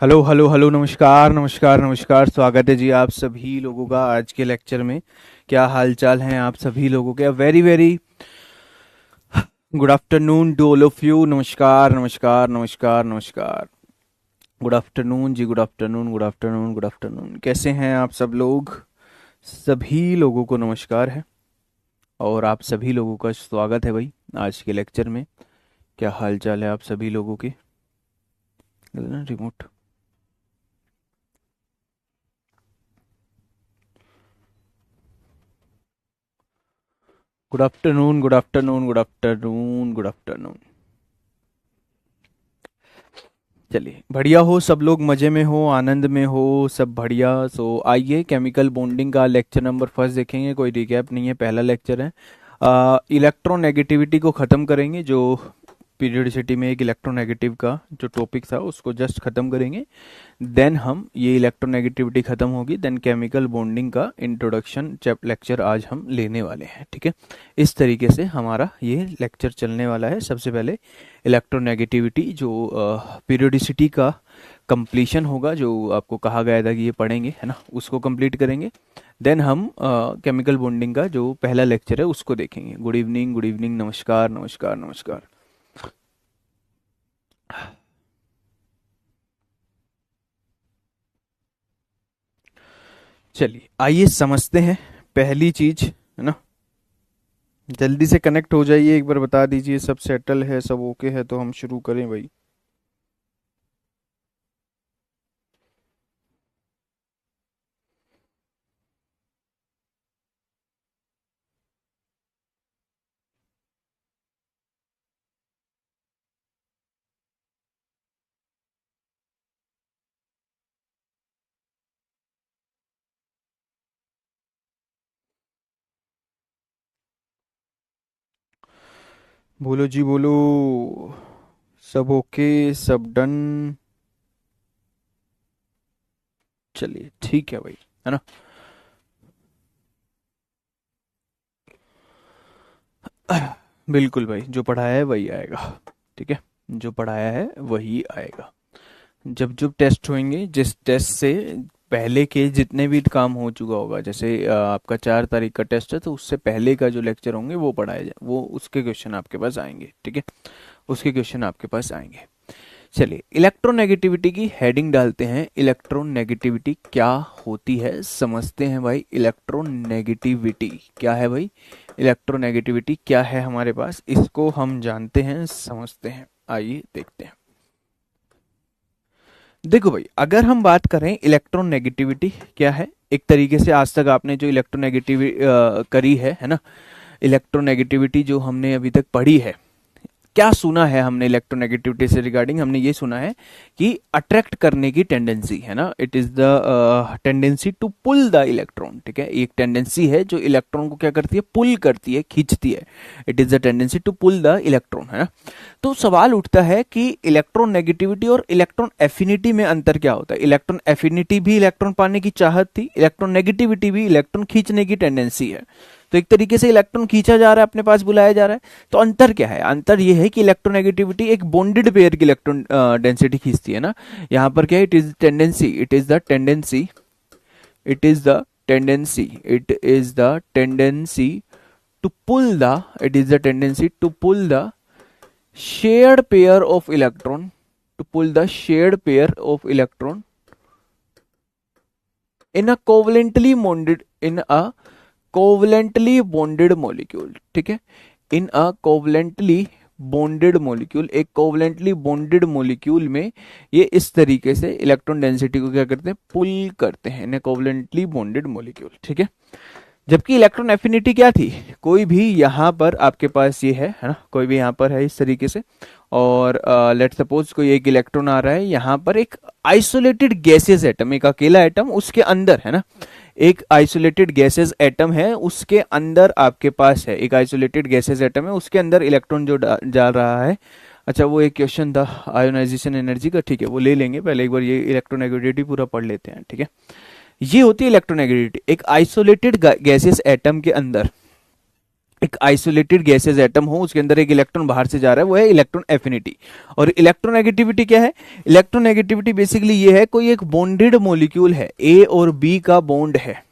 Hello hello hello, नमस्कार नमस्कार नमस्कार। स्वागत है जी आप सभी लोगों का आज के लेक्चर में। क्या हाल चाल हैं आप सभी लोगों के? Very very good afternoon to all of you. नमस्कार नमस्कार नमस्कार नमस्कार। गुड आफ्टरनून जी, good afternoon good afternoon good afternoon. कैसे हैं आप सब लोग? सभी लोगों को नमस्कार है और आप सभी लोगों का स्वागत है भाई आज के लेक्चर में। क्या हाल चाल है आप सभी लोगों के? Remote. Good afternoon good afternoon good afternoon good afternoon. चलिए, बढ़िया हो सब लोग, मज़े में हो, आनंद में हो, सब बढ़िया। सो आइए केमिकल बॉन्डिंग का लेक्चर नंबर फर्स्ट देखेंगे। कोई रिकैप नहीं है, पहला लेक्चर है। इलेक्ट्रोनेगेटिविटी को ख़त्म करेंगे। जो पीरियोडिसिटी में एक इलेक्ट्रोनेगेटिव का जो टॉपिक था उसको जस्ट ख़त्म करेंगे। देन हम ये इलेक्ट्रोनेगेटिविटी ख़त्म होगी, देन केमिकल बॉन्डिंग का इंट्रोडक्शन लेक्चर आज हम लेने वाले हैं। ठीक है, इस तरीके से हमारा ये लेक्चर चलने वाला है। सबसे पहले इलेक्ट्रोनेगेटिविटी जो पीरियोडिसिटी का कंप्लीशन होगा, जो आपको कहा गया था कि ये पढ़ेंगे, है ना, उसको कंप्लीट करेंगे। देन हम केमिकल बॉन्डिंग का जो पहला लेक्चर है उसको देखेंगे। गुड इवनिंग, नमस्कार नमस्कार नमस्कार। चलिए आइए समझते हैं पहली चीज, है ना। जल्दी से कनेक्ट हो जाइए, एक बार बता दीजिए सब सेटल है, सब ओके है, तो हम शुरू करें भाई। बोलो जी बोलो, सब ओके, सब डन। चलिए ठीक है भाई, है ना। बिल्कुल भाई, जो पढ़ाया है वही आएगा। ठीक है, जो पढ़ाया है वही आएगा। जब जब टेस्ट होंगे, जिस टेस्ट से पहले के जितने भी काम हो चुका होगा, जैसे आपका 4 तारीख का टेस्ट है तो उससे पहले का जो लेक्चर होंगे वो पढ़ाए जाए, वो उसके क्वेश्चन आपके पास आएंगे। ठीक है, उसके क्वेश्चन आपके पास आएंगे। चलिए इलेक्ट्रोनेगेटिविटी की हेडिंग डालते हैं। इलेक्ट्रोनेगेटिविटी क्या होती है समझते हैं भाई। इलेक्ट्रोनेगेटिविटी क्या है भाई? इलेक्ट्रोनेगेटिविटी क्या है हमारे पास, इसको हम जानते हैं, समझते हैं। आइए देखते हैं। देखो भाई, अगर हम बात करें इलेक्ट्रोनेगेटिविटी क्या है, एक तरीके से आज तक आपने जो इलेक्ट्रोनेगेटिविटी करी है ना, इलेक्ट्रोनेगेटिविटी जो हमने अभी तक पढ़ी है, क्या सुना है हमने इलेक्ट्रोनेगेटिविटी से रिगार्डिंग? हमने ये सुना है कि अट्रैक्ट करने की टेंडेंसी है ना, it is the tendency to pull the electron. ठीक है, एक टेंडेंसी है जो इलेक्ट्रॉन को क्या करती है, पुल करती है, खींचती है। It is the tendency to pull the electron, है ना। तो सवाल उठता है कि इलेक्ट्रॉन नेगेटिविटी और इलेक्ट्रॉन एफिनिटी में अंतर क्या होता है। इलेक्ट्रॉन एफिनिटी भी इलेक्ट्रॉन पाने की चाहत थी, इलेक्ट्रॉन नेगेटिविटी भी इलेक्ट्रॉन खींचने की टेंडेंसी है। तो एक तरीके से इलेक्ट्रॉन खींचा जा रहा है, अपने पास बुलाया जा रहा है। तो अंतर क्या है? अंतर यह है कि इलेक्ट्रोनेगेटिविटी एक बॉन्डेड पेयर की इलेक्ट्रॉन डेंसिटी खींचती है ना। यहाँ पर क्या है, it is tendency, it is the tendency, it is the tendency, it is the tendency to pull the, it is the tendency to pull the shared pair of electron, to pull the shared pair of electron in a covalently bonded, in a covalently bonded molecule। ठीक है, in a covalently bonded molecule, एक covalently bonded molecule में ये इस तरीके से electron density को क्या करते हैं, पुल करते हैं, in a covalently bonded molecule। ठीक है, जबकि इलेक्ट्रॉन एफिनिटी क्या थी, कोई भी यहाँ पर आपके पास ये है ना, कोई भी यहाँ पर है इस तरीके से, और लेट सपोज कोई एक इलेक्ट्रॉन आ रहा है यहाँ पर, एक आइसोलेटेड गैसियस एटम, एक अकेला एटम उसके अंदर, है ना, एक आइसोलेटेड गैसेस एटम है उसके अंदर आपके पास है, एक आइसोलेटेड गैसेस एटम है उसके अंदर इलेक्ट्रॉन जो जा रहा है। अच्छा, वो एक क्वेश्चन था आयोनाइजेशन एनर्जी का, ठीक है, वो ले लेंगे, पहले एक बार ये इलेक्ट्रोनेगेटिविटी पूरा पढ़ लेते हैं। ठीक है, ये होती है इलेक्ट्रोनेगेटिविटी, एक आइसोलेटेड गैसियस एटम के अंदर एक आइसोलेटेड गैसेज एटम हो, उसके अंदर एक इलेक्ट्रॉन बाहर से जा रहा है, वो है इलेक्ट्रॉन एफिनिटी। और इलेक्ट्रोनेगेटिविटी क्या है? इलेक्ट्रोनेगेटिविटी बेसिकली ये है, कोई एक बॉन्डेड मॉलिक्यूल है, ए और बी का बॉन्ड है,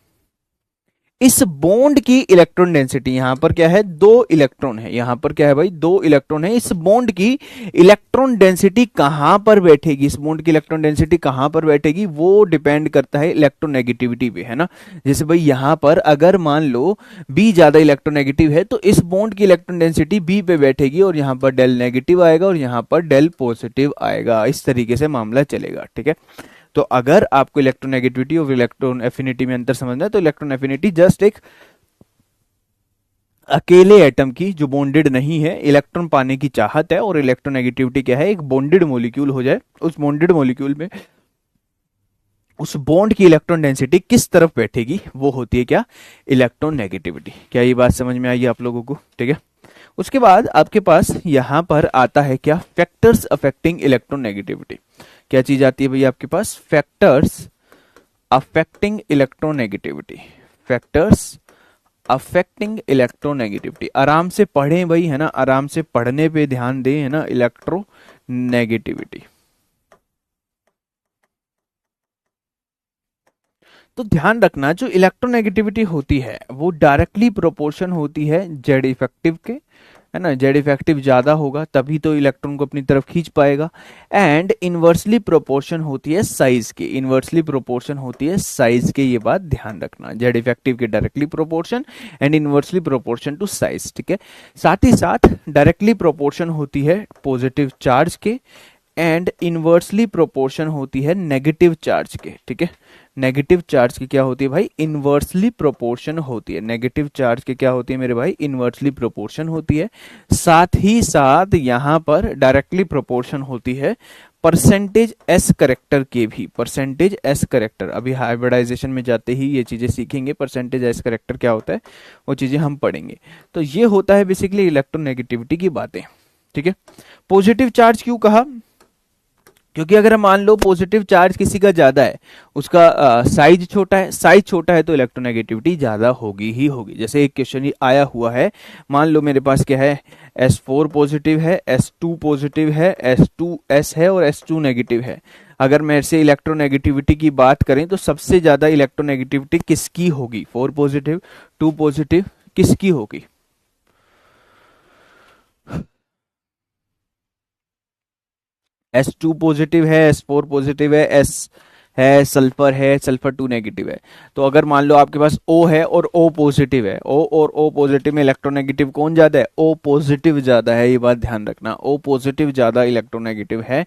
इस बॉन्ड की इलेक्ट्रॉन डेंसिटी, यहां पर क्या है, 2 इलेक्ट्रॉन है, यहां पर क्या है भाई, 2 इलेक्ट्रॉन है, इस बॉन्ड की इलेक्ट्रॉन डेंसिटी कहां पर बैठेगी, इस बॉन्ड की इलेक्ट्रॉन डेंसिटी कहां पर बैठेगी, वो डिपेंड करता है इलेक्ट्रोनेगेटिविटी पे, है ना। जैसे भाई यहां पर अगर मान लो बी ज्यादा इलेक्ट्रोनेगेटिव है, तो इस बॉन्ड की इलेक्ट्रॉन डेंसिटी बी पे बैठेगी, और यहां पर डेल नेगेटिव आएगा और यहां पर डेल पॉजिटिव आएगा, इस तरीके से मामला चलेगा, ठीक है। तो अगर आपको इलेक्ट्रोनेगेटिविटी और इलेक्ट्रॉन एफिनिटी में अंतर समझना है, तो इलेक्ट्रॉन एफिनिटी जस्ट एक अकेले एटम की जो बॉन्डेड नहीं है, इलेक्ट्रॉन पाने की चाहत है, और इलेक्ट्रोनेगेटिविटी क्या है, एक बॉन्डेड मॉलिक्यूल हो जाए, उस बॉन्डेड मॉलिक्यूल में उस बॉन्ड की इलेक्ट्रॉन डेंसिटी किस तरफ बैठेगी, वो होती है क्या, इलेक्ट्रॉन नेगेटिविटी। क्या ये बात समझ में आई आप लोगों को? ठीक है। उसके बाद आपके पास यहां पर आता है क्या, फैक्टर्स अफेक्टिंग इलेक्ट्रॉन नेगेटिविटी। क्या चीज आती है भैया आपके पास, factors affecting electronegativity, factors affecting electronegativity. आराम से पढ़ें भाई, है ना, आराम से पढ़ने पे ध्यान दें, है ना, इलेक्ट्रोनेगेटिविटी। तो ध्यान रखना, जो इलेक्ट्रोनेगेटिविटी होती है वो डायरेक्टली प्रोपोर्शन होती है जेड इफेक्टिव के, है ना, जेड इफेक्टिव ज्यादा होगा तभी तो इलेक्ट्रॉन को अपनी तरफ खींच पाएगा। एंड इनवर्सली प्रोपोर्शन होती है साइज के, इनवर्सली प्रोपोर्शन होती है साइज के, ये बात ध्यान रखना, जेड इफेक्टिव के directly proportion and inversely proportion to size, ठीक है। साथ ही साथ डायरेक्टली प्रोपोर्शन होती है पॉजिटिव चार्ज के, एंड इनवर्सली प्रोपोर्शन होती है नेगेटिव चार्ज के, ठीक है। नेगेटिव चार्ज की क्या होती है भाई, इनवर्सली प्रोपोर्शन होती है, नेगेटिव चार्ज की क्या होती है मेरे भाई, इनवर्सली प्रोपोर्शन होती है। साथ ही साथ यहां पर डायरेक्टली प्रोपोर्शन होती है परसेंटेज एस करेक्टर के भी, परसेंटेज एस करेक्टर, अभी हाइब्रिडाइजेशन में जाते ही ये चीजें सीखेंगे, परसेंटेज एस करेक्टर क्या होता है वो चीजें हम पढ़ेंगे। तो ये होता है बेसिकली इलेक्ट्रोनेगेटिविटी की बातें, ठीक है। पॉजिटिव चार्ज क्यों कहा, क्योंकि अगर मान लो पॉजिटिव चार्ज किसी का ज्यादा है, उसका साइज छोटा है, साइज छोटा है तो इलेक्ट्रोनेगेटिविटी ज्यादा होगी ही होगी। जैसे एक क्वेश्चन आया हुआ है, मान लो मेरे पास क्या है, S4 पॉजिटिव है, S2 पॉजिटिव है, S2S है और S2 नेगेटिव है। अगर मेरे से इलेक्ट्रोनेगेटिविटी की बात करें तो सबसे ज्यादा इलेक्ट्रोनेगेटिविटी किसकी होगी, 4 पॉजिटिव, 2 पॉजिटिव, किसकी होगी? S2 पॉजिटिव है, S4 पॉजिटिव है, S है सल्फर है, सल्फर 2 नेगेटिव है। तो अगर मान लो आपके पास O है और O पॉजिटिव है, O और O पॉजिटिव में इलेक्ट्रोनेगेटिव कौन ज्यादा है, O पॉजिटिव ज्यादा है, ये बात ध्यान रखना, O पॉजिटिव ज्यादा इलेक्ट्रोनेगेटिव है,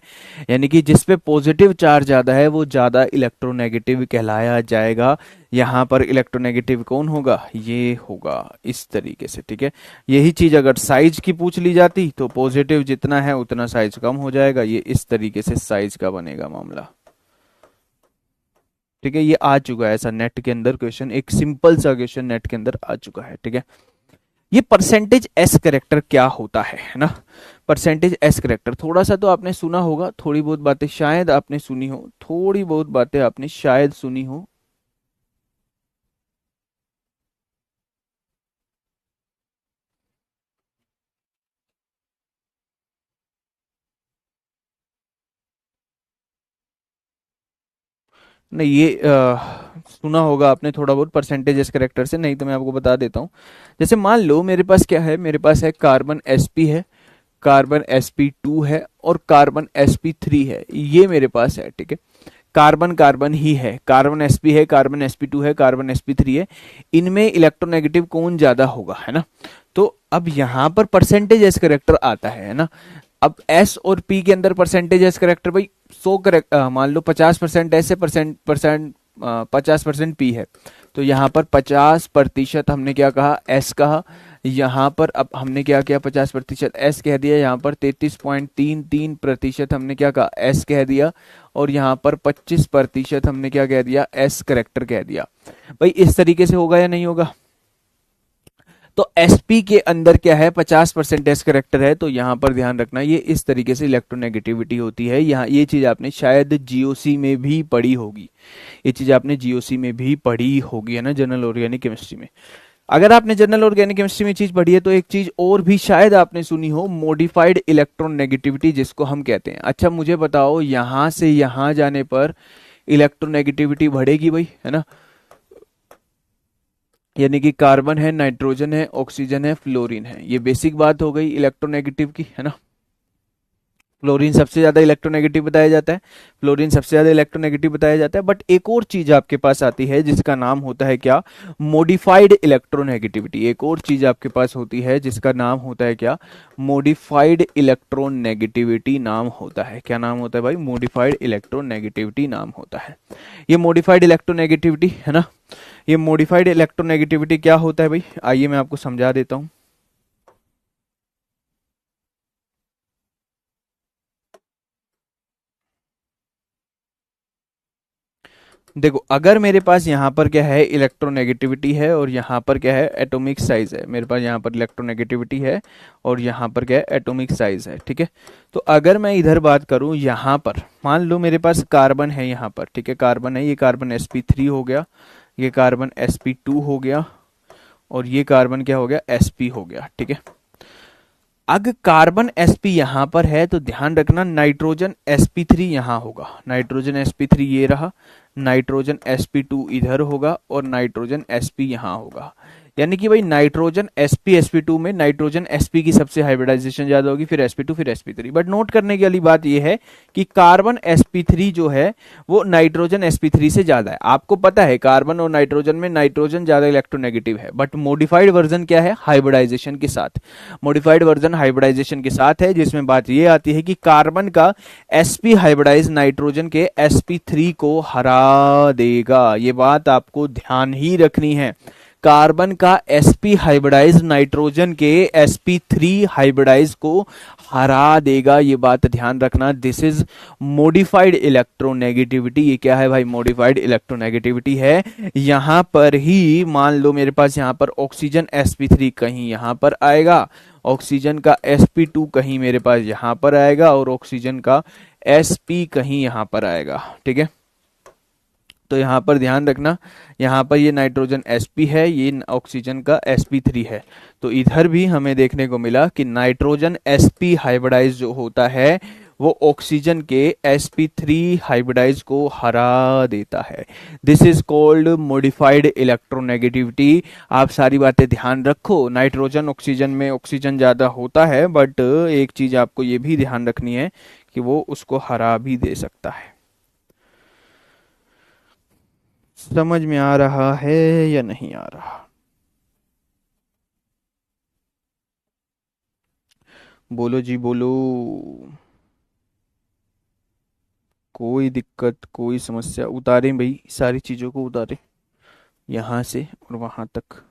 यानी कि जिस पे पॉजिटिव चार्ज ज्यादा है वो ज्यादा इलेक्ट्रोनेगेटिव कहलाया जाएगा। यहाँ पर इलेक्ट्रोनेगेटिव कौन होगा, ये होगा, इस तरीके से, ठीक है। यही चीज अगर साइज की पूछ ली जाती तो पॉजिटिव जितना है उतना साइज कम हो जाएगा, ये इस तरीके से साइज का बनेगा मामला, ठीक है। ये आ चुका है ऐसा नेट के अंदर क्वेश्चन, एक सिंपल सा क्वेश्चन नेट के अंदर आ चुका है, ठीक है। ये परसेंटेज एस करेक्टर क्या होता है ना, परसेंटेज एस करेक्टर थोड़ा सा तो आपने सुना होगा, थोड़ी बहुत बातें शायद आपने सुनी हो, थोड़ी बहुत बातें आपने शायद सुनी हो। नहीं, ये सुना होगा आपने थोड़ा बहुत परसेंटेज करेक्टर से, नहीं तो मैं आपको बता देता हूँ। जैसे मान लो मेरे पास क्या है, मेरे पास है कार्बन sp है, कार्बन sp2 है और कार्बन sp3 है, ये मेरे पास है, ठीक है। कार्बन कार्बन ही है, कार्बन sp है, कार्बन sp2 है, कार्बन sp3 है, इनमें इलेक्ट्रोनेगेटिव कौन ज्यादा होगा, है ना। तो अब यहां पर परसेंटेज एस करेक्टर आता है ना। अब S और P के अंदर परसेंटेज एस करेक्टर भाई 100 करेक्ट, मान लो 50% ऐसे परसेंट परसेंट 50% P है, तो यहाँ पर 50% हमने क्या कहा, S कहा। यहाँ पर अब हमने क्या किया, 50% S कह दिया, यहाँ पर 33.33% हमने क्या कहा, S कह दिया, और यहाँ पर 25% हमने क्या कह दिया, S करेक्टर कह दिया। भाई इस तरीके से होगा या नहीं होगा? तो sp के अंदर क्या है, 50% एस करेक्टर है, तो यहां पर ध्यान रखना ये इस तरीके से इलेक्ट्रोनेगेटिविटी होती है। यहाँ ये चीज आपने शायद जीओसी में भी पढ़ी होगी, ये चीज आपने जीओसी में भी पढ़ी होगी, है ना, जनरल ऑर्गेनिक केमिस्ट्री में। अगर आपने जनरल ऑर्गेनिक केमिस्ट्री में चीज पढ़ी है तो एक चीज और भी शायद आपने सुनी हो, मॉडिफाइड इलेक्ट्रोनेगेटिविटी जिसको हम कहते हैं। अच्छा मुझे बताओ, यहां से यहां जाने पर इलेक्ट्रोनेगेटिविटी बढ़ेगी भाई, है ना। यानी कि कार्बन है, नाइट्रोजन है, ऑक्सीजन है, फ्लोरीन है, ये बेसिक बात हो गई इलेक्ट्रोनेगेटिव की, है ना। फ्लोरीन सबसे ज्यादा इलेक्ट्रोनेगेटिव बताया जाता है, फ्लोरीन सबसे ज्यादा इलेक्ट्रोनेगेटिव बताया जाता है। बट एक और चीज आपके पास आती है जिसका नाम होता है क्या, मॉडिफाइड इलेक्ट्रोनेगेटिविटी। एक और चीज आपके पास होती है जिसका नाम होता है क्या, मॉडिफाइड इलेक्ट्रोनेगेटिविटी नाम होता है। क्या नाम होता है भाई, मॉडिफाइड इलेक्ट्रोनेगेटिविटी नाम होता है। ये मॉडिफाइड इलेक्ट्रोनेगेटिविटी, है ना, ये मॉडिफाइड इलेक्ट्रोनेगेटिविटी क्या होता है भाई, आइए मैं आपको समझा देता हूं। देखो, अगर मेरे पास यहाँ पर क्या है, इलेक्ट्रोनेगेटिविटी है, और यहाँ पर क्या है, एटॉमिक साइज है। मेरे पास यहाँ पर इलेक्ट्रोनेगेटिविटी है और यहाँ पर क्या है, एटॉमिक साइज है, ठीक है। तो अगर मैं इधर बात करूँ, यहाँ पर मान लो मेरे पास कार्बन है यहाँ पर, ठीक है, कार्बन है, ये कार्बन sp3 हो गया, ये कार्बन sp2 हो गया, और ये कार्बन क्या हो गया, sp हो गया, ठीक है। अगर कार्बन sp यहां पर है तो ध्यान रखना नाइट्रोजन sp3 यहां होगा, नाइट्रोजन sp3 ये रहा, नाइट्रोजन sp2 इधर होगा, और नाइट्रोजन sp यहां होगा। यानी कि भाई नाइट्रोजन sp में नाइट्रोजन sp की सबसे हाइब्रिडाइजेशन ज्यादा होगी, फिर sp2 फिर sp3। बट नोट करने की वाली बात यह है कि कार्बन sp3 जो है वो नाइट्रोजन sp3 से ज्यादा है। आपको पता है कार्बन और नाइट्रोजन में नाइट्रोजन ज्यादा इलेक्ट्रोनेगेटिव है, बट मॉडिफाइड वर्जन क्या है, हाइब्रिडाइजेशन के साथ। मॉडिफाइड वर्जन हाइब्रिडाइजेशन के साथ है, जिसमें बात यह आती है कि कार्बन का sp हाइब्रिडाइज नाइट्रोजन के sp3 को हरा देगा। ये बात आपको ध्यान ही रखनी है, कार्बन का sp हाइब्रिडाइज नाइट्रोजन के sp3 हाइब्रिडाइज को हरा देगा। ये बात ध्यान रखना, दिस इज मॉडिफाइड इलेक्ट्रोनेगेटिविटी। ये क्या है भाई, मॉडिफाइड इलेक्ट्रोनेगेटिविटी है। यहां पर ही मान लो मेरे पास यहां पर ऑक्सीजन sp3 कहीं यहां पर आएगा, ऑक्सीजन का sp2 कहीं मेरे पास यहां पर आएगा, और ऑक्सीजन का sp कहीं यहां पर आएगा, ठीक है। तो यहाँ पर ध्यान रखना, यहाँ पर ये नाइट्रोजन sp है, ये ऑक्सीजन का sp3 है। तो इधर भी हमें देखने को मिला कि नाइट्रोजन sp हाइब्रिडाइज जो होता है वो ऑक्सीजन के sp3 हाइब्रिडाइज को हरा देता है। This is called modified electronegativity. आप सारी बातें ध्यान रखो, नाइट्रोजन ऑक्सीजन में ऑक्सीजन ज्यादा होता है, बट एक चीज आपको ये भी ध्यान रखनी है कि वो उसको हरा भी दे सकता है। समझ में आ रहा है या नहीं आ रहा, बोलो जी बोलो। कोई दिक्कत, कोई समस्या, उतारें भाई, सारी चीजों को उतारें यहां से और वहां तक।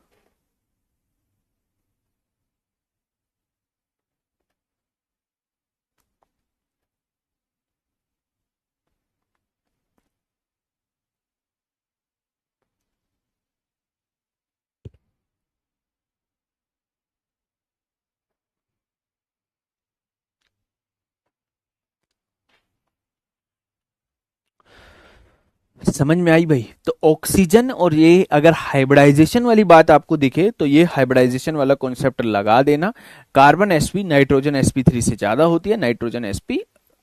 समझ में आई भाई। तो ऑक्सीजन और ये अगर हाइब्रिडाइजेशन वाली बात आपको दिखे तो ये हाइब्रिडाइजेशन वाला कॉन्सेप्ट लगा देना। कार्बन sp नाइट्रोजन sp3 से ज्यादा होती है, नाइट्रोजन sp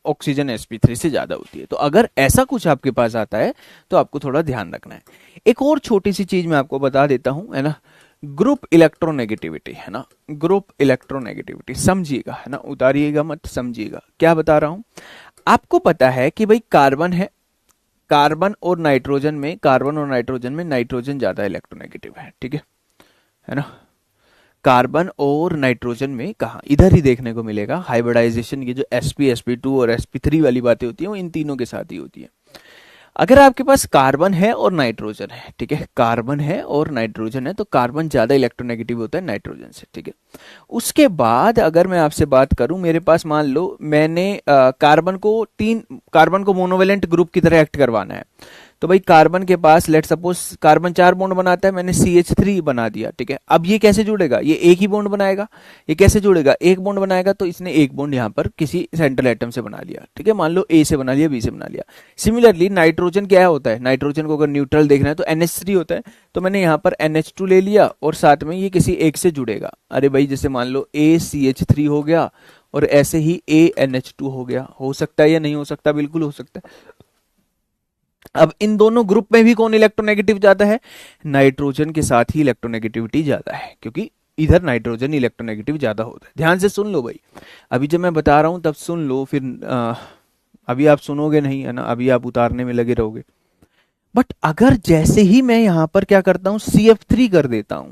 ऑक्सीजन sp3 से ज्यादा होती है। तो अगर ऐसा कुछ आपके पास आता है तो आपको थोड़ा ध्यान रखना है। एक और छोटी सी चीज मैं आपको बता देता हूं, है ना, ग्रुप इलेक्ट्रोनेगेटिविटी, है ना, ग्रुप इलेक्ट्रोनेगेटिविटी समझिएगा, है ना, उतारिएगा मत, समझिएगा क्या बता रहा हूं। आपको पता है कि भाई कार्बन है, कार्बन और नाइट्रोजन में नाइट्रोजन ज्यादा इलेक्ट्रोनेगेटिव है, ठीक है ना। कार्बन और नाइट्रोजन में कहा, इधर ही देखने को मिलेगा। हाइब्रिडाइजेशन की जो sp और sp3 वाली बातें होती हैं वो इन तीनों के साथ ही होती है। अगर आपके पास कार्बन है और नाइट्रोजन है, ठीक है, कार्बन है और नाइट्रोजन है, तो कार्बन ज्यादा इलेक्ट्रोनेगेटिव होता है नाइट्रोजन से, ठीक है। उसके बाद अगर मैं आपसे बात करूं, मेरे पास मान लो मैंने कार्बन को मोनोवेलेंट ग्रुप की तरह एक्ट करवाना है, तो भाई कार्बन के पास लेट सपोज कार्बन 4 बॉन्ड बनाता है, मैंने CH3 बना दिया, ठीक है। अब ये कैसे जुड़ेगा, ये एक ही बॉन्ड बनाएगा। ये कैसे जुड़ेगा, एक बॉन्ड बनाएगा, तो इसने एक बॉन्ड यहाँ पर किसी सेंट्रल एटम से बना लिया, ठीक है। मान लो ए से बना लिया, बी से बना लिया। सिमिलरली नाइट्रोजन क्या होता है, नाइट्रोजन को अगर न्यूट्रल देखना है तो NH3 होता है, तो मैंने यहाँ पर NH2 ले लिया और साथ में ये किसी एक से जुड़ेगा। अरे भाई जैसे मान लो ACH3 हो गया और ऐसे ही ANH2 हो गया। हो सकता है या नहीं हो सकता, बिल्कुल हो सकता है। अब इन दोनों ग्रुप में भी कौन इलेक्ट्रोनेगेटिव ज्यादा है, नाइट्रोजन के साथ ही इलेक्ट्रोनेगेटिविटी ज्यादा है, क्योंकि इधर नाइट्रोजन इलेक्ट्रोनेगेटिव ज्यादा होता है। ध्यान से सुन लो भाई, अभी जब मैं बता रहा हूं तब सुन लो, फिर अभी आप सुनोगे नहीं, है ना, अभी आप उतारने में लगे रहोगे। बट अगर जैसे ही मैं यहां पर क्या करता हूं, CF3 कर देता हूं,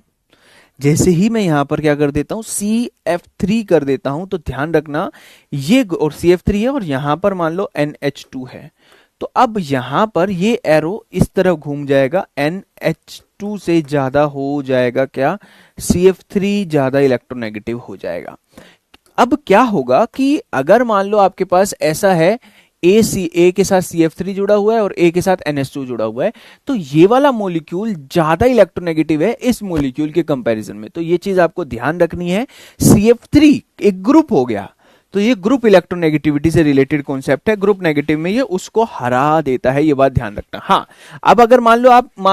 जैसे ही मैं यहां पर क्या कर देता हूं, CF3 कर देता हूं, तो ध्यान रखना ये और CF3 है और यहां पर मान लो NH2 है, तो अब यहां पर ये एरो इस तरफ घूम जाएगा, NH2 से ज्यादा हो जाएगा क्या, CF3 ज्यादा इलेक्ट्रोनेगेटिव हो जाएगा। अब क्या होगा कि अगर मान लो आपके पास ऐसा है, ए के साथ CF3 जुड़ा हुआ है और ए के साथ NH2 जुड़ा हुआ है, तो ये वाला मॉलिक्यूल ज्यादा इलेक्ट्रोनेगेटिव है इस मॉलिक्यूल के कंपैरिजन में। तो ये चीज आपको ध्यान रखनी है। CF3 एक ग्रुप हो गया, तो ये ग्रुप इलेक्ट्रोनेगेटिविटी से रिलेटेड कॉन्सेप्ट है। ग्रुप नेगेटिव में ये उसको हरा देता है, ये बात ध्यान रखना। हाँ, अब अगर मान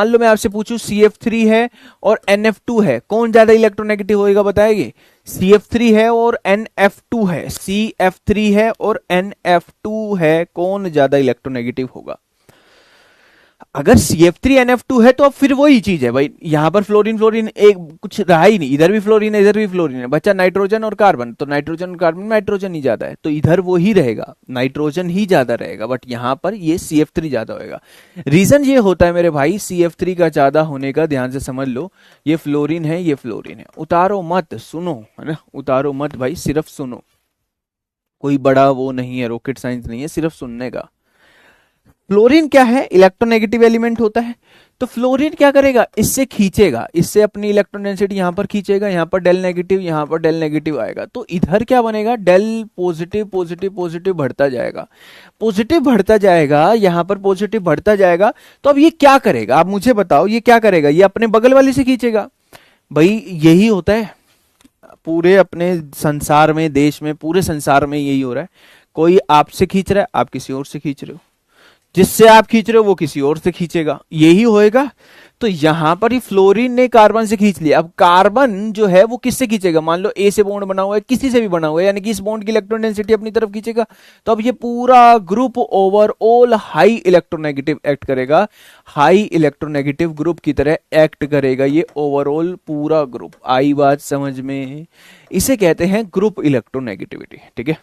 लो मैं आपसे पूछूं CF3 है और NF2 है, कौन ज्यादा इलेक्ट्रोनेगेटिव होएगा बताएंगे? CF3 है और NF2 है, CF3 है और NF2 है, कौन ज्यादा इलेक्ट्रोनेगेटिव होगा? अगर CF3 NF2 है तो अब फिर वही चीज है भाई, यहां पर फ्लोरीन फ्लोरीन एक कुछ रहा ही नहीं, इधर भी फ्लोरीन है इधर भी फ्लोरीन है, बच्चा नाइट्रोजन और कार्बन, तो नाइट्रोजन और कार्बन नाइट्रोजन ही ज्यादा है, तो इधर वो ही रहेगा, नाइट्रोजन ही ज्यादा रहेगा, बट यहां पर ये CF3 ज्यादा होगा। रीजन ये होता है मेरे भाई CF3 का ज्यादा होने का, ध्यान से समझ लो, ये फ्लोरीन है ये फ्लोरीन है, उतारो मत, सुनो, है ना, उतारो मत भाई, सिर्फ सुनो, कोई बड़ा वो नहीं है, रॉकेट साइंस नहीं है, सिर्फ सुनने का। फ्लोरीन क्या है, इलेक्ट्रोनेगेटिव एलिमेंट होता है, तो फ्लोरीन क्या करेगा, इससे खींचेगा, इससे अपनी इलेक्ट्रॉन डेंसिटी यहां पर खींचेगा, यहां पर डेल नेगेटिव, यहां पर डेल नेगेटिव आएगा, तो इधर क्या बनेगा, डेल पॉजिटिव पॉजिटिव पॉजिटिव बढ़ता जाएगा, पॉजिटिव बढ़ता जाएगा, यहां पर पॉजिटिव बढ़ता जाएगा। तो अब ये क्या करेगा, आप मुझे बताओ, ये क्या करेगा, ये अपने बगल वाले से खींचेगा। भाई यही होता है पूरे अपने संसार में, देश में, पूरे संसार में यही हो रहा है। कोई आपसे खींच रहा है, आप किसी और से खींच रहे हो, जिससे आप खींच रहे हो वो किसी और से खींचेगा, यही होएगा। तो यहां पर ही फ्लोरीन ने कार्बन से खींच लिया, अब कार्बन जो है वो किससे खींचेगा, मान लो ए से बॉन्ड बना हुआ है, किसी से भी बना हुआ है, यानी कि इस बॉन्ड की इलेक्ट्रॉन डेंसिटी अपनी तरफ खींचेगा, तो अब ये पूरा group overall high electronegative act करेगा, हाई इलेक्ट्रोनेगेटिव ग्रुप की तरह एक्ट करेगा ये ओवरऑल पूरा ग्रुप। आई बात समझ में? इसे कहते हैं ग्रुप इलेक्ट्रोनेगेटिविटी, ठीक है।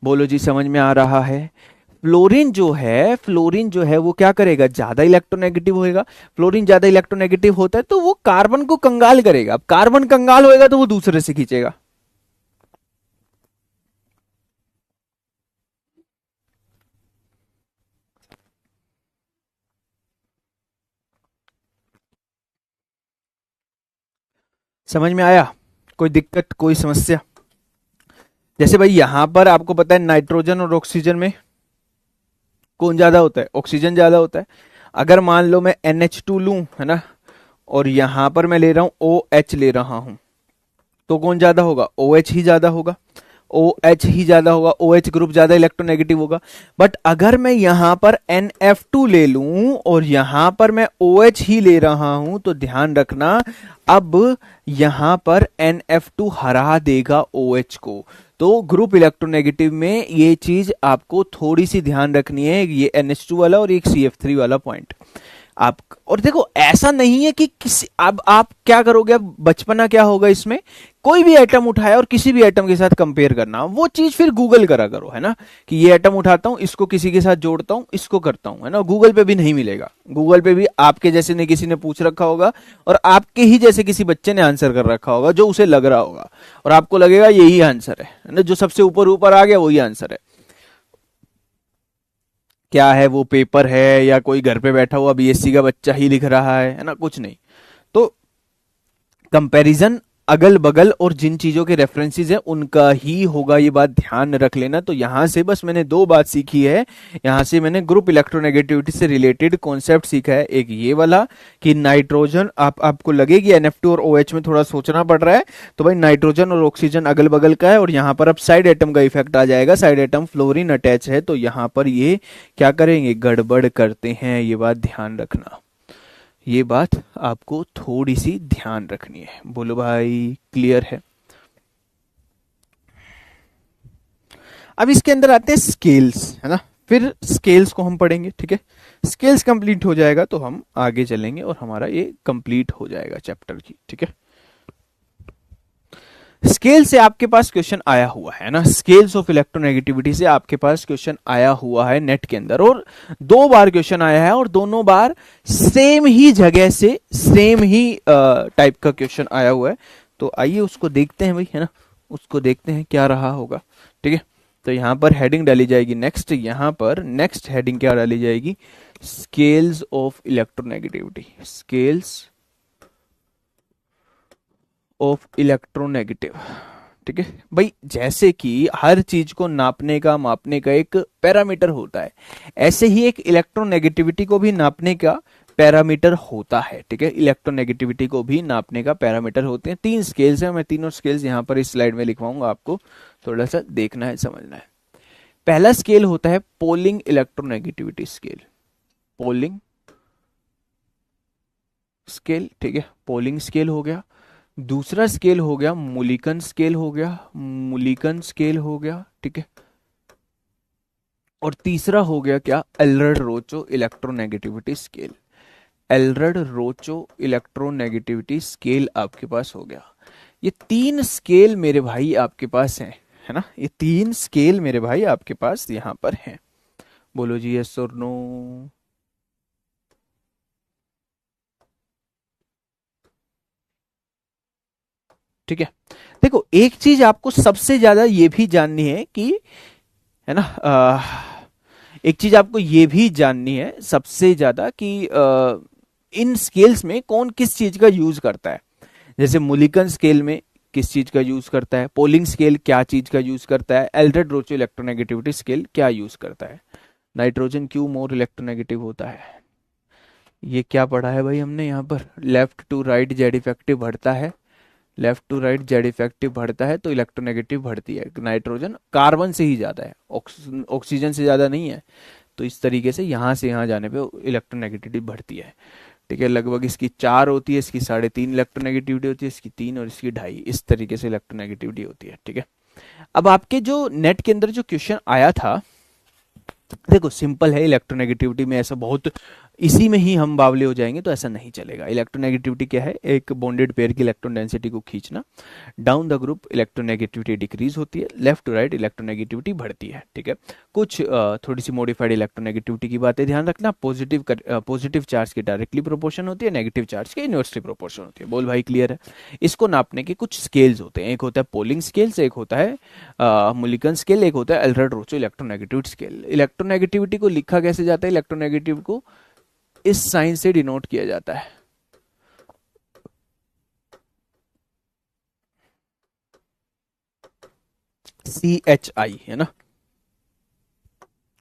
बोलो जी, समझ में आ रहा है? फ्लोरीन जो है वो क्या करेगा, ज्यादा इलेक्ट्रोनेगेटिव होएगा। फ्लोरीन ज्यादा इलेक्ट्रोनेगेटिव होता है तो वो कार्बन को कंगाल करेगा, अब कार्बन कंगाल होएगा तो वो दूसरे से खींचेगा। समझ में आया? कोई दिक्कत, कोई समस्या? जैसे भाई यहां पर आपको पता है नाइट्रोजन और ऑक्सीजन में कौन ज्यादा होता है, ऑक्सीजन ज्यादा होता है। अगर मान लो मैं NH2 लूं, है ना, और यहां पर मैं ले रहा हूं OH ले रहा हूं, तो कौन ज्यादा होगा, OH ही ज्यादा होगा, OH ही ज्यादा होगा, OH ग्रुप ज्यादा इलेक्ट्रोनेगेटिव होगा। बट अगर मैं यहां पर NF2 ले लूं और यहां पर मैं OH ही ले रहा हूं, तो ध्यान रखना अब यहां पर NF2 हरा देगा OH को। तो ग्रुप इलेक्ट्रोनेगेटिव में ये चीज आपको थोड़ी सी ध्यान रखनी है, ये NH2 वाला और एक CF3 वाला पॉइंट आप। और देखो ऐसा नहीं है कि किसी, अब आप क्या करोगे, अब बचपना क्या होगा इसमें, कोई भी एटम उठाया और किसी भी एटम के साथ कंपेयर करना, वो चीज फिर गूगल करा करो, है ना, कि ये एटम उठाता हूं, इसको किसी के साथ जोड़ता हूं, इसको करता हूं, है ना। गूगल पे भी नहीं मिलेगा, गूगल पे भी आपके जैसे ने किसी ने पूछ रखा होगा और आपके ही जैसे किसी बच्चे ने आंसर कर रखा होगा जो उसे लग रहा होगा, और आपको लगेगा यही आंसर है ना, जो सबसे ऊपर ऊपर आ गया वही आंसर है। क्या है वो, पेपर है या कोई घर पे बैठा हुआ BSc का बच्चा ही लिख रहा है ना, कुछ नहीं। तो कंपैरिजन अगल बगल और जिन चीजों के रेफरेंसेस है उनका ही होगा, ये बात ध्यान रख लेना। तो यहां से बस मैंने दो बात सीखी है, यहां से मैंने ग्रुप इलेक्ट्रोनेगेटिविटी से रिलेटेड कॉन्सेप्ट सीखा है। एक ये वाला कि नाइट्रोजन, आपको लगेगी NF2 और OH में थोड़ा सोचना पड़ रहा है, तो भाई नाइट्रोजन और ऑक्सीजन अगल बगल का है, और यहां पर अब साइड एटम का इफेक्ट आ जाएगा, साइड एटम फ्लोरीन अटैच है, तो यहां पर ये क्या करेंगे, गड़बड़ करते हैं, ये बात ध्यान रखना। ये बात आपको थोड़ी सी ध्यान रखनी है। बोलो भाई, क्लियर है? अब इसके अंदर आते हैं स्केल्स, है ना, फिर स्केल्स को हम पढ़ेंगे, ठीक है। स्केल्स कंप्लीट हो जाएगा तो हम आगे चलेंगे और हमारा ये कंप्लीट हो जाएगा चैप्टर की, ठीक है। स्केल से आपके पास क्वेश्चन आया हुआ है ना, स्केल्स ऑफ इलेक्ट्रोनेगेटिविटी से आपके पास क्वेश्चन आया हुआ है नेट के अंदर, और दो बार क्वेश्चन आया है, और दोनों बार सेम ही जगह से सेम ही टाइप का क्वेश्चन आया हुआ है। तो आइए उसको देखते हैं भाई, है ना, उसको देखते हैं क्या रहा होगा, ठीक है। तो यहां पर हेडिंग डाली जाएगी नेक्स्ट, यहां पर नेक्स्ट हेडिंग क्या डाली जाएगी, scales of electronegativity, scales of electronegative, ठीक है भाई। जैसे कि हर चीज को नापने का मापने का एक पैरामीटर होता है, ऐसे ही एक इलेक्ट्रोनेगेटिविटी को भी नापने का पैरामीटर होता है, ठीक है। इलेक्ट्रोनेगेटिविटी को भी नापने का पैरामीटर होते हैं। तीन स्केल्स हैं, मैं तीनों स्केल्स यहां पर इस स्लाइड में लिखवाऊंगा, आपको थोड़ा सा देखना है, समझना है। पहला स्केल होता है polling electronegativity scale, polling scale, ठीक है, पोलिंग स्केल हो गया। दूसरा स्केल हो गया मुलिकन स्केल, हो गया मुलिकन स्केल हो गया, ठीक है। और तीसरा हो गया क्या, एलरड रोचो इलेक्ट्रोनेगेटिविटी स्केल, एलरड रोचो इलेक्ट्रोनेगेटिविटी स्केल आपके पास हो गया। ये तीन स्केल मेरे भाई आपके पास हैं, है ना, ये तीन स्केल मेरे भाई आपके पास यहां पर हैं। बोलो जी यस और नो। ठीक है, देखो एक चीज आपको सबसे ज्यादा ये भी जाननी है कि, है ना, एक चीज आपको ये भी जाननी है सबसे ज्यादा कि इन स्केल्स में कौन किस चीज का यूज करता है। जैसे मुलिकन स्केल में किस चीज का यूज करता है, पोलिंग स्केल क्या चीज का यूज करता है, एल्ड्रेड रोचो इलेक्ट्रोनेगेटिविटी स्केल क्या यूज करता है, नाइट्रोजन क्यों मोर इलेक्ट्रोनेगेटिव होता है। ये क्या पढ़ा है भाई हमने यहाँ पर, left to right Z effective बढ़ता है, left to right Z effective बढ़ता है तो इलेक्ट्रोनेगेटिव बढ़ती है। नाइट्रोजन कार्बन से ही ज्यादा है, ऑक्सीजन से ज्यादा नहीं है, तो इस तरीके से यहाँ से यहाँ जाने पे इलेक्ट्रोनेगेटिविटी बढ़ती है, ठीक है। लगभग इसकी 4 होती है, इसकी 3.5 इलेक्ट्रोनेगेटिविटी होती है, इसकी 3 और इसकी 2.5, इस तरीके से इलेक्ट्रोनेगेटिविटी होती है, ठीक है। अब आपके जो नेट के अंदर जो क्वेश्चन आया था, देखो सिंपल है, इलेक्ट्रोनेगेटिविटी में ऐसा बहुत इसी में ही हम बावले हो जाएंगे तो ऐसा नहीं चलेगा। इलेक्ट्रोनेगेटिविटी क्या है, एक बॉन्डेड पेयर की इलेक्ट्रॉन डेंसिटी को खींचना, down the group electronegativity decrease होती है, लेफ्ट टू राइट इलेक्ट्रोनेगेटिविटी बढ़ती है, ठीक है। कुछ थोड़ी सी मॉडिफाइड इलेक्ट्रोनेगेटिविटी की बातें ध्यान रखना, पॉजिटिव चार्ज की डायरेक्टली प्रोपोर्शन होती है, नेगेटिव चार्ज की इनवर्सली प्रोपोर्शन होती है। बोल भाई क्लियर है? इसको नापने के कुछ स्केल्स होते हैं, एक होता है पोलिंग स्केल्स, एक होता है मुलिकन स्केल, एक होता है एल्ड्रेड रोचो इलेक्ट्रोनेगेटिविटी स्केल। इलेक्ट्रोनेगेटिविटी को लिखा कैसे जाता है, इलेक्ट्रोनेगेटिव को इस साइन से डिनोट किया जाता है, CHI, है ना,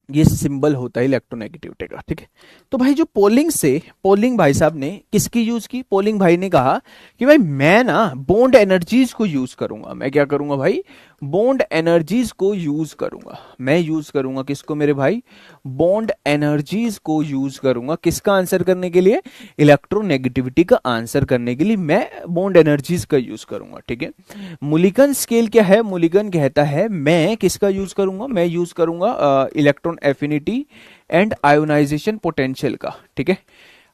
ये सिंबल होता है इलेक्ट्रोनेगेटिविटी का, ठीक है। तो भाई जो पोलिंग भाई साहब ने किसकी यूज की, पोलिंग भाई ने कहा कि भाई मैं ना बॉन्ड एनर्जीज को यूज करूंगा, मैं क्या करूंगा भाई, बॉन्ड एनर्जीज को यूज करूंगा, मैं यूज करूंगा किसको मेरे भाई, बॉन्ड एनर्जीज को यूज करूंगा, किसका आंसर करने के लिए, इलेक्ट्रोनेगेटिविटी का आंसर करने के लिए मैं बॉन्ड एनर्जीज का यूज करूंगा, ठीक है। मुलिकन स्केल क्या है, मुलिकन कहता है मैं किसका यूज करूंगा, मैं यूज करूंगा electron affinity and ionization potential का, ठीक है,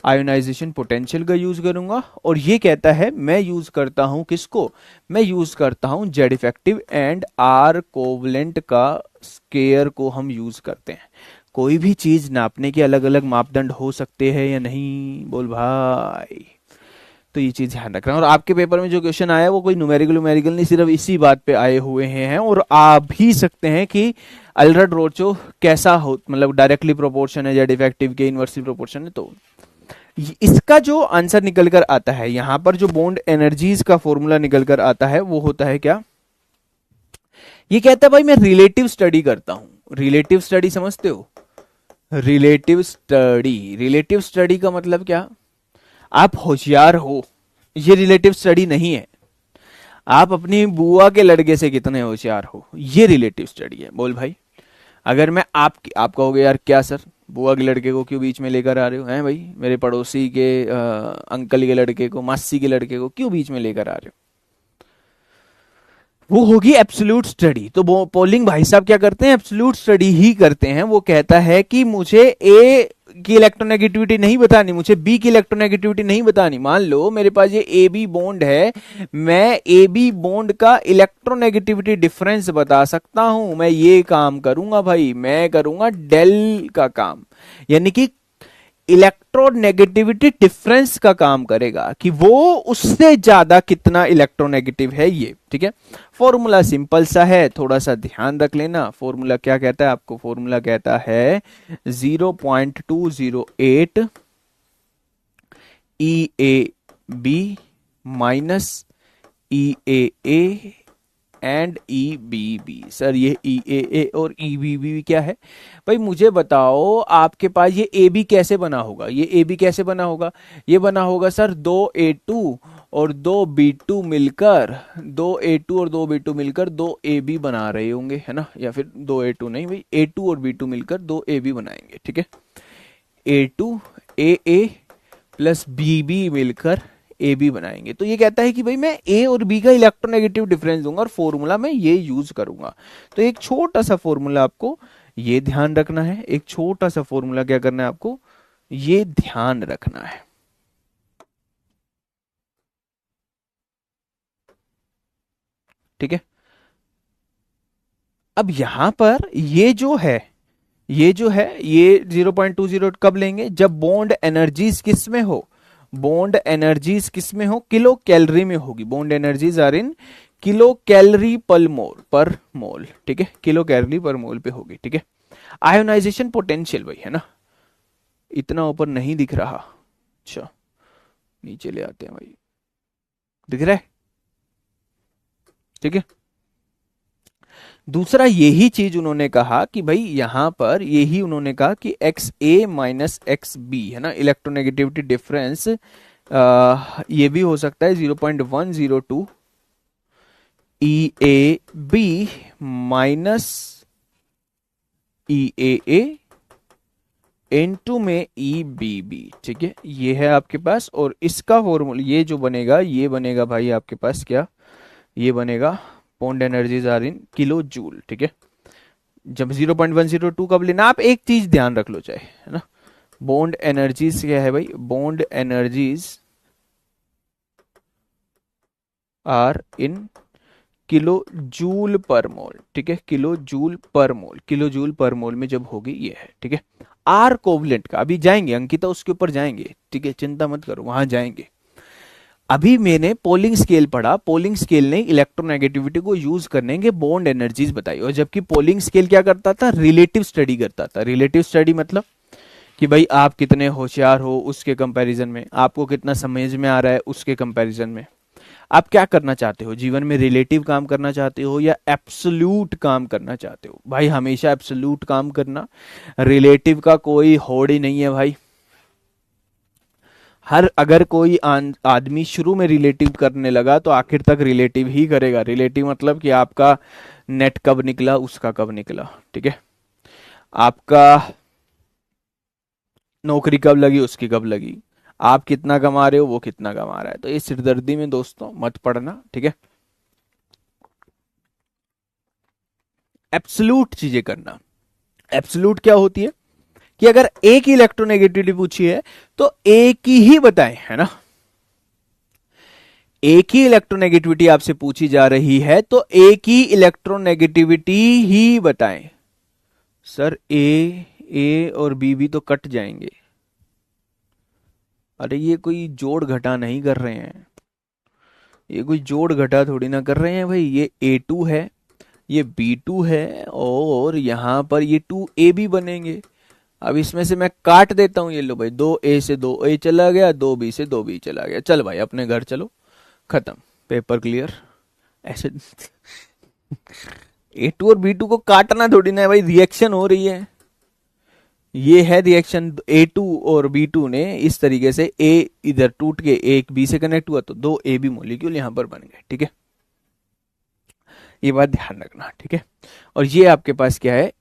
आयोनाइजेशन पोटेंशियल का यूज करूंगा। और ये कहता है मैं यूज करता हूं किसको, मैं यूज करता हूं Z effective and R covalent का स्केयर को हम यूज करते हैं। कोई भी चीज नापने के अलग अलग मापदंड हो सकते हैं या नहीं, बोल भाई, तो ये चीज ध्यान रखना। और आपके पेपर में जो क्वेश्चन आया है वो कोई न्यूमेरिकल नहीं, सिर्फ इसी बात पे आए हुए हैं, और आ भी सकते हैं कि एल्ड्रेड रोचो कैसा हो, मतलब डायरेक्टली प्रोपोर्शन है जेड इफेक्टिव के, इनवर्सली प्रोपोर्शन है, तो इसका जो आंसर निकल कर आता है, यहां पर जो बॉन्ड एनर्जीज का फॉर्मूला निकल कर आता है वो होता है क्या, ये कहता है भाई मैं रिलेटिव स्टडी करता हूं। रिलेटिव स्टडी समझते हो? रिलेटिव स्टडी का मतलब क्या, आप होशियार हो, ये रिलेटिव स्टडी नहीं है। आप अपनी बुआ के लड़के से कितने होशियार हो, ये रिलेटिव स्टडी है। बोल भाई, अगर मैं आप कहोगे यार क्या सर, बुआ के लड़के को क्यों बीच में लेकर आ रहे हो, हैं भाई मेरे पड़ोसी के अंकल के लड़के को, मासी के लड़के को क्यों बीच में लेकर आ रहे हो, वो होगी एब्सोल्यूट स्टडी। तो पोलिंग भाई साहब क्या करते हैं, एब्सोल्यूट स्टडी ही करते हैं। वो कहता है कि मुझे ए की इलेक्ट्रोनेगेटिविटी नहीं बतानी, मुझे बी की इलेक्ट्रोनेगेटिविटी नहीं बतानी। मान लो मेरे पास ये ए बी बॉन्ड है, मैं ए बी बॉन्ड का इलेक्ट्रोनेगेटिविटी डिफरेंस बता सकता हूं। मैं ये काम करूंगा भाई, मैं करूंगा डेल का काम, यानी कि इलेक्ट्रोनेगेटिविटी डिफरेंस का काम करेगा कि वो उससे ज्यादा कितना इलेक्ट्रोनेगेटिव है ये। ठीक है, फॉर्मूला सिंपल सा है, थोड़ा सा ध्यान रख लेना। फॉर्मूला क्या कहता है आपको, फॉर्मूला कहता है 0.208 E A B minus E A and E B B. Sir ये ई ए और ई बी बी क्या है भाई, मुझे बताओ। आपके पास ये ए बी कैसे बना होगा, ये ए बी कैसे बना होगा, ये बना होगा सर 2A2 और 2B2 मिलकर, 2A2 और 2B2 मिलकर 2AB बना रहे होंगे, है ना। या फिर 2A2 नहीं भाई, A2 और B2 मिलकर 2AB बनाएंगे। ठीक है, A2 AA प्लस BB मिलकर ए बी बनाएंगे। तो ये कहता है कि भाई मैं ए और बी का इलेक्ट्रोनेगेटिव डिफरेंस दूंगा और फॉर्मूला में ये यूज करूंगा। तो एक छोटा सा फॉर्मूला आपको ये ध्यान रखना है, एक छोटा सा फॉर्मूला क्या करना है आपको, ये ध्यान रखना है। ठीक है, अब यहां पर ये जो है, ये 0.20 कब लेंगे, जब बॉन्ड एनर्जीज किस में हो, बॉन्ड एनर्जीज किस में हो, किलो कैलोरी में होगी। Bond energies are in kilo calorie per mole. ठीक है, किलो कैलोरी पर मोल पे होगी। ठीक है, आयोनाइजेशन पोटेंशियल भाई, है ना, इतना ऊपर नहीं दिख रहा, अच्छा नीचे ले आते हैं भाई, दिख रहा है। ठीक है, दूसरा यही चीज उन्होंने कहा कि भाई यहां पर यही उन्होंने कहा कि एक्स ए माइनस एक्स बी, है ना, इलेक्ट्रोनेगेटिविटी डिफरेंस ये भी हो सकता है 0.102 ई A B minus E A N2 में ई बी बी। ठीक है, ये है आपके पास, और इसका फॉर्मूला ये जो बनेगा, ये बनेगा भाई आपके पास क्या, ये बनेगा bond energies are in kilo joule. ठीक है, जब 0.102 कब लेना, आप एक चीज ध्यान रख लो चाहे, है ना, बॉन्ड एनर्जीज क्या है भाई, bond energies are in kilo joule per mole. ठीक है, किलो जूल पर मोल, किलो जूल पर मोल में जब होगी ये है। ठीक है, आर कोवलेंट का अभी जाएंगे, अंकिता उसके ऊपर जाएंगे। ठीक है, चिंता मत करो, वहां जाएंगे। अभी मैंने पोलिंग स्केल पढ़ा, पोलिंग स्केल ने इलेक्ट्रोनेगेटिविटी को यूज करने के बॉन्ड एनर्जीज बताई, और जबकि पोलिंग स्केल क्या करता था, रिलेटिव स्टडी करता था। रिलेटिव स्टडी मतलब कि भाई आप कितने होशियार हो उसके कंपैरिजन में, आपको कितना समझ में आ रहा है उसके कंपैरिजन में, आप क्या करना चाहते हो जीवन में, रिलेटिव काम करना चाहते हो या एब्सोल्यूट काम करना चाहते हो। भाई हमेशा एब्सोल्यूट काम करना, रिलेटिव का कोई होड़ ही नहीं है भाई। अगर कोई आदमी शुरू में रिलेटिव करने लगा तो आखिर तक रिलेटिव ही करेगा। रिलेटिव मतलब कि आपका नेट कब निकला उसका कब निकला। ठीक है, आपका नौकरी कब लगी उसकी कब लगी, आप कितना कमा रहे हो वो कितना कमा रहा है। तो इस सिरदर्दी में दोस्तों मत पड़ना। ठीक है, एब्सोल्यूट चीजें करना। एब्सोल्यूट क्या होती है कि अगर एक ही इलेक्ट्रोनेगेटिविटी पूछी है तो एक ही बताएं, है ना, एक ही इलेक्ट्रोनेगेटिविटी आपसे पूछी जा रही है तो एक ही इलेक्ट्रोनेगेटिविटी ही बताएं। सर ए और बी भी तो कट जाएंगे। अरे ये कोई जोड़ घटा नहीं कर रहे हैं, ये कोई जोड़ घटा थोड़ी ना कर रहे हैं भाई। ये A2 है, ये B2 है, और यहां पर ये 2AB बनेंगे। अब इसमें से मैं काट देता हूं, ये लो भाई, 2A से 2A चला गया, 2B से 2B चला गया, चल भाई अपने घर चलो, खत्म, पेपर क्लियर। ऐसे A2 और B2 को काटना थोड़ी ना है भाई, रिएक्शन हो रही है, ये है रिएक्शन। A2 और B2 ने इस तरीके से A इधर टूट के एक B से कनेक्ट हुआ तो 2AB मॉलिक्यूल यहां पर बन गए, ठीक है, ये बात ध्यान रखना, ठीक है। और ये आपके पास क्या है,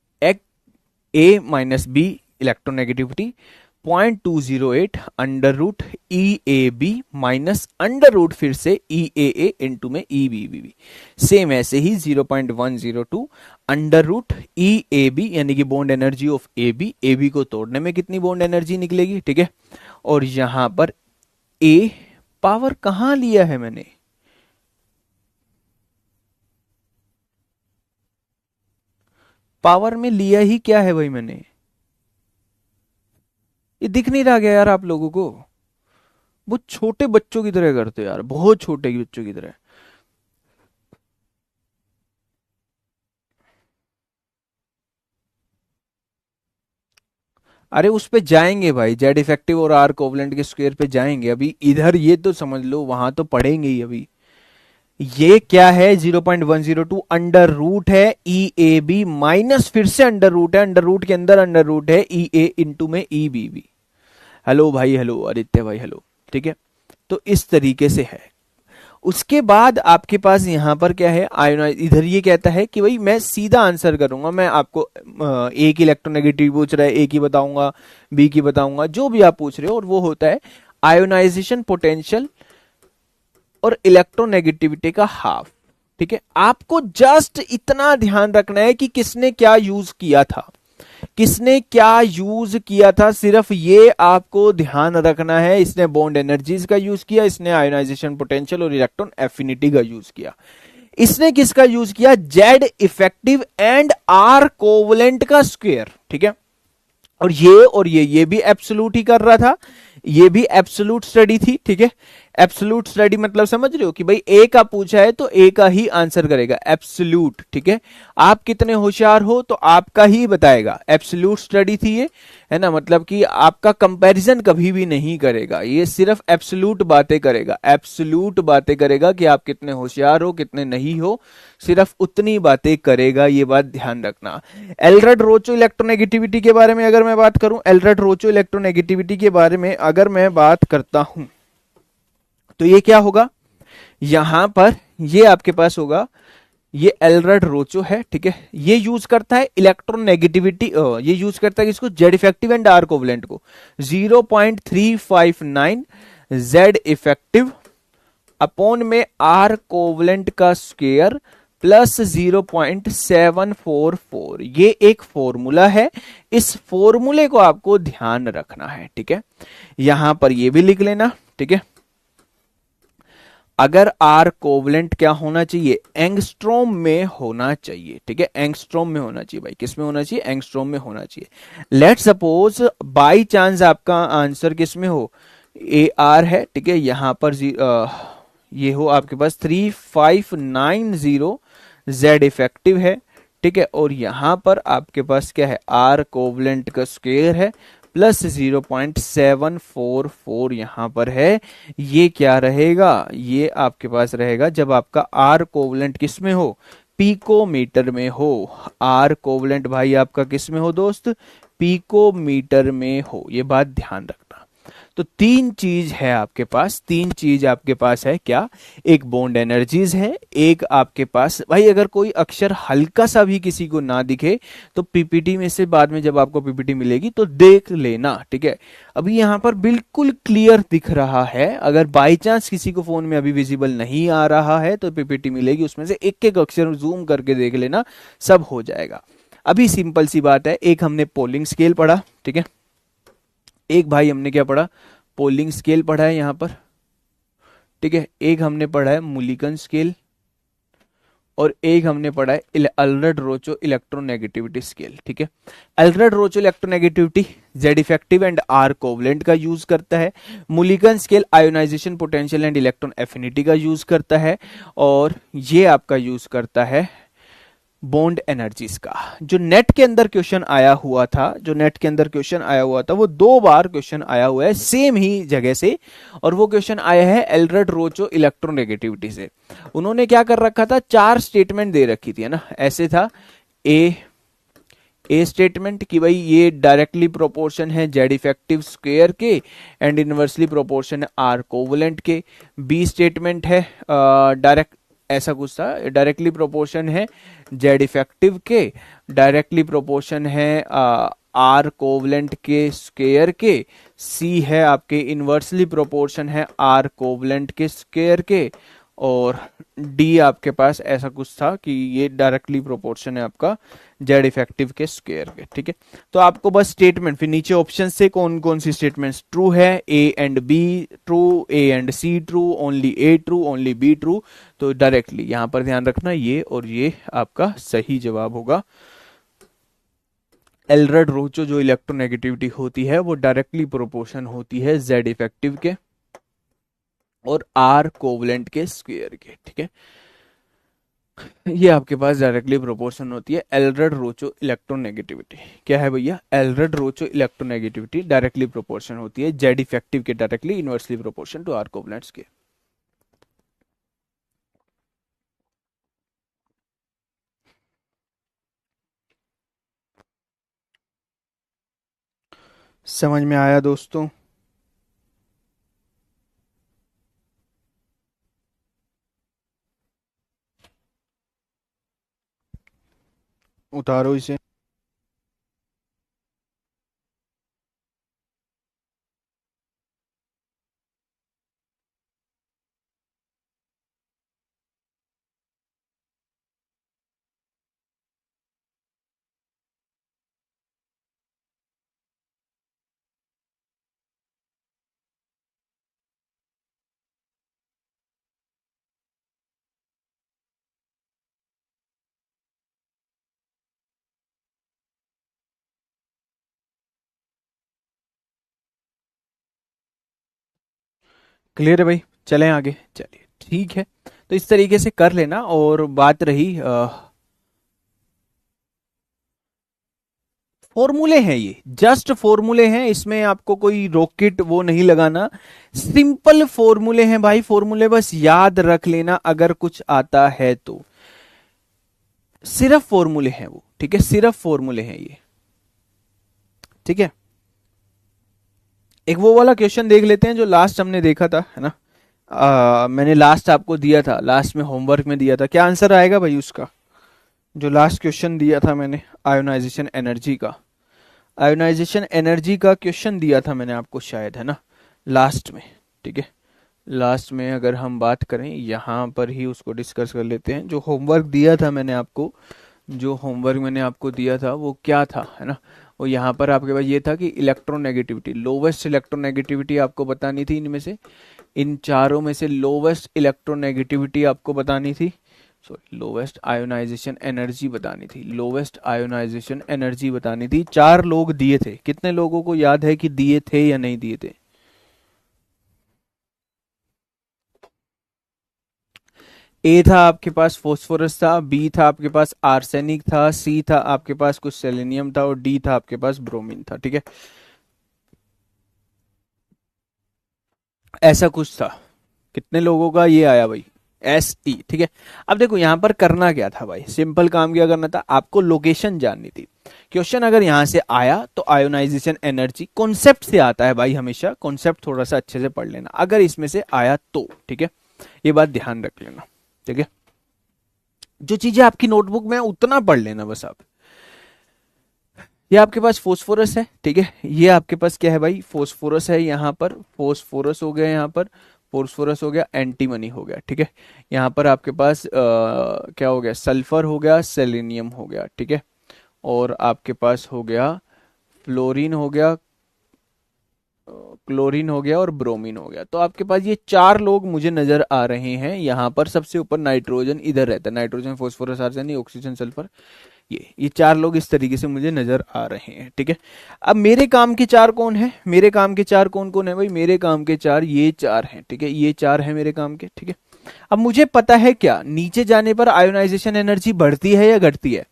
A minus B electronegativity 0.208 under root E A B minus under root फिर से ई ए इंटू में E B B B, same ऐसे ही 0.102 under root E A B, यानी कि bond energy of A B को तोड़ने में कितनी बॉन्ड एनर्जी निकलेगी, ठीक है। और यहां पर ए पावर कहां लिया है मैंने, पावर में लिया ही क्या है भाई मैंने, ये दिख नहीं रहा गया यार आप लोगों को, वो छोटे बच्चों की तरह करते हो यार, बहुत छोटे बच्चों की तरह। अरे उस पे जाएंगे भाई, जेड इफेक्टिव और आर कोवलेंट के स्क्वायर पे जाएंगे, अभी इधर ये तो समझ लो, वहां तो पढ़ेंगे ही अभी। ये क्या है, 0.102 अंडर रूट है ई ए बी माइनस फिर से अंडर रूट है, अंडर रूट के अंदर अंडर रूट है ई ए इंटू में ई बी बी। हेलो भाई, हेलो आदित्य भाई, हेलो, ठीक है। तो इस तरीके से है। उसके बाद आपके पास यहां पर क्या है, आयोनाइज, इधर ये कहता है कि भाई मैं सीधा आंसर करूंगा, मैं आपको ए की इलेक्ट्रोनेगेटिव पूछ रहा है, ए की बताऊंगा, बी की बताऊंगा, जो भी आप पूछ रहे हो, और वो होता है आयोनाइजेशन पोटेंशियल और इलेक्ट्रोनेगेटिविटी का हाफ, ठीक है। आपको जस्ट इतना ध्यान रखना है कि किसने क्या यूज किया था, किसने क्या यूज किया था, सिर्फ ये आपको ध्यान रखना है। इसने बॉन्ड एनर्जीज का यूज किया, इसने आयोनाइजेशन पोटेंशियल और इलेक्ट्रॉन एफिनिटी का यूज किया। इसने किसका यूज किया, Z effective and R covalent का स्क्वायर, ठीक है। और ये भी एब्सोल्यूट ही कर रहा था, ये भी एब्सोल्यूट स्टडी थी, ठीक है। एब्सोल्यूट स्टडी मतलब समझ रहे हो कि भाई ए का पूछा है तो ए का ही आंसर करेगा, एब्सोल्यूट, ठीक है। आप कितने होशियार हो तो आपका ही बताएगा, एब्सोल्यूट स्टडी थी ये, है ना, मतलब कि आपका कंपैरिजन कभी भी नहीं करेगा, ये सिर्फ एब्सोल्यूट बातें करेगा, एब्सोल्यूट बातें करेगा कि आप कितने होशियार हो कितने नहीं हो, सिर्फ उतनी बातें करेगा, ये बात ध्यान रखना। एलरेड रोचो इलेक्ट्रोनेगेटिविटी के बारे में अगर मैं बात करूं, एलरेड रोचो इलेक्ट्रोनेगेटिविटी के बारे में अगर मैं बात करता हूं तो ये क्या होगा, यहां पर ये आपके पास होगा, ये एलरेड रोचो है, ठीक है। ये यूज करता है इलेक्ट्रोनेगेटिविटी, ये यूज करता है किसको, Z effective and R covalent को, 0.359 जेड इफेक्टिव अपॉन में आर कोवलेंट का स्क्वायर प्लस 0.744, ये एक फॉर्मूला है, इस फॉर्मूले को आपको ध्यान रखना है, ठीक है। यहां पर ये भी लिख लेना, ठीक है। अगर आर कोवलेंट क्या होना चाहिए, एंगस्ट्रोम में होना चाहिए, ठीक है, एंगस्ट्रोम में होना चाहिए भाई, किस में होना चाहिए, एंगस्ट्रोम में होना चाहिए। लेट सपोज बाई चांस आपका आंसर किस में हो, ए आर है, ठीक है, यहां पर ये हो आपके पास 3590 जेड इफेक्टिव है, ठीक है। और यहां पर आपके पास क्या है, आर कोवलेंट का स्क्वायर है प्लस 0.744 यहां पर है। ये क्या रहेगा, ये आपके पास रहेगा जब आपका आर कोवलेंट किस में हो, पिकोमीटर में हो। आर कोवलेंट भाई आपका किस में हो दोस्त, पिकोमीटर में हो, ये बात ध्यान रखना। तो तीन चीज है आपके पास, तीन चीज आपके पास है क्या, एक बॉन्ड एनर्जीज है, एक आपके पास भाई अगर कोई अक्षर हल्का सा भी किसी को ना दिखे तो पीपीटी में से बाद में जब आपको पीपीटी मिलेगी तो देख लेना, ठीक है। अभी यहां पर बिल्कुल क्लियर दिख रहा है, अगर बाई चांस किसी को फोन में अभी विजिबल नहीं आ रहा है तो पीपीटी मिलेगी, उसमें से एक एक अक्षर जूम करके देख लेना, सब हो जाएगा। अभी सिंपल सी बात है, एक हमने पोलिंग स्केल पढ़ा, ठीक है, एक भाई हमने क्या पढ़ा, पोलिंग स्केल पढ़ा है यहां पर, ठीक है। एक हमने पढ़ा है मुलिकन स्केल और एक हमने पढ़ा है एलरेड रोचो इलेक्ट्रोनेगेटिविटी स्केल, ठीक है। Allred Rochow electronegativity Z effective and R covalent का यूज करता है, Mulliken scale ionisation potential and electron affinity का यूज करता है, और ये आपका यूज करता है बॉन्ड एनर्जीज का। जो नेट के अंदर क्वेश्चन आया हुआ था, जो नेट के अंदर क्वेश्चन आया हुआ था, वो 2 बार क्वेश्चन आया हुआ है सेम ही जगह से, और वो क्वेश्चन आया है एल्ड्रेड रोचो इलेक्ट्रोनेगेटिविटी से। उन्होंने क्या कर रखा था, 4 स्टेटमेंट दे रखी थी, है ना। ऐसे था ए स्टेटमेंट कि भाई ये डायरेक्टली प्रोपोर्शन है जेड इफेक्टिव स्क्वायर के एंड इनवर्सली प्रोपोर्शन है आर कोवलेंट के। बी स्टेटमेंट है डायरेक्ट, ऐसा कुछ था, डायरेक्टली प्रोपोर्शन है जेड इफेक्टिव के, डायरेक्टली प्रोपोर्शन है आर कोवलेंट के स्क्वायर के। सी है आपके इनवर्सली प्रोपोर्शन है आर कोवलेंट के स्क्वायर के। और डी आपके पास ऐसा कुछ था कि ये डायरेक्टली प्रोपोर्शन है आपका जेड इफेक्टिव के स्क्वायर के, ठीक है। तो आपको बस स्टेटमेंट, फिर नीचे ऑप्शन से कौन कौन सी स्टेटमेंट्स ट्रू है, A and B true, A and C true, only A true, only B true. तो डायरेक्टली यहां पर ध्यान रखना, ये और ये आपका सही जवाब होगा। एल्ड्रेड रोचो जो इलेक्ट्रोनेगेटिविटी होती है वो डायरेक्टली प्रोपोर्शन होती है जेड इफेक्टिव के और आर कोवलेंट के स्क्वायर के, ठीक है। ये आपके पास डायरेक्टली प्रोपोर्शन होती है एल्ड्रेड रोचो इलेक्ट्रोनेगेटिविटी। क्या है भैया, Allred Rochow electronegativity directly proportion होती है जेड इफेक्टिव के directly inversely proportion to R covalents के। समझ में आया दोस्तों? उतारो इसे। क्लियर है भाई, चलें आगे। चलिए ठीक है, तो इस तरीके से कर लेना। और बात रही फॉर्मूले हैं, ये जस्ट फॉर्मूले हैं, इसमें आपको कोई रॉकेट वो नहीं लगाना, सिंपल फॉर्मूले हैं भाई। फॉर्मूले बस याद रख लेना अगर कुछ आता है तो, सिर्फ फॉर्मूले हैं वो, ठीक है, सिर्फ फॉर्मूले हैं ये, ठीक है। एक वो वाला क्वेश्चन देख लेते हैं जो लास्ट हमने देखा था, है ना। मैंने लास्ट आपको दिया था, लास्ट में होमवर्क में दिया था। क्या आंसर आएगा भाई उसका, जो लास्ट क्वेश्चन दिया था मैंने आयोनाइजेशन एनर्जी का। आयोनाइजेशन एनर्जी का क्वेश्चन दिया था मैंने आपको शायद, है ना, लास्ट में, ठीक है। लास्ट में अगर हम बात करें, यहाँ पर ही उसको डिस्कस कर लेते हैं। जो होमवर्क दिया था मैंने आपको, जो होमवर्क मैंने आपको दिया था वो क्या था, है ना। वो यहाँ पर आपके पास ये था कि इलेक्ट्रोनेगेटिविटी, लोवेस्ट इलेक्ट्रोनेगेटिविटी आपको बतानी थी। इनमें से, इन चारों में से लोवेस्ट इलेक्ट्रोनेगेटिविटी आपको बतानी थी, सॉरी लोवेस्ट आयोनाइजेशन एनर्जी बतानी थी, लोवेस्ट आयोनाइजेशन एनर्जी बतानी थी। 4 लोग दिए थे, कितने लोगों को याद है कि दिए थे या नहीं दिए थे? ए था आपके पास फोस्फोरस था, बी था आपके पास आर्सेनिक था, सी था आपके पास कुछ सेलेनियम था, और डी था आपके पास ब्रोमीन था, ठीक है। ऐसा कुछ था। कितने लोगों का ये आया भाई? एस टी, ठीक है। अब देखो यहां पर करना क्या था भाई, सिंपल काम क्या करना था, आपको लोकेशन जाननी थी। क्वेश्चन अगर यहां से आया तो आयोनाइजेशन एनर्जी कॉन्सेप्ट से आता है भाई, हमेशा कॉन्सेप्ट थोड़ा सा अच्छे से पढ़ लेना अगर इसमें से आया तो, ठीक है। ये बात ध्यान रख लेना, ठीक है। जो चीजें आपकी नोटबुक में उतना पढ़ लेना बस आप। ये आपके पास फोस्फोरस है, ठीक है। ये आपके पास क्या है भाई, फोस्फोरस है। यहाँ पर फोस्फोरस हो गया, यहाँ पर फोस्फोरस हो गया, एंटीमनी हो गया, ठीक है। यहाँ पर आपके पास क्या हो गया, सल्फर हो गया, सेलेनियम हो गया, ठीक है। और आपके पास हो गया फ्लोरीन हो गया, क्लोरीन हो गया और ब्रोमीन हो गया। तो आपके पास ये 4 लोग मुझे नजर आ रहे हैं। यहाँ पर सबसे ऊपर नाइट्रोजन इधर रहता है, nitrogen phosphorus arsenic oxygen sulphur, ये 4 लोग इस तरीके से मुझे नजर आ रहे हैं, ठीक है। अब मेरे काम के 4 कौन है, मेरे काम के 4 कौन कौन है भाई, मेरे काम के 4 ये 4 हैं, ठीक है। ये 4 हैं मेरे काम के, ठीक है। अब मुझे पता है क्या, नीचे जाने पर आयोनाइजेशन एनर्जी बढ़ती है या घटती है,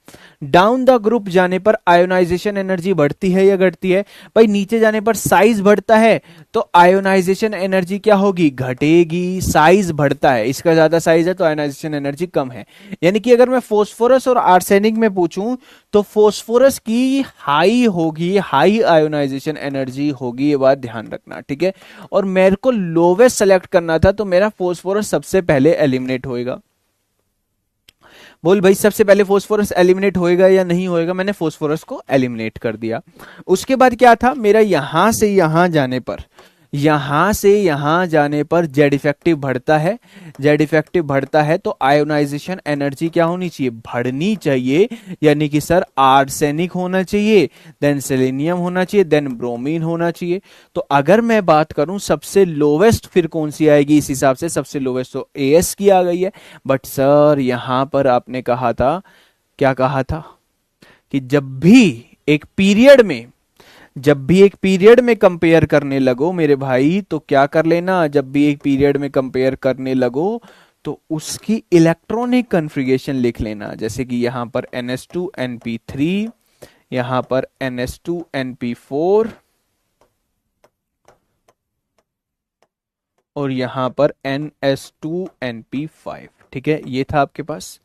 डाउन द ग्रुप जाने पर आयोनाइजेशन एनर्जी बढ़ती है या घटती है। भाई नीचे जाने पर साइज बढ़ता है तो आयोनाइजेशन एनर्जी क्या होगी, घटेगी। साइज बढ़ता है, इसका ज्यादा साइज है तो आयोनाइजेशन एनर्जी कम है। यानी कि अगर मैं फोस्फोरस और आर्सेनिक में पूछूं तो फोस्फोरस की हाई होगी, हाई आयोनाइजेशन एनर्जी होगी, ये बात ध्यान रखना, ठीक है। और मेरे को लोवेस्ट सेलेक्ट करना था तो मेरा फोस्फोरस सबसे पहले एलिमिनेट होएगा। बोल भाई सबसे पहले फोस्फोरस एलिमिनेट होएगा या नहीं होएगा, मैंने फोस्फोरस को एलिमिनेट कर दिया। उसके बाद क्या था मेरा, यहां से यहां जाने पर, यहां से यहां जाने पर जेड इफेक्टिव बढ़ता है। जेड इफेक्टिव बढ़ता है तो आयोनाइजेशन एनर्जी क्या होनी चाहिए, बढ़नी चाहिए। यानी कि सर आर्सेनिक होना चाहिए, देन सेलेनियम होना चाहिए, देन ब्रोमीन होना चाहिए। तो अगर मैं बात करूं सबसे लोवेस्ट फिर कौन सी आएगी, इस हिसाब से सबसे लोवेस्ट तो एएस की आ गई है। बट सर यहां पर आपने कहा था, क्या कहा था, कि जब भी एक पीरियड में, जब भी एक पीरियड में कंपेयर करने लगो मेरे भाई, तो क्या कर लेना, जब भी एक पीरियड में कंपेयर करने लगो तो उसकी इलेक्ट्रॉनिक कन्फिगरेशन लिख लेना। जैसे कि यहां पर NS2 NP3, यहां पर NS2 NP4 और यहां पर NS2 NP5, ठीक है। ये था आपके पास,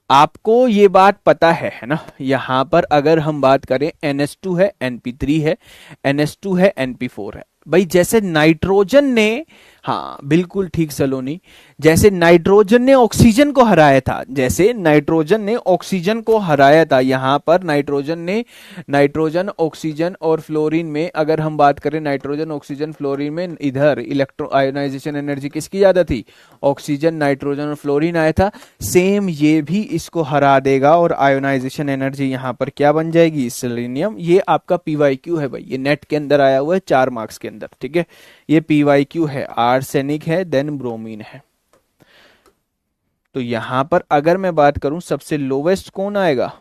आपको ये बात पता है ना। यहां पर अगर हम बात करें NS2 है, NP3 है, NS2 है, NP4 है। भाई जैसे नाइट्रोजन ने, हाँ बिल्कुल ठीक सलोनी, जैसे नाइट्रोजन ने ऑक्सीजन को हराया था, जैसे नाइट्रोजन ने ऑक्सीजन को हराया था, यहां पर नाइट्रोजन ने, नाइट्रोजन ऑक्सीजन और फ्लोरीन में अगर हम बात करें, नाइट्रोजन ऑक्सीजन फ्लोरीन में इधर इलेक्ट्रो आयोनाइजेशन एनर्जी किसकी ज्यादा थी, ऑक्सीजन, नाइट्रोजन और फ्लोरीन आया था। सेम ये भी इसको हरा देगा और आयोनाइजेशन एनर्जी यहां पर क्या बन जाएगी, सेलेनियम। ये आपका पीवाईक्यू है भाई, ये नेट के अंदर आया हुआ है 4 मार्क्स के अंदर, ठीक है। ये पीवाईक्यू है, आर्सेनिक है, देन ब्रोमीन है। तो यहां पर अगर मैं बात करूं सबसे लोवेस्ट कौन आएगा,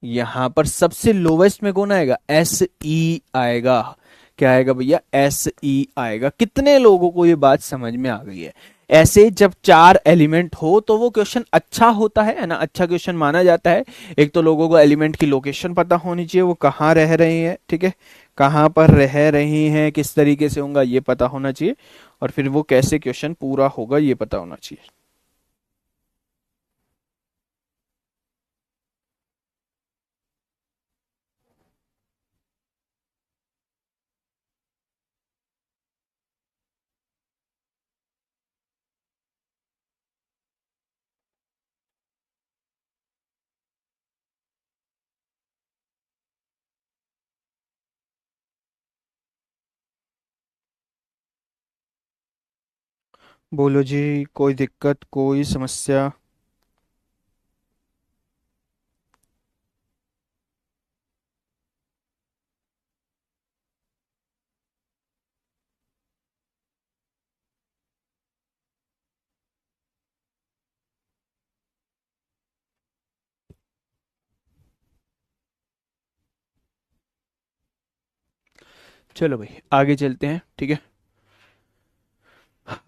यहां पर सबसे लोवेस्ट में कौन आएगा, SE आएगा। क्या आएगा भैया, SE आएगा। कितने लोगों को ये बात समझ में आ गई है। ऐसे जब 4 एलिमेंट हो तो वो क्वेश्चन अच्छा होता है ना, अच्छा क्वेश्चन माना जाता है। एक तो लोगों को एलिमेंट की लोकेशन पता होनी चाहिए, वो कहाँ रह रहे हैं, ठीक है, कहाँ पर रह रही हैं, किस तरीके से होगा ये पता होना चाहिए, और फिर वो कैसे क्वेश्चन पूरा होगा ये पता होना चाहिए। बोलो जी, कोई दिक्कत, कोई समस्या। चलो भाई आगे चलते हैं, ठीक है।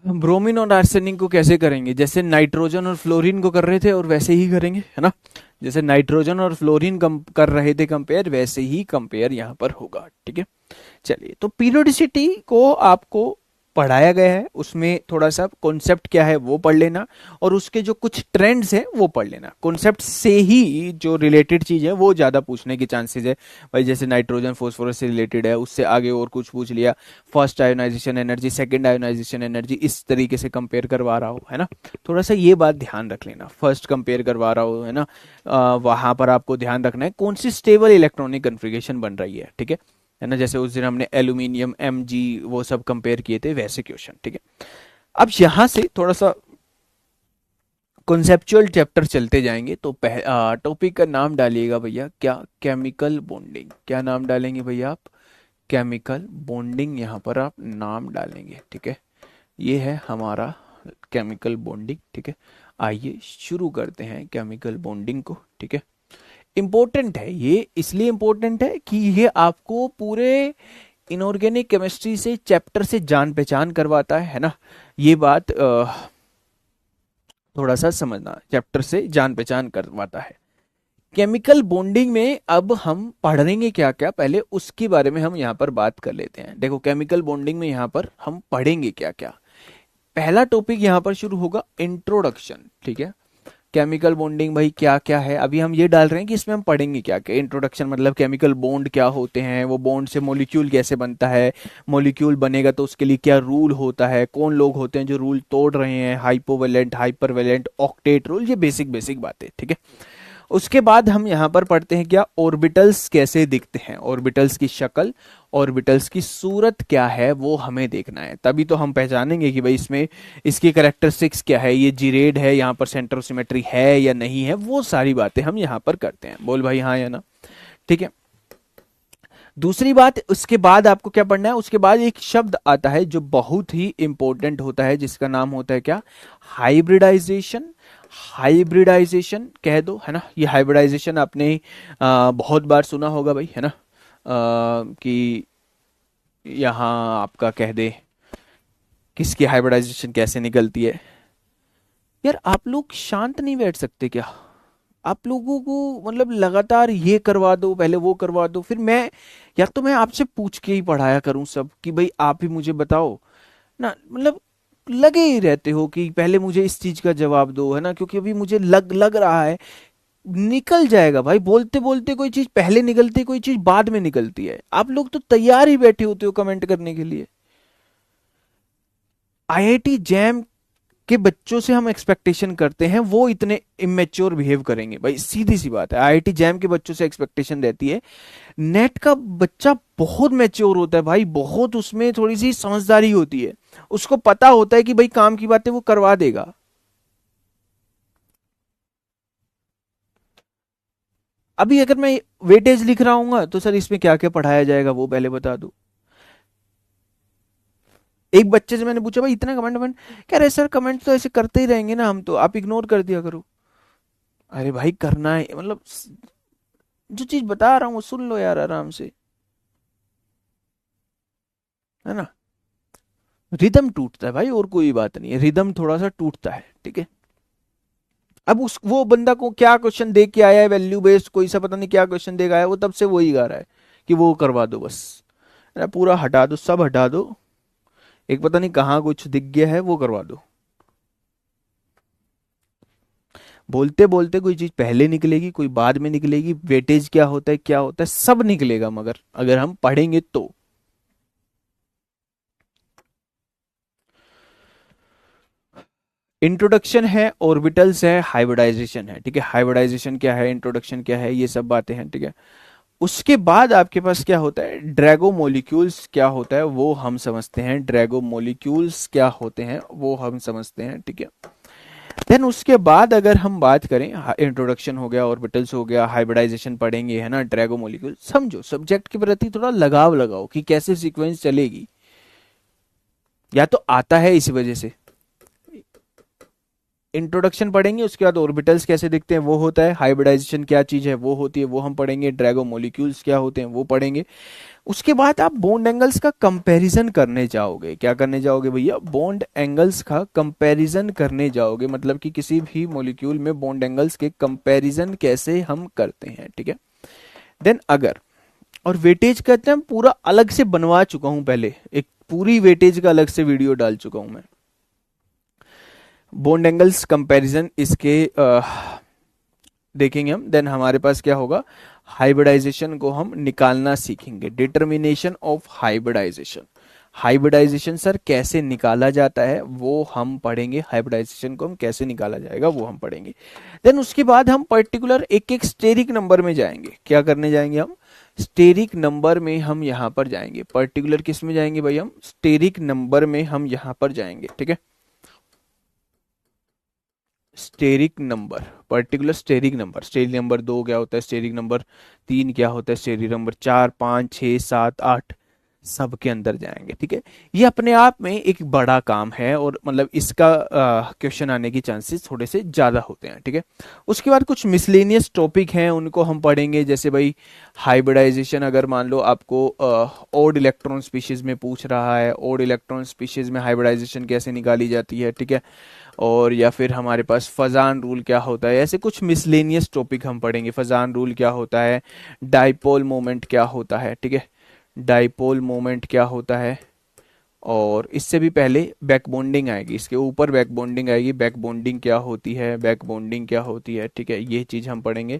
ब्रोमीन और आर्सेनिक को कैसे करेंगे, जैसे नाइट्रोजन और फ्लोरीन को कर रहे थे और वैसे ही करेंगे, है ना। जैसे नाइट्रोजन और फ्लोरीन कर रहे थे कंपेयर, वैसे ही कंपेयर यहाँ पर होगा, ठीक है। चलिए, तो पीरियोडिसिटी को आपको पढ़ाया गया है, उसमें थोड़ा सा कॉन्सेप्ट क्या है वो पढ़ लेना, और उसके जो कुछ ट्रेंड्स हैं वो पढ़ लेना। कॉन्सेप्ट से ही जो रिलेटेड चीज है वो ज्यादा पूछने की चांसेस है। भाई जैसे नाइट्रोजन फोस्फोरस से रिलेटेड है, उससे आगे और कुछ पूछ लिया, first ionisation energy, second ionisation energy, इस तरीके से कंपेयर करवा रहा हो, है ना। थोड़ा सा ये बात ध्यान रख लेना, फर्स्ट कंपेयर करवा रहा हो, है ना। वहां पर आपको ध्यान रखना है कौन सी स्टेबल इलेक्ट्रॉनिक कन्फिगरेशन बन रही है ना। जैसे उस दिन हमने एल्यूमिनियम, Mg वो सब कंपेयर किए थे, वैसे क्वेश्चन, ठीक है। अब यहां से थोड़ा सा कॉन्सेप्चुअल चैप्टर चलते जाएंगे। तो टॉपिक का नाम डालिएगा भैया, क्या, केमिकल बॉन्डिंग। क्या नाम डालेंगे भैया आप, केमिकल बॉन्डिंग, यहाँ पर आप नाम डालेंगे, ठीक है। ये है हमारा केमिकल बॉन्डिंग, ठीक है। आइए शुरू करते हैं केमिकल बॉन्डिंग को, ठीक है। इंपॉर्टेंट है ये, इसलिए इंपॉर्टेंट है कि ये आपको पूरे इनऑर्गेनिक केमिस्ट्री से चैप्टर से जान पहचान करवाता है ना। ये बात थोड़ा सा समझना, चैप्टर से जान पहचान करवाता है। केमिकल बॉन्डिंग में अब हम पढ़ेंगे क्या क्या, पहले उसके बारे में हम यहाँ पर बात कर लेते हैं। देखो केमिकल बॉन्डिंग में यहाँ पर हम पढ़ेंगे क्या क्या। पहला टॉपिक यहाँ पर शुरू होगा इंट्रोडक्शन, ठीक है। केमिकल बॉन्डिंग भाई क्या क्या है, अभी हम ये डाल रहे हैं कि इसमें हम पढ़ेंगे क्या क्या। इंट्रोडक्शन मतलब केमिकल बॉन्ड क्या होते हैं, वो बॉन्ड से मॉलिक्यूल कैसे बनता है, मॉलिक्यूल बनेगा तो उसके लिए क्या रूल होता है, कौन लोग होते हैं जो रूल तोड़ रहे हैं, हाइपोवेलेंट, हाइपरवेलेंट, ऑक्टेट रूल, ये बेसिक बेसिक बातें, ठीक है। उसके बाद हम यहाँ पर पढ़ते हैं क्या, ऑर्बिटल्स कैसे दिखते हैं, ऑर्बिटल्स की शक्ल, ऑर्बिटल्स की सूरत क्या है वो हमें देखना है। तभी तो हम पहचानेंगे कि भाई इसमें इसकी कैरेक्टरिस्टिक्स क्या है, ये जीरेड है, यहाँ पर सेंटर ऑफ सिमेट्री है या नहीं है, वो सारी बातें हम यहाँ पर करते हैं। बोल भाई हाँ या ना, ठीक है। दूसरी बात, उसके बाद आपको क्या पढ़ना है, उसके बाद एक शब्द आता है जो बहुत ही इंपॉर्टेंट होता है, जिसका नाम होता है क्या, हाइब्रिडाइजेशन। हाइब्रिडाइजेशन कह दो, है ना। ये हाइब्रिडाइजेशन आपने बहुत बार सुना होगा भाई, है ना। कि यहाँ आपका कह दे किसकी हाइब्रिडाइजेशन कैसे निकलती है। यार आप लोग शांत नहीं बैठ सकते क्या, आप लोगों को मतलब लगातार ये करवा दो, पहले वो करवा दो, फिर मैं, या तो मैं आपसे पूछ के ही पढ़ाया करूं सब कि भाई आप ही मुझे बताओ ना, मतलब लगे ही रहते हो कि पहले मुझे इस चीज का जवाब दो, है ना, क्योंकि अभी मुझे लग लग रहा है निकल जाएगा भाई। बोलते बोलते कोई चीज पहले निकलती है, कोई चीज बाद में निकलती है। आप लोग तो तैयार ही बैठे होते हो कमेंट करने के लिए। आईआईटी जैम के बच्चों से हम एक्सपेक्टेशन करते हैं वो इतने इमेच्योर बिहेव करेंगे भाई, सीधी सी बात है। आईआईटी जैम के बच्चों से एक्सपेक्टेशन रहती है। नेट का बच्चा बहुत मैच्योर होता है भाई, बहुत उसमें थोड़ी सी समझदारी होती है, उसको पता होता है कि भाई काम की बातें वो करवा देगा। अभी अगर मैं वेटेज लिख रहा हूँ तो सर इसमें क्या क्या पढ़ाया जाएगा वो पहले बता दो। एक बच्चे से मैंने पूछा भाई इतना कमेंट कमेंट, कह रहे सर कमेंट तो ऐसे करते ही रहेंगे ना हम, तो आप इग्नोर कर दिया करो। अरे भाई करना है, मतलब जो चीज बता रहा हूँ वो सुन लो यार आराम से, है ना। रिदम टूटता है भाई, और कोई बात नहीं है, रिदम थोड़ा सा टूटता है, ठीक है। अब उस वो बंदा को क्या क्वेश्चन दे के आया है, वैल्यू बेस्ड कोई सा पता नहीं क्या क्वेश्चन देगा आया, वो तब से वही गा रहा है कि वो करवा दो बस, है ना, पूरा हटा दो, सब हटा दो, एक पता नहीं कहाँ कुछ दिख गया है वो करवा दो। बोलते बोलते कोई चीज पहले निकलेगी, कोई बाद में निकलेगी, वेटेज क्या होता है, क्या होता है, सब निकलेगा, मगर अगर हम पढ़ेंगे तो। इंट्रोडक्शन है, ऑर्बिटल्स है, हाइब्रिडाइजेशन है, ठीक है। हाइब्रिडाइजेशन क्या है, इंट्रोडक्शन क्या है, ये सब बातें हैं, ठीक है। उसके बाद आपके पास क्या होता है, ड्रैगो मोलिक्यूल्स क्या होता है वो हम समझते हैं, ड्रैगो मोलिक्यूल्स क्या होते हैं वो हम समझते हैं, ठीक है। देन उसके बाद अगर हम बात करें, इंट्रोडक्शन हो गया, ऑर्बिटल्स हो गया, हाइब्रिडाइजेशन पढ़ेंगे, है ना, ड्रैगो मोलिक्यूल, समझो सब्जेक्ट के प्रति थोड़ा लगाव लगाओ कि कैसे सीक्वेंस चलेगी, या तो आता है इसी वजह से। इंट्रोडक्शन पढ़ेंगे, उसके बाद ऑर्बिटल्स कैसे दिखते हैं वो होता है, हाइब्रिडाइजेशन क्या चीज है वो होती है वो हम पढ़ेंगे, ड्रैगो मोलिक्यूल्स क्या होते हैं वो पढ़ेंगे। उसके बाद आप बॉन्ड एंगल्स का कंपैरिजन करने जाओगे, क्या करने जाओगे भैया, बॉन्ड एंगल्स का कंपैरिजन करने जाओगे, मतलब कि किसी भी मॉलिक्यूल में बॉन्ड एंगल्स के कंपैरिजन कैसे हम करते हैं, ठीक है। देन अगर, और वेटेज कहते हैं पूरा अलग से बनवा चुका हूं, पहले एक पूरी वेटेज का अलग से वीडियो डाल चुका हूं मैं, बॉन्ड एंगल्स कंपैरिजन इसके देखेंगे हम। देन हमारे पास क्या होगा, हाइब्रिडाइजेशन को हम निकालना सीखेंगे, determination of hybridisation. Hybridisation sir कैसे निकाला जाता है वो हम पढ़ेंगे, हाइब्रिडाइजेशन को हम कैसे निकाला जाएगा वो हम पढ़ेंगे। देन उसके बाद हम पर्टिकुलर एक एक स्टेरिक नंबर में जाएंगे, क्या करने जाएंगे हम, स्टेरिक नंबर में हम यहाँ पर जाएंगे, पर्टिकुलर किस में जाएंगे भाई, हम स्टेरिक नंबर में हम यहाँ पर जाएंगे, ठीक है। Steric number, particular steric number, steric number 2 क्या होता है, स्टेरिक नंबर 3 क्या होता है, स्टेरिक नंबर 4, 5, 6, 7, 8, सबके अंदर जाएंगे। ठीक है, ये अपने आप में एक बड़ा काम है और मतलब इसका क्वेश्चन आने की चांसेस थोड़े से ज़्यादा होते हैं। ठीक है, उसके बाद कुछ मिसलेनियस टॉपिक हैं, उनको हम पढ़ेंगे। जैसे भाई हाइब्रिडाइजेशन, अगर मान लो आपको ओड इलेक्ट्रॉन स्पीशीज में पूछ रहा है, ओड इलेक्ट्रॉन स्पीशीज में हाइब्रिडाइजेशन कैसे निकाली जाती है। ठीक है, और या फिर हमारे पास फजान रूल क्या होता है, ऐसे कुछ मिसलेनियस टॉपिक हम पढ़ेंगे। फजान रूल क्या होता है, डाइपोल मोमेंट क्या होता है। ठीक है, डाइपोल मोमेंट क्या होता है, और इससे भी पहले बैक बॉन्डिंग आएगी, इसके ऊपर बैक बॉन्डिंग आएगी। बैक बॉन्डिंग क्या होती है, बैक बॉन्डिंग क्या होती है। ठीक है, ये चीज़ हम पढ़ेंगे।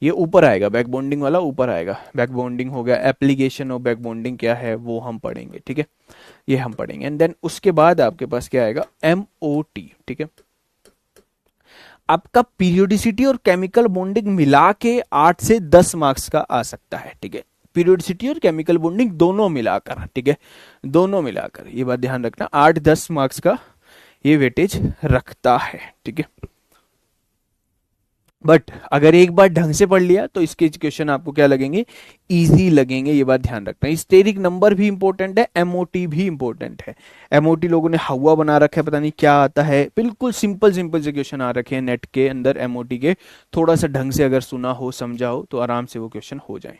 ये ऊपर आएगा, बैक बॉन्डिंग वाला ऊपर आएगा। बैक बॉन्डिंग हो गया, एप्लीकेशन ऑफ बैक बॉन्डिंग क्या है वो हम पढ़ेंगे। ठीक है, ये हम पढ़ेंगे। एंड देन उसके बाद आपके पास क्या आएगा, MOT। ठीक है, आपका पीरियोडिसिटी और केमिकल बॉन्डिंग मिला के 8 से 10 मार्क्स का आ सकता है। ठीक है, पीरियोडिसिटी और केमिकल बॉन्डिंग दोनों मिलाकर। ठीक है, दोनों मिलाकर, ये बात ध्यान रखना, 8-10 मार्क्स का ये वेटेज रखता है। ठीक है, बट अगर एक बार ढंग से पढ़ लिया तो इसके क्वेश्चन आपको क्या लगेंगे, इजी लगेंगे। ये बात ध्यान रखना। स्टेरिक नंबर भी इंपॉर्टेंट है, MOT भी इंपॉर्टेंट है। MOT लोगों ने हवा बना रखा है, पता नहीं क्या आता है, बिल्कुल सिंपल सिंपल से क्वेश्चन आ रखे हैं नेट के अंदर MOT के। थोड़ा सा ढंग से अगर सुना हो, समझा हो, तो आराम से वो क्वेश्चन हो जाए।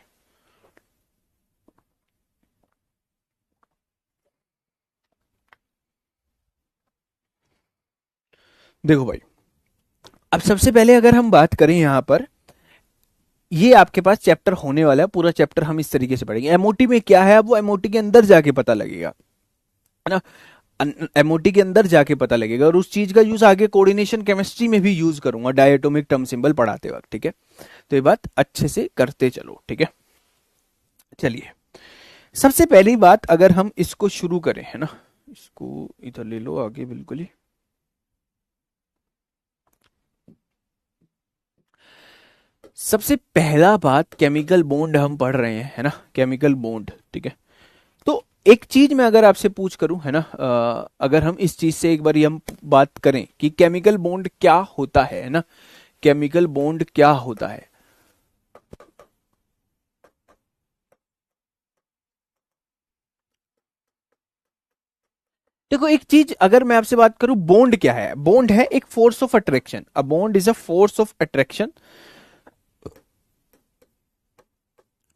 देखो भाई, अब सबसे पहले अगर हम बात करें यहाँ पर, ये आपके पास चैप्टर होने वाला है, पूरा चैप्टर हम इस तरीके से पढ़ेंगे। MOT में क्या है, अब वो MOT के अंदर जाके पता लगेगा, है ना। MOT के अंदर जाके पता लगेगा, और उस चीज का यूज आगे कोऑर्डिनेशन केमिस्ट्री में भी यूज करूंगा, डायटोमिक टर्म सिंबल पढ़ाते वक्त। ठीक है, तो ये बात अच्छे से करते चलो। ठीक है, चलिए, सबसे पहली बात अगर हम इसको शुरू करें, है ना, इसको इधर ले लो आगे बिल्कुल ही। सबसे पहला बात, केमिकल बॉन्ड हम पढ़ रहे हैं, है ना, केमिकल बॉन्ड। ठीक है, तो एक चीज मैं अगर आपसे पूछ करूं, है ना, अगर हम इस चीज से एक बार हम बात करें कि केमिकल बॉन्ड क्या होता है ना, केमिकल बॉन्ड क्या होता है। देखो, एक चीज अगर मैं आपसे बात करूं, बॉन्ड क्या है, बॉन्ड है एक force of attraction. A bond is a force of attraction.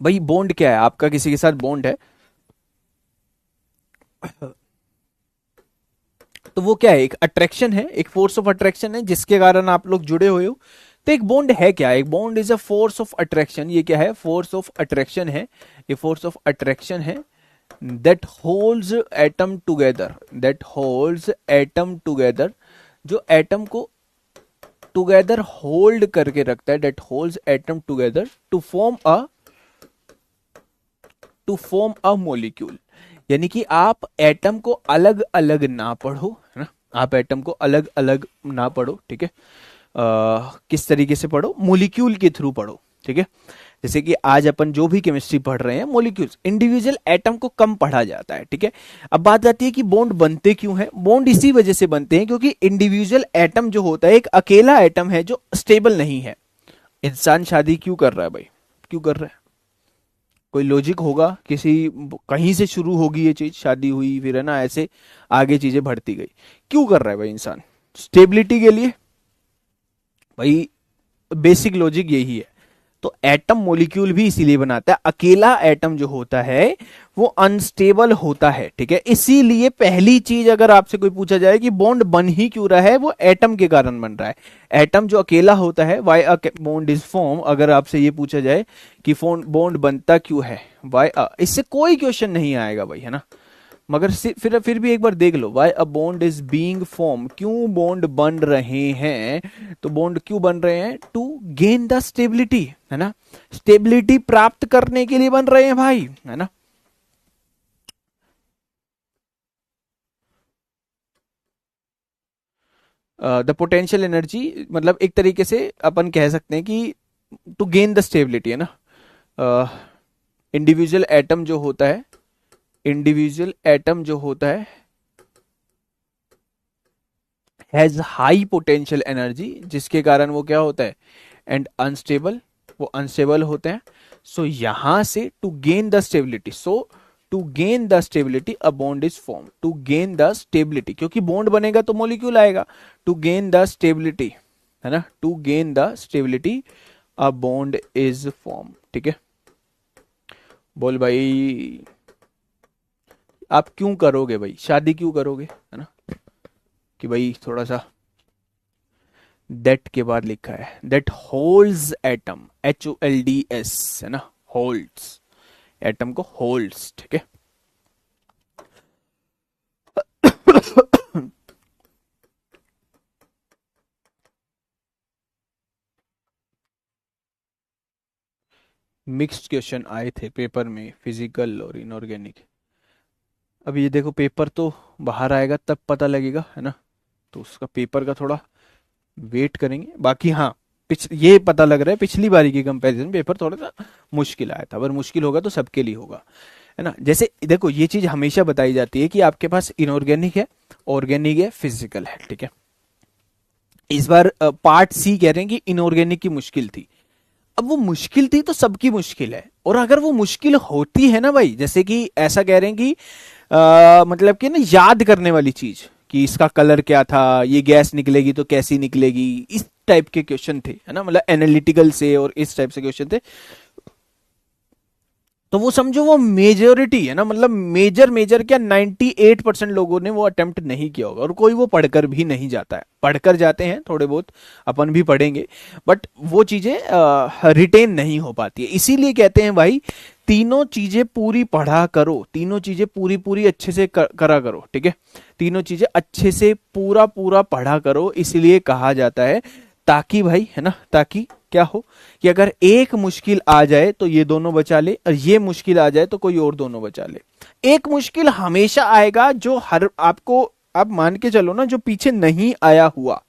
भाई बॉन्ड क्या है, आपका किसी के साथ बॉन्ड है, तो वो क्या है, एक अट्रैक्शन है, एक फोर्स ऑफ अट्रैक्शन है जिसके कारण आप लोग जुड़े हुए हो। तो एक बॉन्ड है क्या, एक bond is a force of attraction. ये क्या है, फोर्स ऑफ अट्रैक्शन है, ये फोर्स ऑफ अट्रैक्शन है that holds atom together, that holds atom together, जो एटम को टुगेदर होल्ड करके रखता है, that holds atom together to form a molecule. यानी कि आप एटम को अलग अलग ना पढ़ो, है ना, आप एटम को अलग अलग ना पढ़ो। ठीक है, किस तरीके से पढ़ो, मोलिक्यूल के थ्रू पढ़ो। ठीक है, जैसे कि आज अपन जो भी केमिस्ट्री पढ़ रहे हैं, मोलिक्यूल्स, इंडिविजुअल एटम को कम पढ़ा जाता है। ठीक है, अब बात आती है कि बॉन्ड बनते क्यों हैं। बॉन्ड इसी वजह से बनते हैं क्योंकि इंडिविजुअल एटम जो होता है, एक अकेला एटम है जो स्टेबल नहीं है। इंसान शादी क्यों कर रहा है भाई, क्यों कर रहा है, कोई लॉजिक होगा, किसी कहीं से शुरू होगी ये चीज, शादी हुई, फिर है ना, ऐसे आगे चीजें बढ़ती गई। क्यों कर रहा है भाई इंसान, स्टेबिलिटी के लिए। भाई बेसिक लॉजिक यही है। तो एटम मॉलिक्यूल भी इसीलिए बनाता है, अकेला एटम जो होता है वो अनस्टेबल होता है। ठीक है, इसीलिए पहली चीज अगर आपसे कोई पूछा जाए कि बॉन्ड बन ही क्यों रहा है, वो एटम के कारण बन रहा है। एटम जो अकेला होता है, Y a bond is form, अगर आपसे ये पूछा जाए कि बॉन्ड बनता क्यों है, वाई, इससे कोई क्वेश्चन नहीं आएगा भाई, है ना। मगर फिर भी एक बार देख लो, why a bond is being form, क्यों बॉन्ड बन रहे हैं, तो बॉन्ड क्यों बन रहे हैं, टू गेन द स्टेबिलिटी, है ना, स्टेबिलिटी प्राप्त करने के लिए बन रहे हैं भाई, है ना। द पोटेंशियल एनर्जी, मतलब एक तरीके से अपन कह सकते हैं कि टू गेन द स्टेबिलिटी, है ना। इंडिविजुअल एटम जो होता है, इंडिविजुअल एटम जो होता है हैज हाई पोटेंशियल एनर्जी, जिसके कारण वो क्या होता है, एंड अनस्टेबल, वो अनस्टेबल होते हैं। सो यहां से to gain the stability, so to gain the stability a bond is form, to gain the stability, क्योंकि बॉन्ड बनेगा तो मॉलिक्यूल आएगा, टू गेन द स्टेबिलिटी, है ना, to gain the stability a bond is form. ठीक है, बोल भाई आप क्यों करोगे भाई, शादी क्यों करोगे, है ना, कि भाई थोड़ा सा दैट के बाद लिखा है, दैट होल्ड्स एटम, HOLDS, है ना, होल्ड्स, एटम को होल्ड्स। ठीक है, मिक्स्ड क्वेश्चन आए थे पेपर में, फिजिकल और इनऑर्गेनिक। अब ये देखो पेपर तो बाहर आएगा तब पता लगेगा, है ना, तो उसका पेपर का थोड़ा वेट करेंगे। बाकी हाँ, ये पता लग रहा है पिछली बारी की कंपैरिजन पेपर थोड़ा सा मुश्किल आया था, अगर मुश्किल होगा तो सबके लिए होगा, है ना। जैसे देखो ये चीज हमेशा बताई जाती है कि आपके पास इनऑर्गेनिक है, ऑर्गेनिक है, फिजिकल है। ठीक है, इस बार पार्ट सी कह रहे हैं कि इनऑर्गेनिक की मुश्किल थी। अब वो मुश्किल थी तो सबकी मुश्किल है, और अगर वो मुश्किल होती है ना भाई, जैसे कि ऐसा कह रहे हैं कि मतलब कि ना याद करने वाली चीज, कि इसका कलर क्या था, ये गैस निकलेगी तो कैसी निकलेगी, इस टाइप के क्वेश्चन थे, है ना, मतलब एनालिटिकल से और इस टाइप से क्वेश्चन थे, तो वो समझो वो मेजोरिटी है ना, मतलब मेजर क्या 98% लोगों ने वो अटेम्प्ट नहीं किया होगा, और कोई वो पढ़कर भी नहीं जाता है, पढ़कर जाते हैं थोड़े बहुत, अपन भी पढ़ेंगे, बट वो चीजें रिटेन नहीं हो पाती है। इसीलिए कहते हैं भाई तीनों चीजें पूरी पढ़ा करो, तीनों चीजें पूरी पूरी अच्छे से करा करो। ठीक है, तीनों चीजें अच्छे से पूरा पूरा पढ़ा करो, इसलिए कहा जाता है, ताकि भाई, है ना, ताकि क्या हो कि अगर एक मुश्किल आ जाए तो ये दोनों बचा ले, और ये मुश्किल आ जाए तो कोई और दोनों बचा ले। एक मुश्किल हमेशा आएगा जो हर आपको, आप मान के चलो ना, जो पीछे नहीं आया हुआ,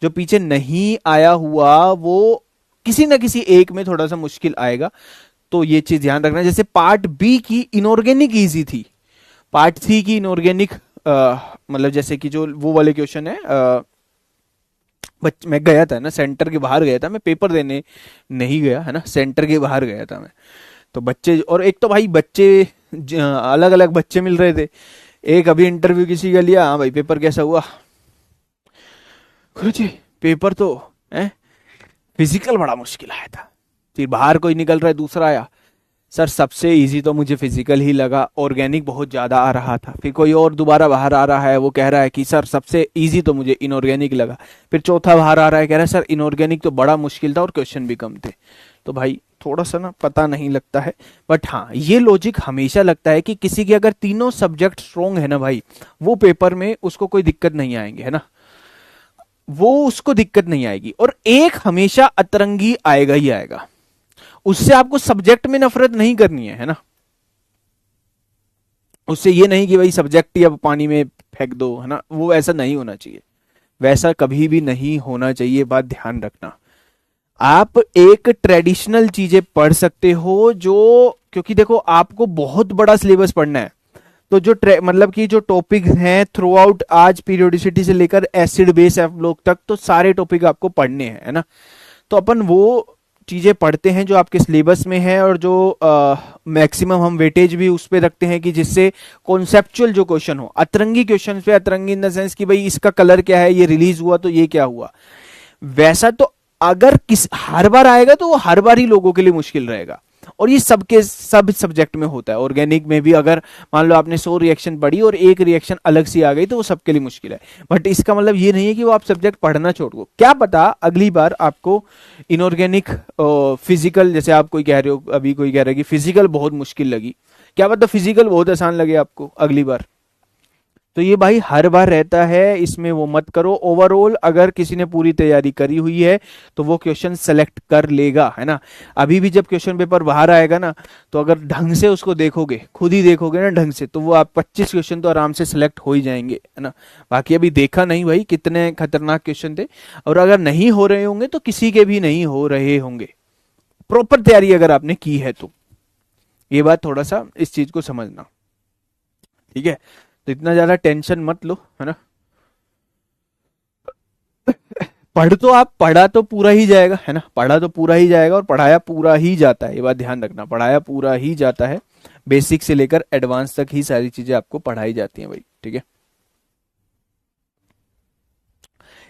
जो पीछे नहीं आया हुआ वो किसी ना किसी एक में थोड़ा सा मुश्किल आएगा, तो ये चीज ध्यान रखना। जैसे पार्ट बी की इनऑर्गेनिक इजी थी, पार्ट सी की इनऑर्गेनिक मतलब जैसे कि जो वो वाले क्वेश्चन है, मैं गया था ना, सेंटर के बाहर गया था, मैं पेपर देने नहीं गया, है ना, सेंटर के बाहर गया था मैं, तो बच्चे, और एक तो भाई बच्चे अलग अलग बच्चे मिल रहे थे। एक अभी इंटरव्यू किसी का लिया, हाँ भाई पेपर कैसा हुआ, गुरुजी पेपर तो है, फिजिकल बड़ा मुश्किल आया था। फिर बाहर कोई निकल रहा है, दूसरा आया, सर सबसे इजी तो मुझे फिजिकल ही लगा, ऑर्गेनिक बहुत ज्यादा आ रहा था। फिर कोई और दोबारा बाहर आ रहा है, वो कह रहा है कि सर सबसे इजी तो मुझे इनऑर्गेनिक लगा। फिर चौथा बाहर आ रहा है, कह रहा है सर इनऑर्गेनिक तो बड़ा मुश्किल था और क्वेश्चन भी कम थे। तो भाई थोड़ा सा ना पता नहीं लगता है, बट हाँ ये लॉजिक हमेशा लगता है कि किसी के अगर तीनों सब्जेक्ट स्ट्रोंग है ना भाई, वो पेपर में उसको कोई दिक्कत नहीं आएंगे, है ना, वो उसको दिक्कत नहीं आएगी। और एक हमेशा अतरंगी आएगा ही आएगा, उससे आपको सब्जेक्ट में नफरत नहीं करनी है ना, उससे ये नहीं कि भाई सब्जेक्ट ही अब पानी में फेंक दो, है ना, वो ऐसा नहीं होना चाहिए, वैसा कभी भी नहीं होना चाहिए, बात ध्यान रखना। आप एक ट्रेडिशनल चीजें पढ़ सकते हो जो, क्योंकि देखो आपको बहुत बड़ा सिलेबस पढ़ना है, तो जो मतलब कि जो टॉपिक हैं थ्रू आउट, आज पीरियोडिसिटी से लेकर एसिड बेस एफ ब्लॉक तक, तो सारे टॉपिक आपको पढ़ने हैं, है ना। तो अपन वो चीजें पढ़ते हैं जो आपके सिलेबस में है, और जो मैक्सिमम हम वेटेज भी उस पे रखते हैं कि जिससे कॉन्सेप्चुअल जो क्वेश्चन हो, अतरंगी क्वेश्चन पे, अतरंगी इन द सेंस कि भाई इसका कलर क्या है, ये रिलीज हुआ तो ये क्या हुआ, वैसा तो अगर हर बार आएगा तो वो हर बार ही लोगों के लिए मुश्किल रहेगा। और ये सबके सब सब्जेक्ट में होता है, ऑर्गेनिक में भी अगर मान लो आपने 100 रिएक्शन पढ़ी और एक रिएक्शन अलग सी आ गई तो वो सबके लिए मुश्किल है। बट इसका मतलब ये नहीं है कि वो आप सब्जेक्ट पढ़ना छोड़ दो, क्या पता अगली बार आपको इनऑर्गेनिक फिजिकल, जैसे आप कोई कह रहे हो, अभी कोई कह रहा है कि फिजिकल बहुत मुश्किल लगी, क्या पता फिजिकल बहुत आसान लगे आपको अगली बार। तो ये भाई हर बार रहता है, इसमें वो मत करो। ओवरऑल अगर किसी ने पूरी तैयारी करी हुई है तो वो क्वेश्चन सेलेक्ट कर लेगा, है ना। अभी भी जब क्वेश्चन पेपर बाहर आएगा ना, तो अगर ढंग से उसको देखोगे, खुद ही देखोगे ना ढंग से, तो वो आप 25 क्वेश्चन तो आराम से सिलेक्ट हो ही जाएंगे, है ना। बाकी अभी देखा नहीं भाई कितने खतरनाक क्वेश्चन थे, और अगर नहीं हो रहे होंगे तो किसी के भी नहीं हो रहे होंगे, प्रॉपर तैयारी अगर आपने की है तो। ये बात थोड़ा सा इस चीज को समझना, ठीक है। तो इतना ज्यादा टेंशन मत लो, है ना। पढ़ तो आप, पढ़ा तो पूरा ही जाएगा, है ना, पढ़ा तो पूरा ही जाएगा, और पढ़ाया पूरा ही जाता है, ये बात ध्यान रखना, पढ़ाया पूरा ही जाता है। बेसिक से लेकर एडवांस तक ही सारी चीजें आपको पढ़ाई जाती हैं भाई, ठीक है।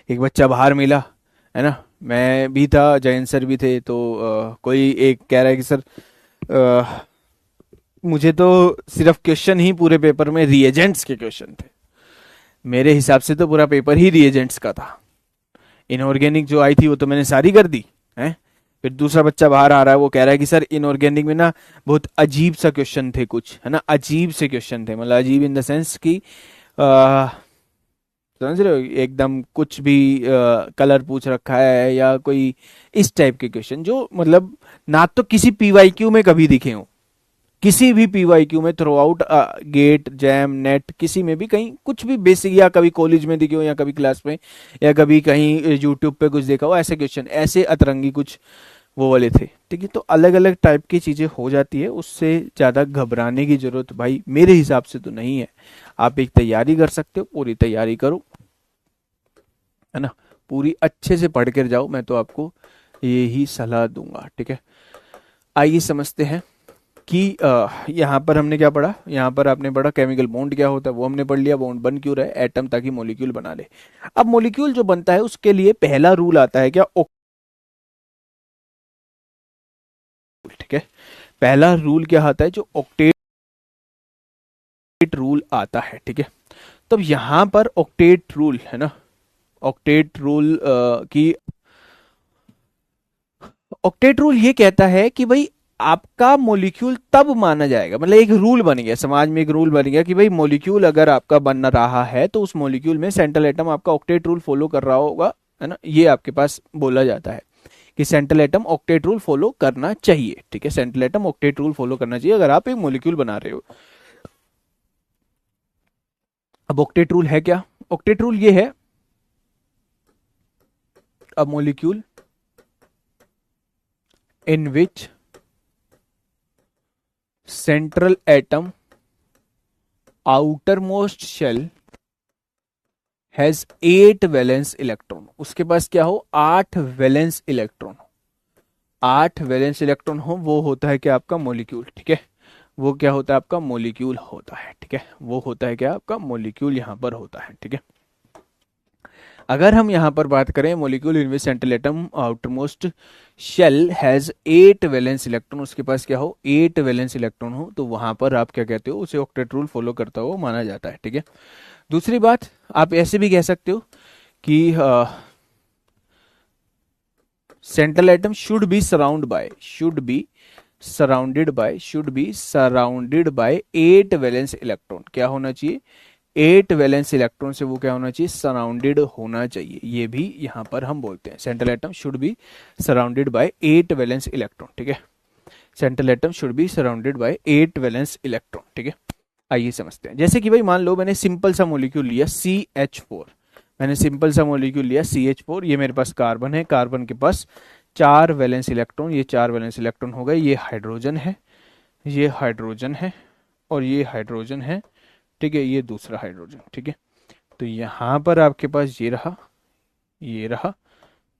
एक बच्चा बाहर मिला, है ना, मैं भी था, जयंत सर भी थे, तो कोई एक कह रहा है कि सर मुझे तो सिर्फ क्वेश्चन ही पूरे पेपर में रिएजेंट्स के क्वेश्चन थे। मेरे हिसाब से तो पूरा पेपर ही रिएजेंट्स का था। इनऑर्गेनिक जो आई थी वो तो मैंने सारी कर दी है। फिर दूसरा बच्चा बाहर आ रहा है, वो कह रहा है कि सर इनऑर्गेनिक में ना बहुत अजीब सा क्वेश्चन थे कुछ, है ना, अजीब से क्वेश्चन थे, मतलब अजीब इन द सेंस कि आ, समझ रहे हो, एकदम कुछ भी कलर पूछ रखा है या कोई इस टाइप के क्वेश्चन जो मतलब ना तो किसी पीवाईक्यू में कभी दिखे हो, किसी भी पीवाईक्यू में through out get jam net किसी में भी कहीं कुछ भी बेसिक, या कभी कॉलेज में दिखे हो या कभी क्लास में या कभी कहीं यूट्यूब पे कुछ देखा हो, ऐसे क्वेश्चन ऐसे अतरंगी कुछ वो वाले थे, ठीक है। तो अलग अलग टाइप की चीजें हो जाती है, उससे ज्यादा घबराने की जरूरत भाई मेरे हिसाब से तो नहीं है। आप एक तैयारी कर सकते हो, पूरी तैयारी करो, है ना, पूरी अच्छे से पढ़ कर जाओ, मैं तो आपको यही सलाह दूंगा, ठीक है। आइए समझते हैं कि यहाँ पर हमने क्या पढ़ा, यहाँ पर आपने पढ़ा केमिकल बॉन्ड क्या होता है, वो हमने पढ़ लिया, बॉन्ड बन क्यों रहा है, एटम ताकि मॉलिक्यूल बना ले। अब मॉलिक्यूल जो बनता है उसके लिए पहला रूल आता है क्या, ठीक है। पहला रूल क्या आता है, जो ऑक्टेट रूल आता है, ठीक है। तब यहाँ पर ऑक्टेट रूल है ना, ऑक्टेट रूल की ऑक्टेट रूल ये कहता है कि भाई आपका मॉलिक्यूल तब माना जाएगा, मतलब एक रूल बन गया समाज में, एक रूल बन गया कि भाई मॉलिक्यूल अगर आपका बन रहा है तो उस मॉलिक्यूल में सेंट्रल एटम आपका ऑक्टेट रूल फॉलो कर रहा होगा, है ना, ये आपके पास बोला जाता है कि central atom octet rule follow करना चाहिए, ठीक है। Central atom octet rule follow करना चाहिए अगर आप एक मॉलिक्यूल बना रहे हो। अब ऑक्टेट रूल है क्या, ऑक्टेट रूल ये है, a molecule in which central atom outermost shell has 8 valence electron, उसके पास क्या हो, 8 वैलेंस इलेक्ट्रॉन, 8 वैलेंस इलेक्ट्रॉन हो, वो होता है क्या आपका मॉलिक्यूल, ठीक है। वो क्या होता है आपका मॉलिक्यूल होता है, ठीक है, वो होता है क्या आपका मॉलिक्यूल यहां पर होता है, ठीक है। अगर हम यहाँ पर बात करें molecule in which central atom outermost shell has 8 valence electron, उसके पास क्या हो, 8 वैलेंस इलेक्ट्रॉन हो, तो वहां पर आप क्या कहते हो, उसे ऑक्टेट रूल फॉलो करता हुआ माना जाता है, ठीक है। दूसरी बात, आप ऐसे भी कह सकते हो कि central atom should be surrounded by 8 valence electron, क्या होना चाहिए, 8 वैलेंस इलेक्ट्रॉन से वो क्या होना चाहिए, सराउंडेड होना चाहिए, ये भी यहां पर हम बोलते हैं central atom should be surrounded by 8 valence electron, ठीक है। Central atom should be surrounded by 8 valence electron, ठीक है। आइए समझते हैं, जैसे कि भाई मान लो मैंने सिंपल सा मॉलिक्यूल लिया CH4, मैंने सिंपल सा मॉलिक्यूल लिया CH4, ये मेरे पास कार्बन है, कार्बन के पास 4 वैलेंस इलेक्ट्रॉन, ये 4 वैलेंस इलेक्ट्रॉन हो गए, ये हाइड्रोजन है, ये हाइड्रोजन है, और ये हाइड्रोजन है, ठीक है, ये दूसरा हाइड्रोजन, ठीक है। तो यहां पर आपके पास ये रहा, ये रहा,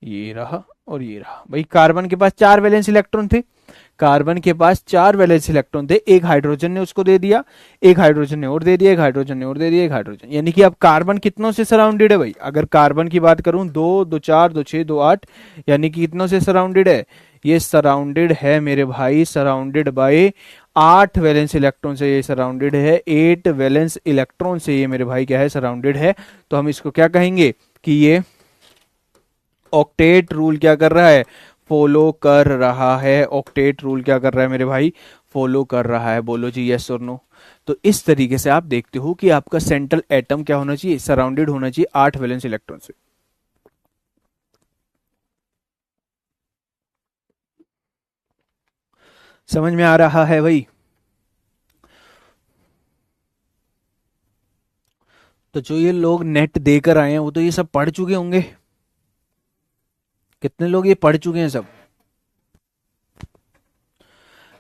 ये रहा और ये रहा। भाई कार्बन के पास 4 वैलेंस इलेक्ट्रॉन थे, कार्बन के पास 4 वैलेंस इलेक्ट्रॉन थे, एक हाइड्रोजन ने उसको दे दिया, एक हाइड्रोजन ने और दे दिया, एक हाइड्रोजन ने और दे दिया, एक हाइड्रोजन, यानी कि अब कार्बन कितनों से सराउंडेड है भाई, अगर कार्बन की बात करूं 2 2 4 2 6 2 8, यानी कि कितनों से सराउंडेड है, ये सराउंडेड है मेरे भाई, सराउंडेड बाय 8 वैलेंस इलेक्ट्रॉन से ये सराउंडेड है, 8 वैलेंस इलेक्ट्रॉन से ये मेरे भाई क्या है, सराउंडेड है। तो हम इसको क्या कहेंगे कि ये ऑक्टेट रूल क्या कर रहा है, फॉलो कर रहा है, ऑक्टेट रूल क्या कर रहा है मेरे भाई, फॉलो कर रहा है, बोलो जी यस और नो। तो इस तरीके से आप देखते हो कि आपका सेंट्रल एटम क्या होना चाहिए, सराउंडेड होना चाहिए 8 वैलेंस इलेक्ट्रॉन से। समझ में आ रहा है भाई। तो जो ये लोग नेट देकर आए हैं वो तो ये सब पढ़ चुके होंगे, कितने लोग ये पढ़ चुके हैं सब,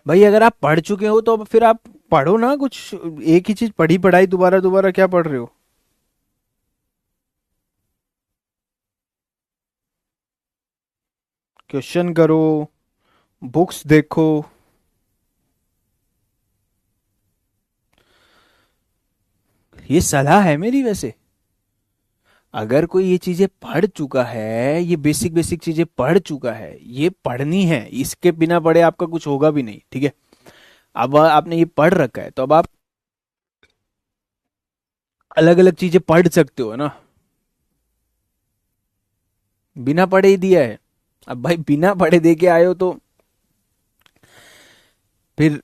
भाई अगर आप पढ़ चुके हो तो फिर आप पढ़ो ना कुछ, एक ही चीज पढ़ी पढ़ाई दोबारा दोबारा क्या पढ़ रहे हो। क्वेश्चन करो, बुक्स देखो, ये सलाह है मेरी वैसे। अगर कोई ये चीजें पढ़ चुका है, ये बेसिक बेसिक चीजें पढ़ चुका है, ये पढ़नी है, इसके बिना पढ़े आपका कुछ होगा भी नहीं, ठीक है। अब आपने ये पढ़ रखा है तो अब आप अलग अलग चीजें पढ़ सकते हो ना। बिना पढ़े ही दिया है। अब भाई बिना पढ़े दे के आए हो तो फिर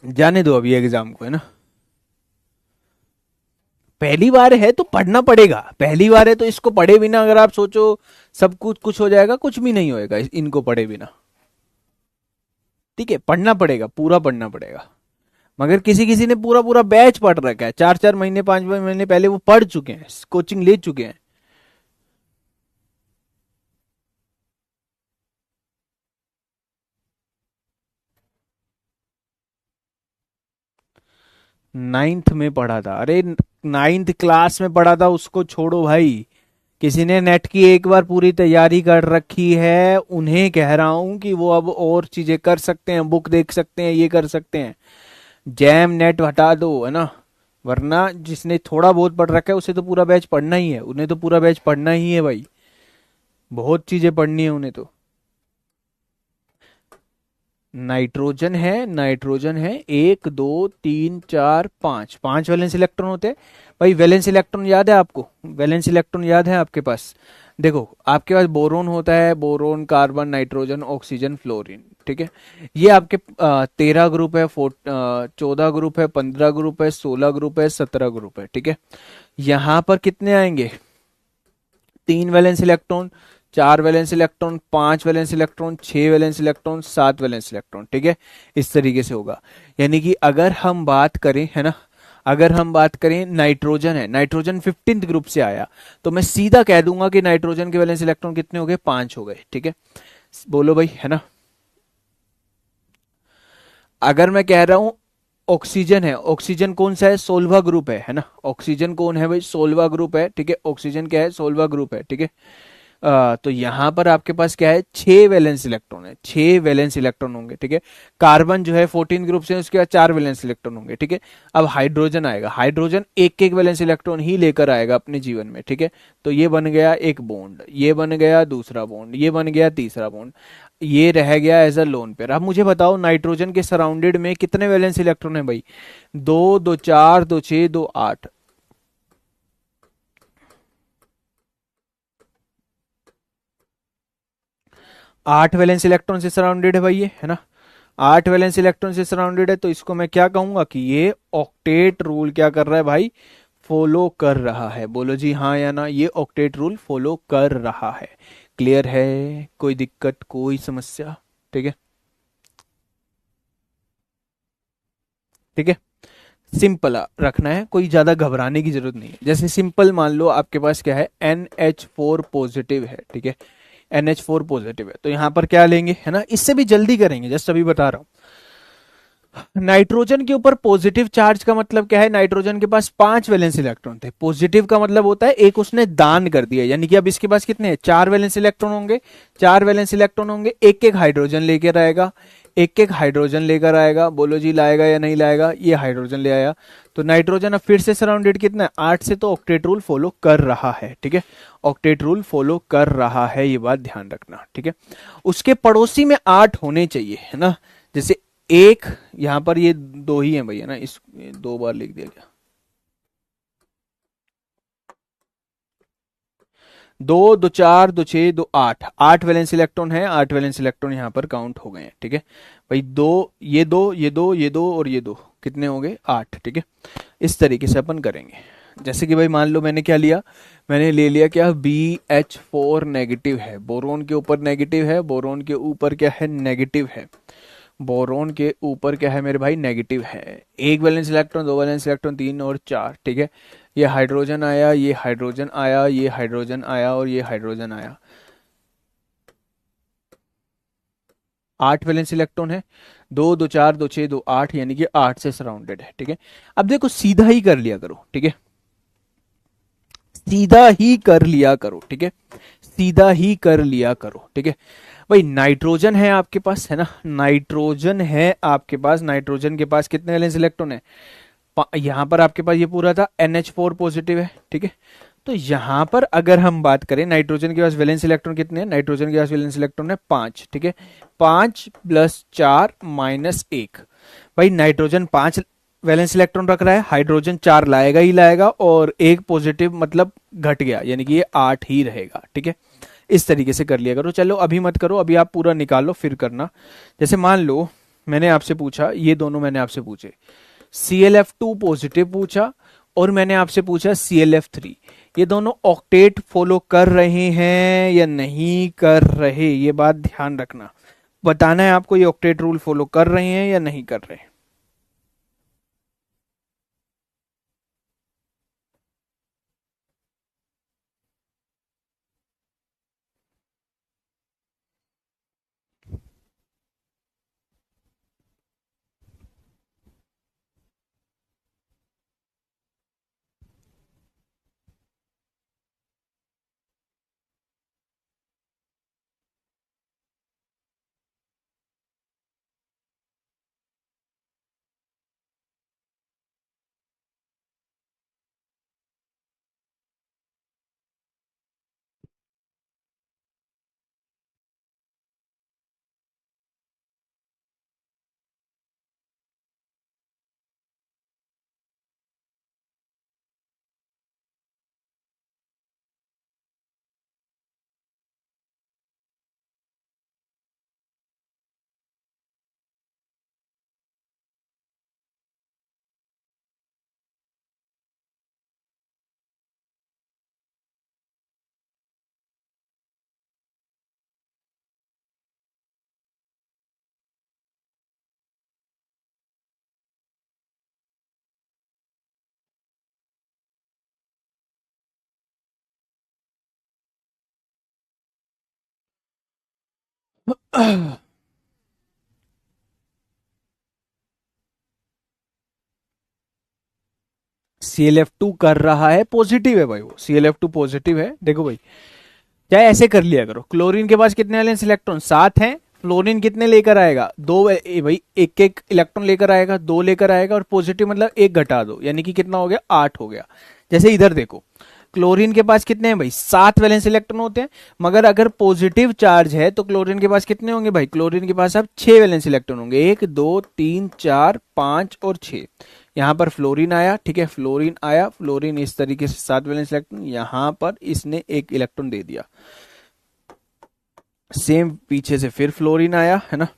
जाने दो अभी एग्जाम को, है ना। पहली बार है तो पढ़ना पड़ेगा, पहली बार है तो इसको पढ़े बिना अगर आप सोचो सब कुछ कुछ हो जाएगा, कुछ भी नहीं होएगा इनको पढ़े बिना। ठीक है, पढ़ना पड़ेगा, पूरा पढ़ना पड़ेगा। मगर किसी किसी ने पूरा पूरा बैच पढ़ रखा है, 4 4 महीने 5 5 महीने पहले वो पढ़ चुके हैं, कोचिंग ले चुके हैं। नाइन्थ में पढ़ा था? अरे नाइन्थ क्लास में पढ़ा था उसको छोड़ो भाई। किसी ने नेट की एक बार पूरी तैयारी कर रखी है, उन्हें कह रहा हूं कि वो अब और चीजें कर सकते हैं, बुक देख सकते हैं, ये कर सकते हैं। जैम नेट हटा दो, है ना। वरना जिसने थोड़ा बहुत पढ़ रखा है उसे तो पूरा बैच पढ़ना ही है, उन्हें तो पूरा बैच पढ़ना ही है भाई। बहुत चीजें पढ़नी है उन्हें तो। नाइट्रोजन है, नाइट्रोजन है, 1 2 3 4 5, 5 वैलेंस इलेक्ट्रॉन होते हैं भाई। वैलेंस इलेक्ट्रॉन याद है आपको? वैलेंस इलेक्ट्रॉन याद है आपके पास? देखो आपके पास बोरोन होता है, boron, carbon, nitrogen, oxygen, fluorine, ठीक है। ये आपके 13 ग्रुप है, 14 ग्रुप है, 15 ग्रुप है, 16 ग्रुप है, 17 ग्रुप है, ठीक है। यहाँ पर कितने आएंगे? 3 valence electron, 4 valence electron, 5 valence electron, 6 valence electron, 7 valence electron, ठीक है। इस तरीके से होगा। यानी कि अगर हम बात करें, है ना, अगर हम बात करें नाइट्रोजन है, नाइट्रोजन 15th ग्रुप से आया, तो मैं सीधा कह दूंगा कि नाइट्रोजन के वैलेंस इलेक्ट्रॉन कितने हो गए? 5 हो गए, ठीक है। बोलो भाई, है ना। अगर मैं कह रहा हूं ऑक्सीजन है, ऑक्सीजन कौन सा है? 16वां ग्रुप है ना। ऑक्सीजन कौन है भाई? 16वां ग्रुप है, ठीक है। ऑक्सीजन क्या है? 16वां ग्रुप है, ठीक है। तो यहां पर आपके पास क्या है? 6 वैलेंस इलेक्ट्रॉन है, 6 वैलेंस इलेक्ट्रॉन होंगे, ठीक है। कार्बन जो है 14 ग्रुप से, उसके बाद 4 वैलेंस इलेक्ट्रॉन होंगे, ठीक है। अब हाइड्रोजन आएगा, हाइड्रोजन एक एक वैलेंस इलेक्ट्रॉन ही लेकर आएगा अपने जीवन में, ठीक है। तो ये बन गया एक बॉन्ड, ये बन गया दूसरा बॉन्ड, ये बन गया तीसरा बॉन्ड, ये रह गया एज अ लोन पेयर। अब मुझे बताओ नाइट्रोजन के सराउंडेड में कितने वैलेंस इलेक्ट्रॉन है भाई? 2 2 4 2 6 2 8। 8 वैलेंस इलेक्ट्रॉन से सराउंडेड है भाई ये, है ना। 8 वैलेंस इलेक्ट्रॉन से सराउंडेड है, तो इसको मैं क्या कहूंगा कि ये ऑक्टेट रूल क्या कर रहा है भाई? फॉलो कर रहा है। बोलो जी हाँ या ना, ये ऑक्टेट रूल फॉलो कर रहा है। क्लियर है? कोई दिक्कत, कोई समस्या? ठीक है, ठीक है। सिंपल रखना है, कोई ज्यादा घबराने की जरूरत नहीं है। जैसे सिंपल मान लो आपके पास क्या है? NH4 पॉजिटिव है, ठीक है। NH4 पॉजिटिव है, तो यहां पर क्या लेंगे, है ना। इससे भी जल्दी करेंगे, जस्ट अभी बता रहा हूं। नाइट्रोजन के ऊपर पॉजिटिव चार्ज का मतलब क्या है? नाइट्रोजन के पास 5 वैलेंस इलेक्ट्रॉन थे। पॉजिटिव का मतलब होता है एक उसने दान कर दिया, यानी कि अब इसके पास कितने हैं? 4 वैलेंस इलेक्ट्रॉन होंगे, 4 वैलेंस इलेक्ट्रॉन होंगे, एक एक हाइड्रोजन लेकर आएगा, एक एक हाइड्रोजन लेकर आएगा। बोलो जी लाएगा या नहीं लाएगा? ये हाइड्रोजन ले आया, तो नाइट्रोजन अब फिर से सराउंडेड कितना है? 8 से, तो ऑक्टेट रूल फॉलो कर रहा है, ठीक है। ऑक्टेट रूल फॉलो कर रहा है, ये बात ध्यान रखना, ठीक है। उसके पड़ोसी में 8 होने चाहिए, है ना। जैसे एक यहां पर ये 2 ही है भैया ना, इस 2 बार लिख दिया गया। 2 2 4 2 6 2 8, 8 वैलेंस इलेक्ट्रॉन है, 8 वैलेंस इलेक्ट्रॉन यहां पर काउंट हो गए हैं, ठीक है भाई। दो, ये दो, ये दो, ये दो और ये दो, कितने हो गए? 8, ठीक है। इस तरीके से अपन करेंगे। जैसे कि भाई मान लो मैंने क्या लिया? मैंने ले लिया क्या? BH4 नेगेटिव है, बोरोन के ऊपर नेगेटिव है, बोरोन के ऊपर क्या है? नेगेटिव है। बोरोन के ऊपर क्या है मेरे भाई? नेगेटिव है। एक वैलेंस इलेक्ट्रॉन, 2 वैलेंस इलेक्ट्रॉन, 3 और 4, ठीक है। ये हाइड्रोजन आया, ये हाइड्रोजन आया, ये हाइड्रोजन आया और ये हाइड्रोजन आया। 8 वैलेंस इलेक्ट्रॉन है। 2 2 4 2 6 2 8, यानी कि 8 से सराउंडेड है, ठीक है। अब देखो सीधा ही कर लिया करो, ठीक है। सीधा ही कर लिया करो, ठीक है। सीधा ही कर लिया करो, ठीक है भाई। नाइट्रोजन है आपके पास, है ना। नाइट्रोजन है आपके पास, नाइट्रोजन के पास कितने वैलेंस इलेक्ट्रॉन है? यहाँ पर आपके पास ये पूरा था NH4 पॉजिटिव है, ठीक है। तो यहाँ पर अगर हम बात करें, नाइट्रोजन के पास वैलेंस इलेक्ट्रॉन कितने हैं, नाइट्रोजन के पास वैलेंस इलेक्ट्रॉन है 5, ठीक है। 5 + 4 - 1, भाई नाइट्रोजन 5 वैलेंस इलेक्ट्रॉन रख रहा है, हाइड्रोजन 4 लाएगा ही लाएगा, और एक पॉजिटिव मतलब घट गया, यानी कि ये 8 ही रहेगा, ठीक है। इस तरीके से कर लिया करो। चलो अभी मत करो, अभी आप पूरा निकालो फिर करना। जैसे मान लो मैंने आपसे पूछा, ये दोनों मैंने आपसे पूछे, ClF2 पॉजिटिव पूछा और मैंने आपसे पूछा ClF3, ये दोनों ऑक्टेट फॉलो कर रहे हैं या नहीं कर रहे, ये बात ध्यान रखना। बताना है आपको ये ऑक्टेट रूल फॉलो कर रहे हैं या नहीं कर रहे हैं। ClF2 कर रहा है, पॉजिटिव है भाई, वो ClF2 पॉजिटिव है। देखो भाई, चाहे ऐसे कर लिया करो, क्लोरीन के पास कितने वैलेंस इलेक्ट्रॉन 7 हैं, फ्लोरीन कितने लेकर आएगा 2, भाई एक एक इलेक्ट्रॉन लेकर आएगा, 2 लेकर आएगा, और पॉजिटिव मतलब 1 घटा दो, यानी कि कितना हो गया 8 हो गया। जैसे इधर देखो, क्लोरीन के पास कितने हैं भाई 7 वैलेंस इलेक्ट्रॉन होते हैं, मगर अगर पॉजिटिव चार्ज है तो क्लोरीन के पास कितने होंगे भाई, क्लोरीन के पास अब 6 वैलेंस इलेक्ट्रॉन होंगे, 1 2 3 4 5 और 6। यहाँ पर फ्लोरीन आया, ठीक है, फ्लोरीन आया, फ्लोरीन इस तरीके से 7 वैलेंस इलेक्ट्रॉन, यहाँ पर इसने 1 इलेक्ट्रॉन दे दिया, सेम पीछे से फिर फ्लोरीन आया, है ना,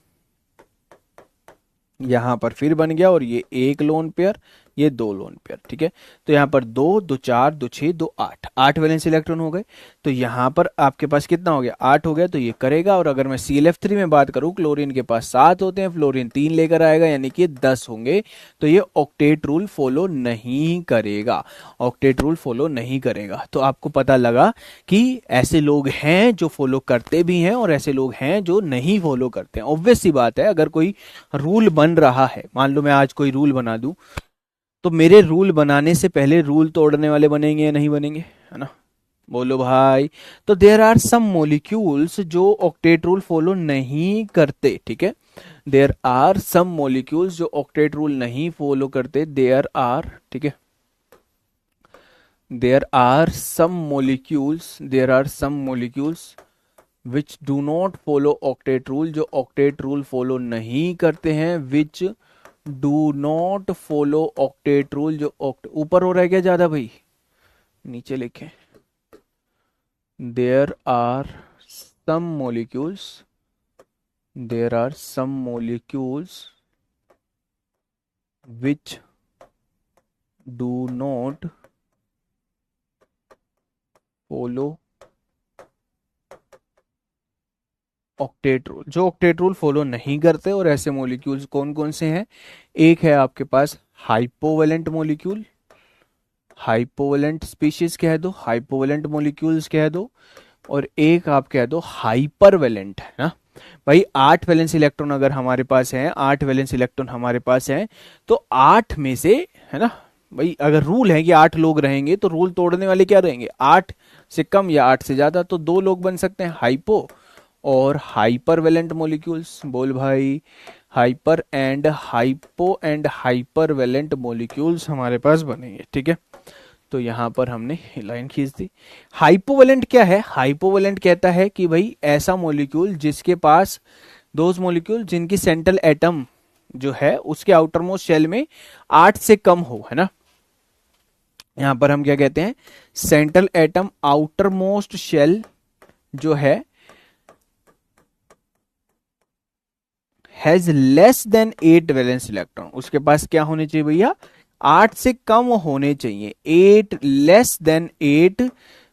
यहां पर फिर बन गया, और ये 1 लोन पेयर, ये 2 लोन पेयर, ठीक है। तो यहाँ पर 2 2 4 2 6 2 8, 8 वैलेंस इलेक्ट्रॉन हो गए। तो यहाँ पर आपके पास कितना हो गया 8 हो गया, तो ये करेगा। और अगर मैं ClF3 में बात करूं, क्लोरीन के पास 7 होते हैं, फ्लोरीन 3 लेकर आएगा, यानी कि 10 होंगे। तो ये ऑक्टेट रूल फॉलो नहीं करेगा, ऑक्टेट रूल फॉलो नहीं करेगा। तो आपको पता लगा कि ऐसे लोग हैं जो फॉलो करते भी हैं और ऐसे लोग हैं जो नहीं फॉलो करते हैं। ऑब्वियस सी बात है, अगर कोई रूल बन रहा है, मान लो मैं आज कोई रूल बना दूं, तो मेरे रूल बनाने से पहले रूल तोड़ने वाले बनेंगे या नहीं बनेंगे, है ना, बोलो भाई। तो देयर आर सम मॉलिक्यूल्स जो ऑक्टेट रूल फॉलो नहीं करते, ठीक है, देयर आर सम मॉलिक्यूल्स जो ऑक्टेट रूल नहीं फॉलो करते, देयर आर, ठीक है, there are some molecules which do not follow octet rule, जो ऑक्टेट रूल फॉलो नहीं करते हैं, which do not follow octet rule, जो ऊपर हो रहा है क्या ज्यादा भाई, नीचे लिखें, there are some molecules which do not follow octet rule, जो ऑक्टेट रूल फॉलो नहीं करते। और ऐसे मॉलिक्यूल्स कौन कौन से हैं, एक है आपके पास हाइपोवेलेंट मॉलिक्यूल, हाइपोवेलेंट स्पीशीज कह दो, हाइपोवेलेंट मॉलिक्यूल्स कह दो, और एक आप कह दो हाइपरवेलेंट, है ना भाई। 8 वैलेंस इलेक्ट्रॉन अगर हमारे पास है, 8 वैलेंस इलेक्ट्रॉन हमारे पास है, तो 8 में से, है ना भाई, अगर रूल है कि 8 लोग रहेंगे, तो रूल तोड़ने वाले क्या रहेंगे, 8 से कम या 8 से ज्यादा, तो 2 लोग बन सकते हैं, हाइपो और हाइपरवेलेंट मॉलिक्यूल्स। बोल भाई, hyper and hypo and hypervalent molecules हमारे पास बनेंगे। ठीक है, तो यहाँ पर हमने लाइन खींच दी। हाइपोवेलेंट क्या है? हाइपोवेलेंट कहता है कि भाई ऐसा मॉलिक्यूल जिसके पास, दोज मॉलिक्यूल जिनकी सेंट्रल एटम जो है उसके आउटर मोस्ट शेल में 8 से कम हो, है ना। यहां पर हम क्या कहते हैं, central atom outermost shell जो है has less than 8 valence electron, उसके पास क्या होने चाहिए भैया, 8 से कम होने चाहिए, 8 लेस देन 8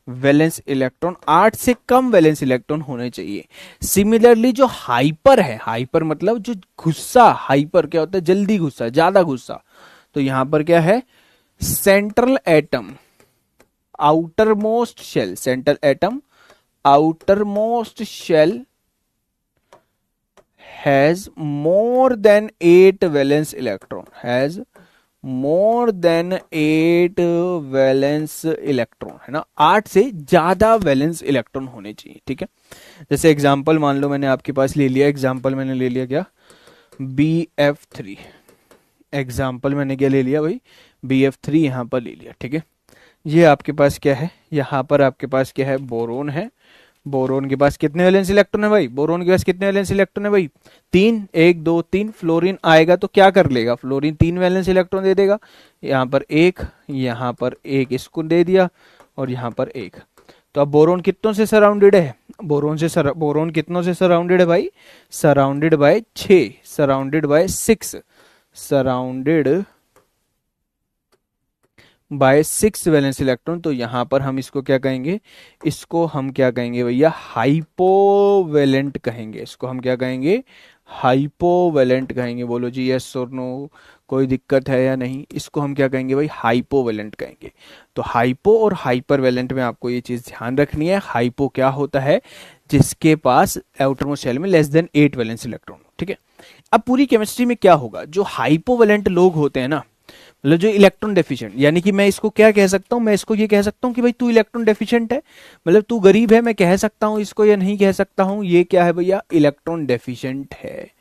वैलेंस इलेक्ट्रॉन, 8 से कम वैलेंस इलेक्ट्रॉन होने चाहिए। सिमिलरली जो हाइपर है, हाइपर मतलब जो गुस्सा, हाइपर क्या होता है, जल्दी गुस्सा, ज्यादा गुस्सा, तो यहां पर क्या है, central atom outermost shell, central atom outermost shell has more than 8 valence electron, has more than 8 valence electron, है ना, 8 से ज्यादा वैलेंस इलेक्ट्रॉन होने चाहिए। ठीक है, जैसे एग्जांपल मान लो मैंने आपके पास ले लिया, एग्जांपल मैंने ले लिया क्या, BF3, एग्जांपल मैंने क्या ले लिया भाई, BF3 यहां पर ले लिया। ठीक है, ये आपके पास क्या है, यहां पर आपके पास क्या है, बोरोन है। बोरोन के पास कितने वैलेंस इलेक्ट्रॉन है भाई, बोरोन के पास कितने वैलेंस इलेक्ट्रॉन है भाई, 3, 1 2 3। फ्लोरीन आएगा तो क्या कर लेगा, फ्लोरीन 3 वैलेंस इलेक्ट्रॉन दे देगा, यहाँ पर एक, यहाँ पर एक इसको दे दिया, और यहाँ पर एक। तो अब बोरोन कितनों से सराउंडेड है, बोरोन कितनों से सराउंडेड है भाई, surrounded by 6, surrounded by 6, surrounded by 6 valence electron. तो यहां पर हम इसको क्या कहेंगे, इसको हम क्या कहेंगे भैया, हाइपोवेलेंट कहेंगे, इसको हम क्या कहेंगे, हाइपोवेलेंट कहेंगे। बोलो जी यस और नो, कोई दिक्कत है या नहीं, इसको हम क्या कहेंगे भाई, हाइपोवेलेंट कहेंगे। तो हाइपो और हाइपरवेलेंट में आपको ये चीज ध्यान रखनी है, हाइपो क्या होता है, जिसके पास आउटरमोस्ट शेल में लेस देन 8 वैलेंस इलेक्ट्रॉन। ठीक है, अब पूरी केमिस्ट्री में क्या होगा, जो हाइपोवेलेंट लोग होते हैं ना, मतलब जो इलेक्ट्रॉन डेफिशिएंट, यानी कि मैं इसको क्या कह सकता हूं, मैं इसको ये कह सकता हूं कि भाई तू इलेक्ट्रॉन डेफिशिएंट है, मतलब तू गरीब है, मैं कह सकता हूं इसको या नहीं कह सकता हूं, ये क्या है भैया, इलेक्ट्रॉन डेफिशिएंट है,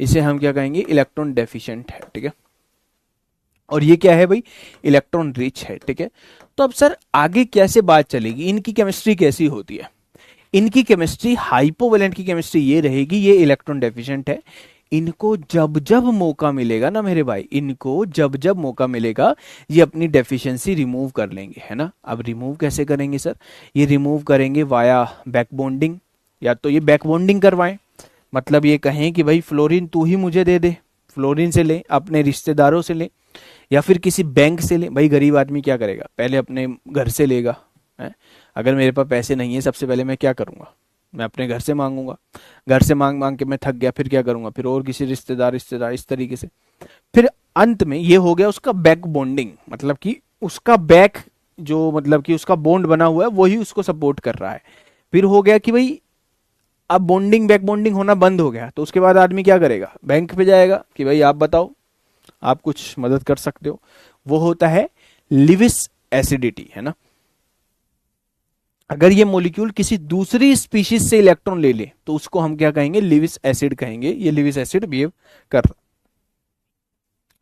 इसे हम क्या कहेंगे, इलेक्ट्रॉन डेफिशिएंट है। ठीक है, और ये क्या है भाई, इलेक्ट्रॉन रिच है। ठीक है, तो अब सर आगे कैसे बात चलेगी, इनकी केमिस्ट्री कैसी होती है, इनकी केमिस्ट्री, हाइपोवेलेंट की केमिस्ट्री ये रहेगी, ये इलेक्ट्रॉन डेफिशिएंट है, इनको जब जब मौका मिलेगा ना मेरे भाई, इनको जब जब मौका मिलेगा ये अपनी डेफिशिएंसी रिमूव कर लेंगे, है ना। अब रिमूव कैसे करेंगे सर, ये रिमूव करेंगे वाया बैक बॉन्डिंग, या तो ये बैक बॉन्डिंग करवाएं, मतलब ये कहें कि भाई फ्लोरीन तू ही मुझे दे दे, फ्लोरीन से ले, अपने रिश्तेदारों से ले, या फिर किसी बैंक से ले। भाई गरीब आदमी क्या करेगा, पहले अपने घर से लेगा, है? अगर मेरे पास पैसे नहीं है, सबसे पहले मैं क्या करूंगा, मैं अपने घर से मांगूंगा, घर से मांग मांग के मैं थक गया, फिर क्या करूंगा, फिर और किसी रिश्तेदार, इस तरीके से, फिर अंत में ये हो गया उसका बैक बॉन्डिंग, मतलब कि उसका बैक जो, मतलब कि उसका बॉन्ड बना हुआ है वही उसको सपोर्ट कर रहा है। फिर हो गया कि भाई अब बॉन्डिंग, बैक बॉन्डिंग होना बंद हो गया, तो उसके बाद आदमी क्या करेगा, बैंक पे जाएगा कि भाई आप बताओ, आप कुछ मदद कर सकते हो, वो होता है लिविस एसिडिटी, है ना। अगर ये मॉलिक्यूल किसी दूसरी स्पीशीज से इलेक्ट्रॉन ले ले तो उसको हम क्या कहेंगे, लिविस एसिड कहेंगे, ये लिविस एसिड बिहेव कर रहा।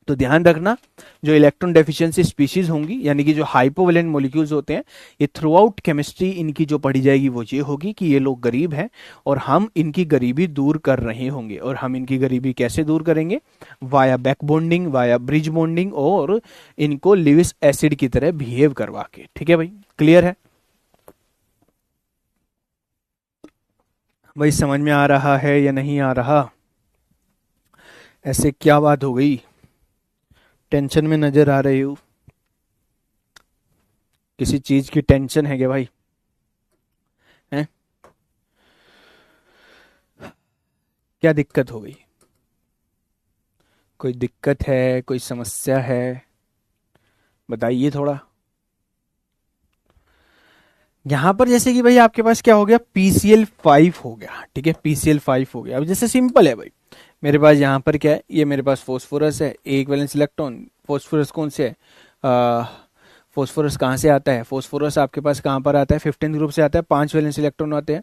तो ध्यान रखना, जो इलेक्ट्रॉन डेफिशिएंसी स्पीशीज होंगी, यानी कि जो हाइपोवेलेंट मॉलिक्यूल्स होते हैं, ये थ्रू आउट केमिस्ट्री इनकी जो पढ़ी जाएगी वो ये होगी कि ये लोग गरीब हैं और हम इनकी गरीबी दूर कर रहे होंगे। और हम इनकी गरीबी कैसे दूर करेंगे, via back bonding, via bridge bonding, और इनको लिविस एसिड की तरह बिहेव करवा के। ठीक है भाई, क्लियर है भाई, समझ में आ रहा है या नहीं आ रहा, ऐसे क्या बात हो गई, टेंशन में नजर आ रही हूँ, किसी चीज की टेंशन है क्या भाई, हैं? क्या दिक्कत हो गई, कोई दिक्कत है, कोई समस्या है, बताइए थोड़ा। यहां पर जैसे कि भाई आपके पास क्या हो गया, PCl5 हो गया। ठीक है, PCl5 हो गया। अब जैसे सिंपल है भाई, मेरे पास यहाँ पर क्या है, ये मेरे पास फोस्फोरस है, एक वैलेंस इलेक्ट्रॉन, फोस्फोरस कौन से है, फोस्फोरस कहाँ से आता है, फोस्फोरस आपके पास कहाँ पर आता है, 15 ग्रुप से आता है, 5 वैलेंस इलेक्ट्रॉन आते हैं,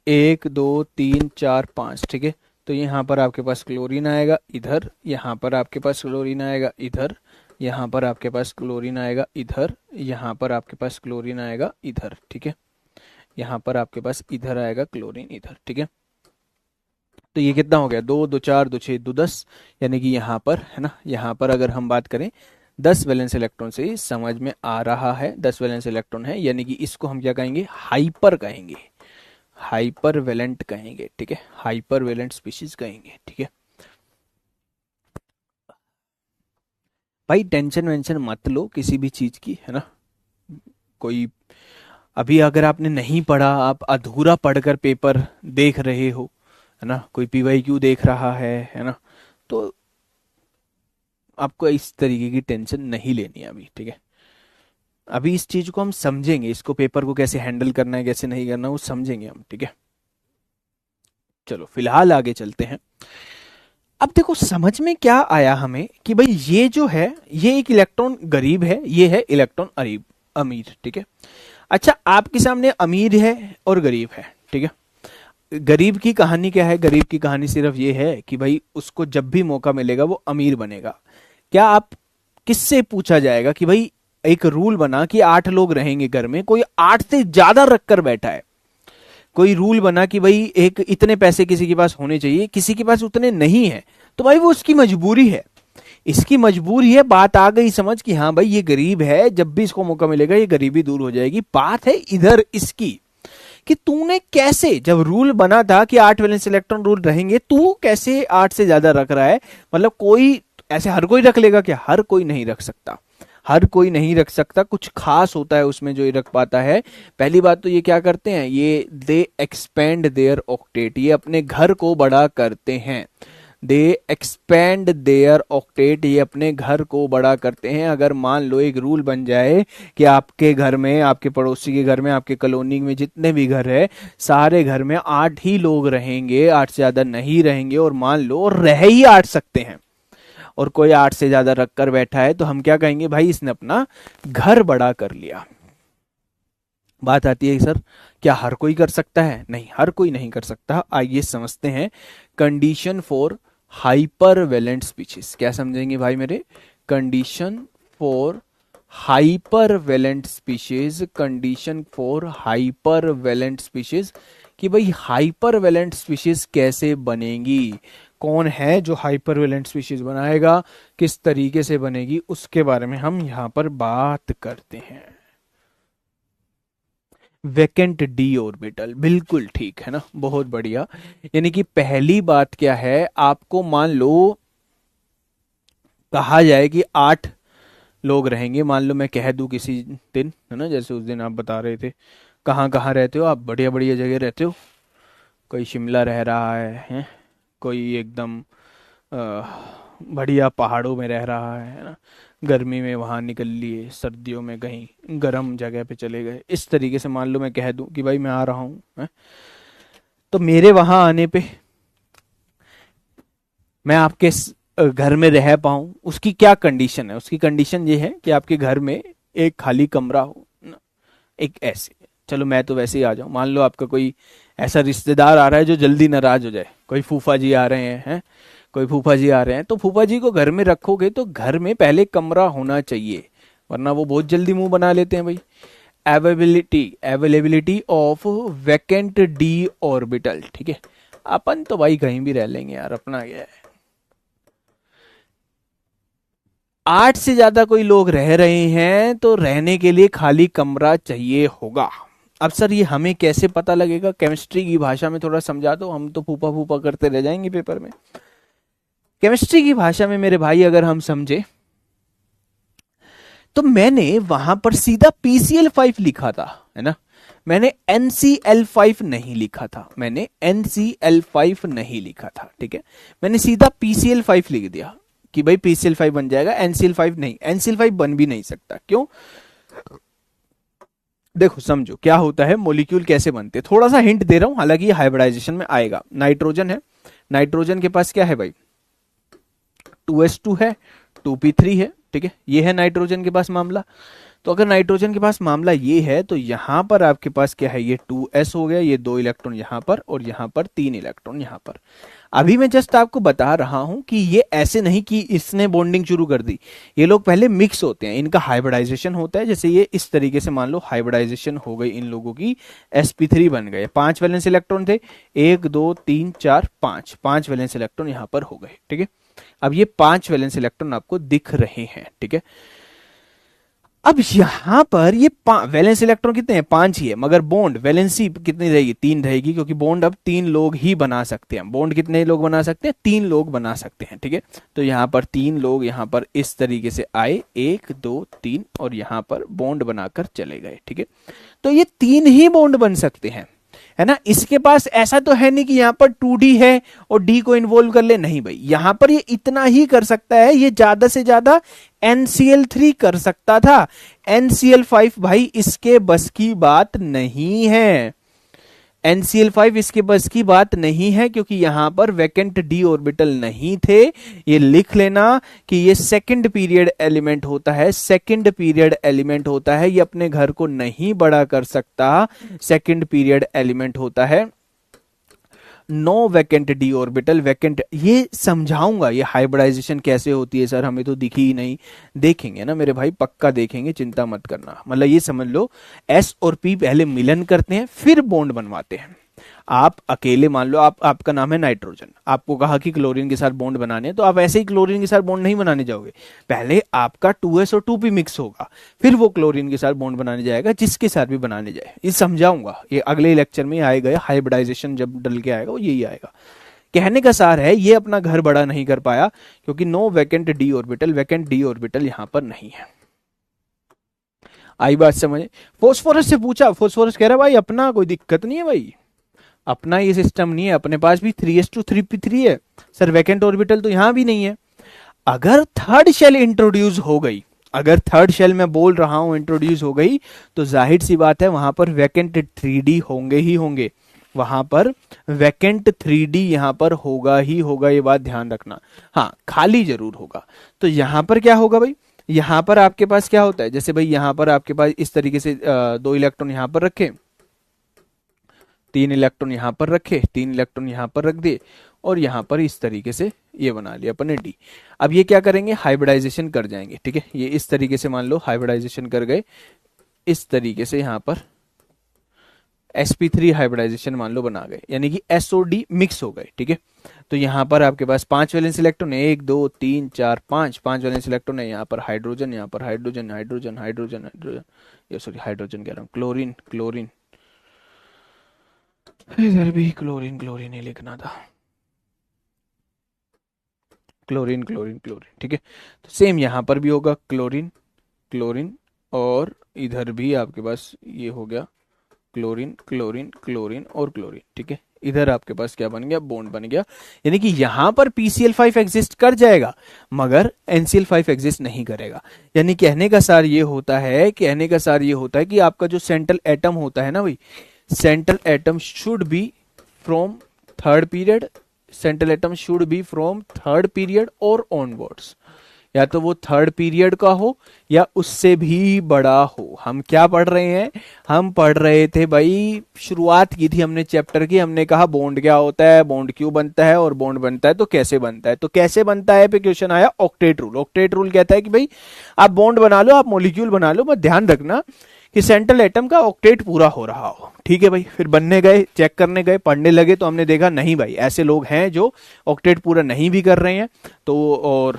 1 2 3 4 5। ठीक है, तो यहाँ पर आपके पास क्लोरीन आएगा इधर, यहाँ पर आपके पास क्लोरीन आएगा इधर, यहाँ पर आपके पास क्लोरीन आएगा इधर, यहाँ पर आपके पास क्लोरीन आएगा इधर, ठीक है। यहाँ पर आपके पास इधर आएगा क्लोरीन इधर, ठीक है। तो ये कितना हो गया, 2 2 4 2 6 2 10, यानी कि यहाँ पर है ना, यहाँ पर अगर हम बात करें 10 वैलेंस इलेक्ट्रॉन से ही समझ में आ रहा है, 10 वैलेंस इलेक्ट्रॉन है, यानी कि इसको हम क्या कहेंगे, हाइपर कहेंगे, हाइपर वैलेंट कहेंगे, ठीक है, हाइपर वैलेंट स्पीशीज कहेंगे, ठीक है भाई। टेंशन वेंशन मत लो किसी भी चीज की, है ना। कोई अभी अगर आपने नहीं पढ़ा, आप अधूरा पढ़कर पेपर देख रहे हो, है ना, कोई पीवाईक्यू देख रहा है ना, तो आपको इस तरीके की टेंशन नहीं लेनी है अभी, ठीक है। अभी इस चीज को हम समझेंगे, इसको पेपर को कैसे हैंडल करना है कैसे नहीं करना वो समझेंगे हम, ठीक है। चलो फिलहाल आगे चलते हैं। अब देखो समझ में क्या आया हमें कि भाई ये जो है ये एक इलेक्ट्रॉन गरीब है, ये है इलेक्ट्रॉन अमीर, ठीक है। अच्छा आपके सामने अमीर है और गरीब है, ठीक है। गरीब की कहानी क्या है, गरीब की कहानी सिर्फ ये है कि भाई उसको जब भी मौका मिलेगा वो अमीर बनेगा। क्या आप किससे पूछा जाएगा कि भाई एक रूल बना कि 8 लोग रहेंगे घर में, कोई 8 से ज्यादा रखकर बैठा है, कोई रूल बना कि भाई एक इतने पैसे किसी के पास होने चाहिए, किसी के पास उतने नहीं है, तो भाई वो उसकी मजबूरी है, इसकी मजबूरी है। बात आ गई समझ कि हाँ भाई ये गरीब है, जब भी इसको मौका मिलेगा ये गरीबी दूर हो जाएगी। बात है इधर इसकी कि तूने कैसे, जब रूल बना था कि 8 वैलेंस इलेक्ट्रॉन रूल रहेंगे, तू कैसे 8 से ज्यादा रख रहा है। मतलब कोई ऐसे हर कोई रख लेगा क्या, हर कोई नहीं रख सकता, हर कोई नहीं रख सकता, कुछ खास होता है उसमें जो ये रख पाता है। पहली बात तो ये क्या करते हैं, ये दे एक्सपेंड देयर ऑक्टेट, ये अपने घर को बड़ा करते हैं, दे एक्सपेंड देयर ऑक्टेट, ये अपने घर को बड़ा करते हैं। अगर मान लो एक रूल बन जाए कि आपके घर में, आपके पड़ोसी के घर में, आपके कॉलोनी में जितने भी घर है, सारे घर में 8 ही लोग रहेंगे, 8 से ज्यादा नहीं रहेंगे, और मान लो रह ही 8 सकते हैं, और कोई 8 से ज्यादा रखकर बैठा है, तो हम क्या कहेंगे, भाई इसने अपना घर बड़ा कर लिया। बात आती है सर क्या हर कोई कर सकता है, नहीं हर कोई नहीं कर सकता। आइए समझते हैं condition for hypervalent species. क्या समझेंगे भाई मेरे, condition for hypervalent species, condition for hypervalent species, कि भाई हाइपर वैलेंट स्पीशीज कैसे बनेगी, कौन है जो हाइपर वैलेंट स्पीशीज बनाएगा, किस तरीके से बनेगी, उसके बारे में हम यहां पर बात करते हैं। वैकेंट डी ऑर्बिटल, बिल्कुल ठीक है ना, बहुत बढ़िया। यानी कि पहली बात क्या है, आपको मान लो कहा जाए कि 8 लोग रहेंगे, मान लो मैं कह दूं किसी दिन, है ना, जैसे उस दिन आप बता रहे थे कहाँ कहाँ रहते हो आप, बढ़िया बढ़िया जगह रहते हो, कोई शिमला रह रहा है? कोई एकदम बढ़िया पहाड़ों में रह रहा है ना, गर्मी में वहाँ निकल लिए, सर्दियों में कहीं गर्म जगह पे चले गए, इस तरीके से मान लो मैं कह दूं कि भाई मैं आ रहा हूँ, तो मेरे वहां आने पे मैं आपके घर में रह पाऊं, उसकी क्या कंडीशन है, उसकी कंडीशन ये है कि आपके घर में एक खाली कमरा हो ना, एक ऐसे, चलो मैं तो वैसे ही आ जाऊं, मान लो आपका कोई ऐसा रिश्तेदार आ रहा है जो जल्दी नाराज हो जाए, कोई फूफा जी आ रहे हैं, कोई फूफा जी आ रहे हैं, तो फूफा जी को घर में रखोगे तो घर में पहले कमरा होना चाहिए, वरना वो बहुत जल्दी मुंह बना लेते हैं भाई। Availability of vacant D orbital, ठीक है, अपन तो भाई कहीं भी रह लेंगे यार, अपना क्या है। 8 से ज्यादा कोई लोग रह रहे हैं तो रहने के लिए खाली कमरा चाहिए होगा। अब सर ये हमें कैसे पता लगेगा, केमिस्ट्री की भाषा में थोड़ा समझा दो, हम तो फूफा फूफा करते रह जाएंगे पेपर में। केमिस्ट्री की भाषा में मेरे भाई अगर हम समझे, तो मैंने वहां पर सीधा PCl5 लिखा था, है ना, मैंने NCl5 नहीं लिखा था, मैंने NCl5 नहीं लिखा था, ठीक है, मैंने सीधा PCl5 लिख दिया कि भाई PCl5 बन जाएगा, NCl5 नहीं, NCl5 बन भी नहीं सकता। क्यों, देखो समझो क्या होता है, मॉलिक्यूल कैसे बनते हैं, थोड़ा सा हिंट दे रहा हूं, हालांकि ये हाइब्रिडाइजेशन में आएगा। नाइट्रोजन है, नाइट्रोजन के पास क्या है भाई, 2s2 है, 2p3 है, ठीक है, ये है नाइट्रोजन के पास मामला। तो अगर नाइट्रोजन के पास मामला ये है, तो यहां पर आपके पास क्या है, ये 2s हो गया, ये 2 इलेक्ट्रॉन यहां पर, और यहां पर 3 इलेक्ट्रॉन यहां पर। अभी मैं जस्ट आपको बता रहा हूं कि ये ऐसे नहीं कि इसने बॉन्डिंग शुरू कर दी, ये लोग पहले मिक्स होते हैं, इनका हाइब्रिडाइजेशन होता है। जैसे ये इस तरीके से मान लो हाइब्रिडाइजेशन हो गई इन लोगों की, sp3 बन गए, 5 वैलेंस इलेक्ट्रॉन थे, 1 2 3 4 5, 5 वैलेंस इलेक्ट्रॉन यहां पर हो गए, ठीक है। अब ये 5 वैलेंस इलेक्ट्रॉन आपको दिख रहे हैं, ठीक है। अब यहां पर ये वैलेंस इलेक्ट्रॉन कितने हैं, 5 ही है, मगर बॉन्ड वैलेंसी कितनी रहेगी, 3 रहेगी, क्योंकि बॉन्ड अब 3 लोग ही बना सकते हैं। बॉन्ड कितने लोग बना सकते हैं, 3 लोग बना सकते हैं, ठीक है। तो यहां पर 3 लोग यहां पर इस तरीके से आए, 1 2 3, और यहां पर बॉन्ड बनाकर चले गए, ठीक है। तो ये 3 ही बॉन्ड बन सकते हैं, है ना। इसके पास ऐसा तो है नहीं कि यहां पर 2D है और D को इन्वॉल्व कर ले, नहीं भाई, यहां पर ये इतना ही कर सकता है, ये ज्यादा से ज्यादा NCl3 कर सकता था। NCl5 भाई इसके बस की बात नहीं है, NCl5 इसके बस की बात नहीं है, क्योंकि यहां पर वैकेंट d ऑर्बिटल नहीं थे। ये लिख लेना कि ये सेकंड पीरियड एलिमेंट होता है, सेकंड पीरियड एलिमेंट होता है, ये अपने घर को नहीं बड़ा कर सकता, सेकंड पीरियड एलिमेंट होता है। No vacant D orbital, vacant ये समझाऊंगा, ये हाइब्रिडाइजेशन कैसे होती है सर, हमें तो दिखी ही नहीं, देखेंगे ना मेरे भाई, पक्का देखेंगे, चिंता मत करना। मतलब ये समझ लो, एस और पी पहले मिलन करते हैं, फिर बॉन्ड बनवाते हैं। आप अकेले मान लो, आपका नाम है नाइट्रोजन, आपको कहा कि क्लोरीन के साथ बॉन्ड बनाने हैं, तो आप ऐसे ही क्लोरीन के साथ बॉन्ड नहीं बनाने जाओगे, पहले आपका 2s और 2p मिक्स होगा, फिर वो क्लोरीन के साथ बॉन्ड बनाने जाएगा, जिसके साथ भी बनाने जाए। ये समझाऊंगा, ये अगले लेक्चर में आएगा, हाइब्रिडाइजेशन जब डल के आएगा वो यही आएगा। कहने का सार है, ये अपना घर बड़ा नहीं कर पाया, क्योंकि no vacant D orbital, vacant D orbital यहां पर नहीं है। आई बात समझ। फोस्फोरस से पूछा, फोस्फोरस कह रहा भाई अपना कोई दिक्कत नहीं है भाई, अपना ये सिस्टम नहीं है, अपने पास भी 3s2 3p3 है सर, वैकेंट ऑर्बिटल तो यहां भी नहीं है। अगर थर्ड शेल इंट्रोड्यूस हो गई, अगर थर्ड शेल में बोल रहा हूं इंट्रोड्यूस हो गई, तो जाहिर सी बात है वहां पर वैकेंट 3D होंगे ही होंगे, वहां पर वैकेंट 3D यहां पर होगा ही होगा, ये बात ध्यान रखना। हाँ, खाली जरूर होगा। तो यहां पर क्या होगा भाई, यहां पर आपके पास क्या होता है, जैसे भाई यहां पर आपके पास इस तरीके से 2 इलेक्ट्रॉन यहां पर रखे, 3 इलेक्ट्रॉन यहां पर रखे, 3 इलेक्ट्रॉन यहां पर रख दिए, और यहां पर इस तरीके से ये बना लिया अपने डी। अब ये क्या करेंगे, हाइब्रिडाइजेशन कर जाएंगे, ठीक है। ये इस तरीके से मान लो हाइब्रिडाइजेशन कर गए, इस तरीके से यहां पर sp3 हाइब्रिडाइजेशन मान लो बना गए, यानी कि s और d मिक्स हो गए, ठीक है। तो यहां पर आपके पास 5 वैलेंस इलेक्ट्रॉन है, 1 2 3 4 5, 5 वैलेंस इलेक्ट्रॉन है, यहाँ पर हाइड्रोजन, यहाँ पर हाइड्रोजन हाइड्रोजन हाइड्रोजन हाइड्रोजन, ये सॉरी हाइड्रोजन कह रहा हूँ, क्लोरीन क्लोरीन, इधर भी क्लोरीन क्लोरीन ही लिखना था, क्लोरीन क्लोरीन क्लोरीन, ठीक है। तो सेम यहां पर भी होगा, क्लोरीन क्लोरीन, और इधर भी आपके पास ये हो गया क्लोरीन क्लोरीन क्लोरीन और क्लोरीन, ठीक है। इधर आपके पास क्या बन गया, बॉन्ड बन गया, यानी कि यहां पर PCl5 एग्जिस्ट कर जाएगा, मगर NCl5 एग्जिस्ट नहीं करेगा। यानी कहने का सार ये होता है, कहने का सार ये होता है कि आपका जो सेंट्रल एटम होता है ना भाई, central atom should be from third period, central atom should be from third period और ऑनवर्ड्स, या तो वो थर्ड पीरियड का हो या उससे भी बड़ा हो। हम क्या पढ़ रहे हैं, हम पढ़ रहे थे भाई, शुरुआत की थी हमने चैप्टर की, हमने कहा बॉन्ड क्या होता है, बॉन्ड क्यों बनता है, और बॉन्ड बनता है तो कैसे बनता है। तो कैसे बनता है पे क्वेश्चन आया, ऑक्टेट रूल। ऑक्टेट रूल कहता है कि भाई आप बॉन्ड बना लो, आप मॉलिक्यूल बना लो, बस ध्यान रखना कि सेंट्रल एटम का ऑक्टेट पूरा हो रहा हो, ठीक है भाई। फिर बनने गए, चेक करने गए, पढ़ने लगे, तो हमने देखा नहीं भाई, ऐसे लोग हैं जो ऑक्टेट पूरा नहीं भी कर रहे हैं, तो और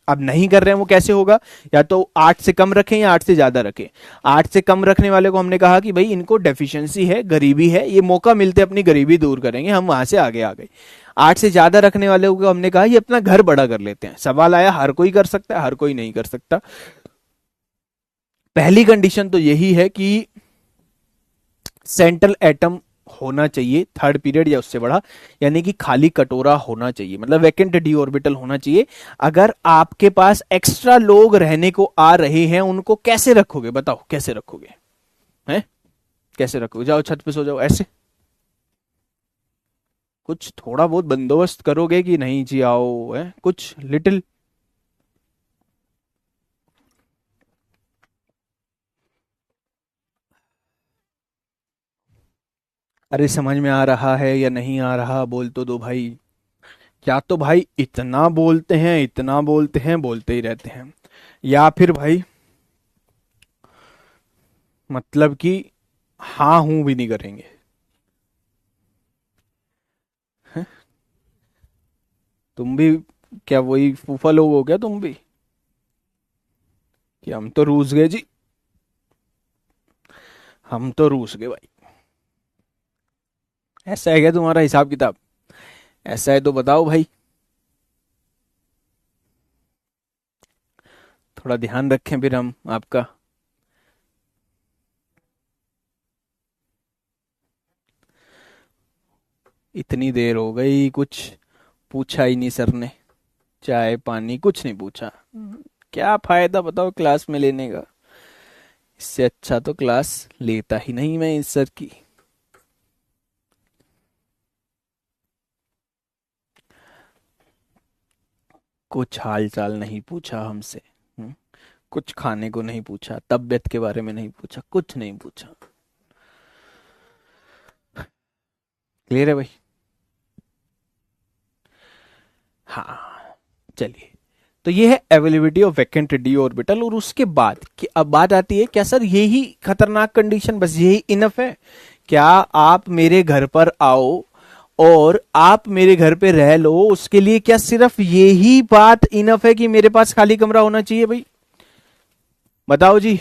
अब नहीं कर रहे हैं वो कैसे होगा, या तो 8 से कम रखें या 8 से ज्यादा रखें। 8 से कम रखने वाले को हमने कहा कि भाई इनको डेफिशिएंसी है, गरीबी है, ये मौका मिलते अपनी गरीबी दूर करेंगे, हम वहां से आगे आ गए। 8 से ज्यादा रखने वाले को हमने कहा ये अपना घर बड़ा कर लेते हैं। सवाल आया, हर कोई कर सकता है, हर कोई नहीं कर सकता। पहली कंडीशन तो यही है कि सेंट्रल एटम होना चाहिए थर्ड पीरियड या उससे बड़ा, यानी कि खाली कटोरा होना चाहिए, मतलब वैकेंट डी ऑर्बिटल होना चाहिए। अगर आपके पास एक्स्ट्रा लोग रहने को आ रहे हैं, उनको कैसे रखोगे, बताओ कैसे रखोगे, हैं कैसे रखोगे, जाओ छत पे सो जाओ ऐसे, कुछ थोड़ा बहुत बंदोबस्त करोगे कि नहीं जी आओ, है कुछ लिटिल। अरे समझ में आ रहा है या नहीं आ रहा, बोल तो दो भाई। क्या तो भाई इतना बोलते हैं, इतना बोलते हैं, बोलते ही रहते हैं, या फिर भाई मतलब कि हाँ हूं भी नहीं करेंगे। हैं? तुम भी क्या वही फूफा लोग हो क्या तुम भी, कि हम तो रूस गए जी, हम तो रूस गए भाई। ऐसा है क्या तुम्हारा हिसाब किताब? ऐसा है तो बताओ भाई, थोड़ा ध्यान रखें फिर हम आपका। इतनी देर हो गई, कुछ पूछा ही नहीं सर ने, चाय पानी कुछ नहीं पूछा। क्या फायदा बताओ क्लास में लेने का, इससे अच्छा तो क्लास लेता ही नहीं मैं इस सर की। कुछ हाल चाल नहीं पूछा हमसे। हम्म, कुछ खाने को नहीं पूछा, तबीयत के बारे में नहीं पूछा, कुछ नहीं पूछा। क्लियर है भाई? हाँ, चलिए। तो ये है availability of vacant D orbital. और उसके बाद कि अब बात आती है, क्या सर यही खतरनाक कंडीशन, बस यही इनफ है? क्या आप मेरे घर पर आओ और आप मेरे घर पे रह लो, उसके लिए क्या सिर्फ यही बात इनफ है कि मेरे पास खाली कमरा होना चाहिए भाई? बताओ जी।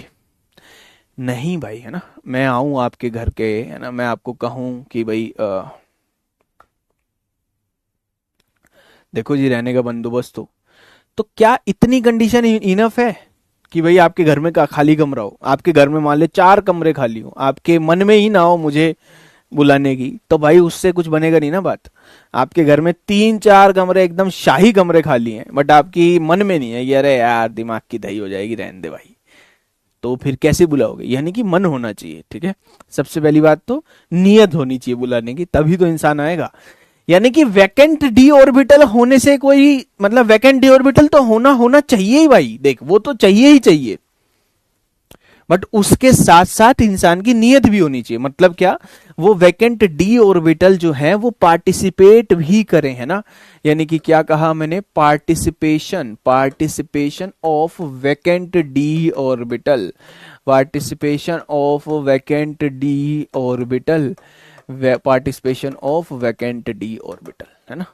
नहीं भाई, है ना, मैं आऊं आपके घर के, है ना, मैं आपको कहूं कि भाई देखो जी रहने का बंदोबस्त हो, तो क्या इतनी कंडीशन इनफ है कि भाई आपके घर में का खाली कमरा हो? आपके घर में मान ले 4 कमरे खाली हो, आपके मन में ही ना हो मुझे बुलाने की, तो भाई उससे कुछ बनेगा नहीं ना बात। आपके घर में 3-4 कमरे एकदम शाही कमरे खाली हैं, बट आपकी मन में नहीं है कि अरे यार दिमाग की दही हो जाएगी, रहने दे भाई, तो फिर कैसे बुलाओगे? यानी कि मन होना चाहिए, ठीक है। सबसे पहली बात तो नियत होनी चाहिए बुलाने की, तभी तो इंसान आएगा। यानी कि वैकेंट डी ऑर्बिटल होने से कोई मतलब, वैकेंट डी ऑर्बिटल तो होना होना चाहिए ही भाई, देख वो तो चाहिए ही चाहिए, बट उसके साथ साथ इंसान की नीयत भी होनी चाहिए। मतलब क्या, वो वैकेंट डी ऑर्बिटल जो है वो पार्टिसिपेट भी करें, है ना। यानी कि क्या कहा मैंने, participation, participation of vacant D orbital, participation of vacant D orbital, participation of vacant D orbital, है ना।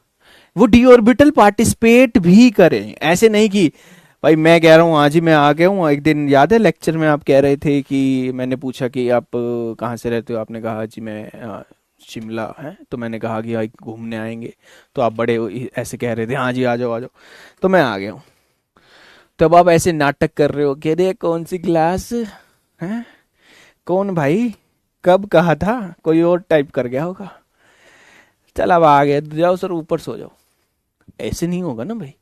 वो डी ऑर्बिटल पार्टिसिपेट भी करें, ऐसे नहीं कि भाई मैं कह रहा हूँ आज ही मैं आ गया हूँ। एक दिन याद है लेक्चर में आप कह रहे थे कि मैंने पूछा कि आप कहाँ से रहते हो, आपने कहा जी मैं शिमला है, तो मैंने कहा कि भाई घूमने आएंगे, तो आप बड़े ऐसे कह रहे थे हाँ जी आ जाओ आ जाओ, तो मैं आ गया हूँ। तब आप ऐसे नाटक कर रहे हो, कह रहे कौन सी क्लास है, कौन भाई, कब कहा था, कोई और टाइप कर गया होगा, चल अब आ गए, जाओ सर ऊपर सो जाओ। ऐसे नहीं होगा ना भाई,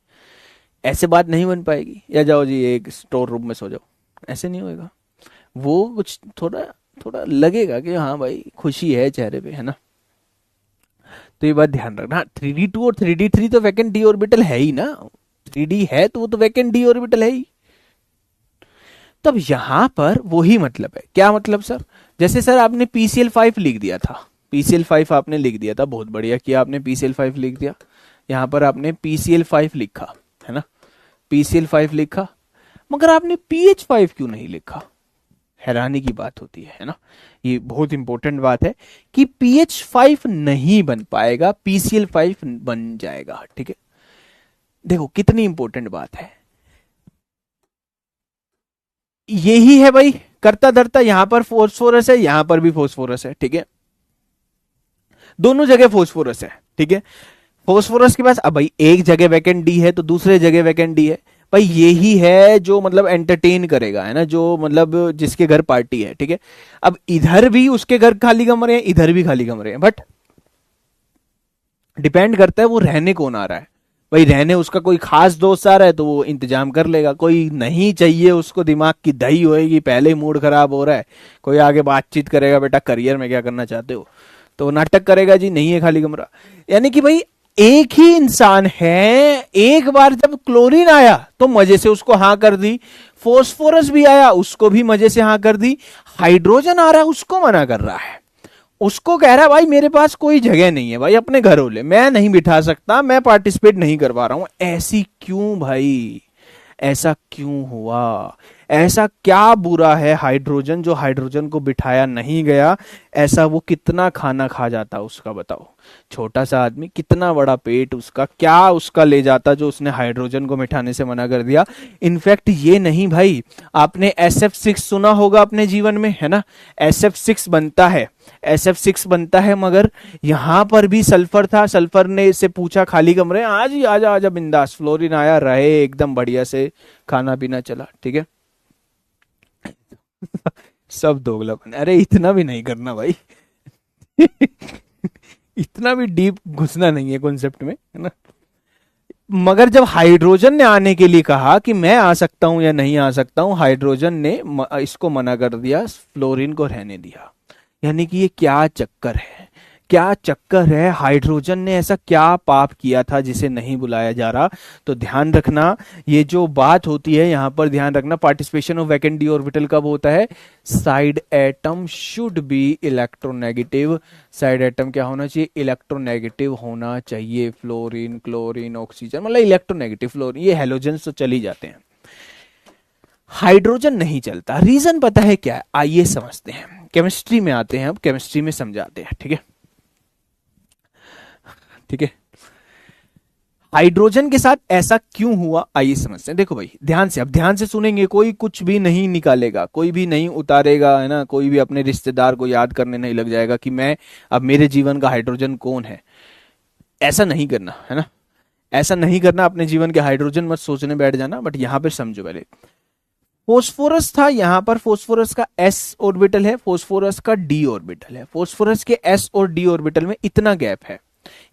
ऐसे बात नहीं बन पाएगी, या जाओ जी एक स्टोर रूम में सो जाओ, ऐसे नहीं होएगा। वो कुछ थोड़ा थोड़ा लगेगा कि हाँ भाई खुशी है चेहरे पे, है ना। तो ये बात ध्यान रखना। 3D2 और 3D3 तो वैकेंट डी ऑर्बिटल है ही ना, 3D है तो वो तो वैकेंट डी ऑर्बिटल है ही। तब यहां पर वही मतलब है, क्या मतलब सर, जैसे सर आपने PCl5 लिख दिया था, PCl5 आपने लिख दिया था, बहुत बढ़िया किया आपने PCl5 लिख दिया, यहां पर आपने PCl5 लिखा, है ना, PCl5 लिखा, मगर आपने PH5 क्यों नहीं लिखा? हैरानी की बात होती है ना। ये बहुत इंपॉर्टेंट बात है कि PH5 नहीं बन पाएगा, PCl5 बन जाएगा, ठीक है। देखो कितनी इंपॉर्टेंट बात है, यही है भाई करता धरता, यहां पर फोस्फोरस है, यहां पर भी फोस्फोरस है, ठीक है, दोनों जगह फोस्फोरस है, ठीक है। फोस्फोरस के पास अब भाई एक जगह वैकेंट डी है तो दूसरे जगह वैकेंट डी है, भाई यही है जो मतलब एंटरटेन करेगा, है ना, जो मतलब जिसके घर पार्टी है, ठीक है। अब इधर भी उसके घर खाली कमरे हैं, इधर भी खाली कमरे हैं, बट डिपेंड करता है वो रहने कौन आ रहा है। भाई रहने उसका कोई खास दोस्त आ रहा है तो वो इंतजाम कर लेगा, कोई नहीं चाहिए उसको, दिमाग की दही होएगी, पहले ही मूड खराब हो रहा है, कोई आगे बातचीत करेगा बेटा करियर में क्या करना चाहते हो, तो वो नाटक करेगा जी नहीं है खाली कमरा। यानी कि भाई एक ही इंसान है, एक बार जब क्लोरीन आया तो मजे से उसको हाँ कर दी, फोस्फोरस भी आया उसको भी मजे से हाँ कर दी, हाइड्रोजन आ रहा है उसको मना कर रहा है, उसको कह रहा है भाई मेरे पास कोई जगह नहीं है भाई, अपने घर हो ले, मैं नहीं बिठा सकता, मैं पार्टिसिपेट नहीं कर पा रहा हूं। ऐसी क्यों भाई, ऐसा क्यों हुआ? ऐसा क्या बुरा है हाइड्रोजन जो हाइड्रोजन को बिठाया नहीं गया? ऐसा वो कितना खाना खा जाता उसका, बताओ। छोटा सा आदमी, कितना बड़ा पेट उसका, क्या उसका ले जाता जो उसने हाइड्रोजन को मिठाने से मना कर दिया। इनफैक्ट ये नहीं भाई, आपने SF6 सुना होगा अपने जीवन में, है ना? SF6 बनता है, SF6 बनता है, मगर यहां पर भी सल्फर था। सल्फर ने से पूछा खाली कमरे, आज ही आजा आजा बिंदास। फ्लोरीन आया, रहे एकदम बढ़िया से, खाना पीना चला, ठीक है। सब दोगलापन, अरे इतना भी नहीं करना भाई। इतना भी डीप घुसना नहीं है कॉन्सेप्ट में, है ना? मगर जब हाइड्रोजन ने आने के लिए कहा कि मैं आ सकता हूं या नहीं आ सकता हूं, हाइड्रोजन ने इसको मना कर दिया, फ्लोरीन को रहने दिया। यानी कि ये क्या चक्कर है, क्या चक्कर है? हाइड्रोजन ने ऐसा क्या पाप किया था जिसे नहीं बुलाया जा रहा? तो ध्यान रखना, ये जो बात होती है यहां पर ध्यान रखना, participation of vacant D orbital कब होता है? Side atom should be electronegative. Side atom क्या होना चाहिए? इलेक्ट्रोनेगेटिव होना चाहिए। फ्लोरीन, क्लोरीन, ऑक्सीजन, मतलब इलेक्ट्रोनेगेटिव। फ्लोरीन, ये हेलोजेंस तो चल ही जाते हैं, हाइड्रोजन नहीं चलता। रीजन पता है क्या है? आइए समझते हैं, केमिस्ट्री में आते हैं, अब केमिस्ट्री में समझाते हैं, ठीक है? ठीक है, हाइड्रोजन के साथ ऐसा क्यों हुआ आइए समझते हैं। देखो भाई ध्यान से, अब ध्यान से सुनेंगे, कोई कुछ भी नहीं निकालेगा, कोई भी नहीं उतारेगा, है ना? कोई भी अपने रिश्तेदार को याद करने नहीं लग जाएगा कि मैं, अब मेरे जीवन का हाइड्रोजन कौन है। ऐसा नहीं करना, है ना? ऐसा नहीं करना, अपने जीवन के हाइड्रोजन मत सोचने बैठ जाना। बट यहां पर समझो पहले, फोस्फोरस था, यहां पर फोस्फोरस का s ऑर्बिटल है, फोस्फोरस का d ऑर्बिटल है। फोस्फोरस के s और d ऑर्बिटल में इतना गैप है,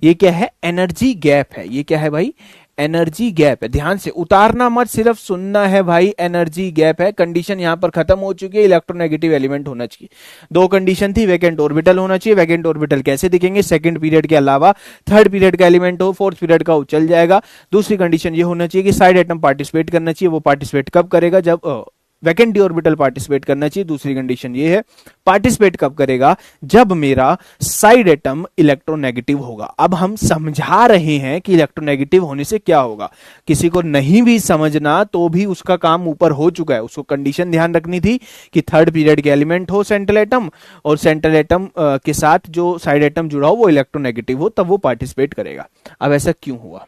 ये क्या है? एनर्जी गैप है। ये क्या है भाई? एनर्जी गैप है। ध्यान से उतारना मत, सिर्फ सुनना है भाई। एनर्जी गैप है, कंडीशन यहां पर खत्म हो चुकी है, इलेक्ट्रोनेगेटिव एलिमेंट होना चाहिए। दो कंडीशन थी, वैकेंट ऑर्बिटल होना चाहिए। वैकेंट ऑर्बिटल कैसे दिखेंगे? सेकंड पीरियड के अलावा थर्ड पीरियड का एलिमेंट हो, फोर्थ पीरियड का चल जाएगा। दूसरी कंडीशन ये होना चाहिए कि साइड एटम पार्टिसिपेट करना चाहिए। वो पार्टिसिपेट कब करेगा? जब वैकेंट डी ऑर्बिटल पार्टिसिपेट करना चाहिए। दूसरी कंडीशन ये है, पार्टिसिपेट कब करेगा? जब मेरा साइड एटम इलेक्ट्रोनेगेटिव होगा। अब हम समझा रहे हैं कि इलेक्ट्रोनेगेटिव होने से क्या होगा। किसी को नहीं भी समझना तो भी उसका काम ऊपर हो चुका है। उसको कंडीशन ध्यान रखनी थी कि थर्ड पीरियड के एलिमेंट हो सेंट्रल एटम, और सेंट्रल एटम के साथ जो साइड एटम जुड़ा हो वो इलेक्ट्रोनेगेटिव हो, तब वो पार्टिसिपेट करेगा। अब ऐसा क्यों हुआ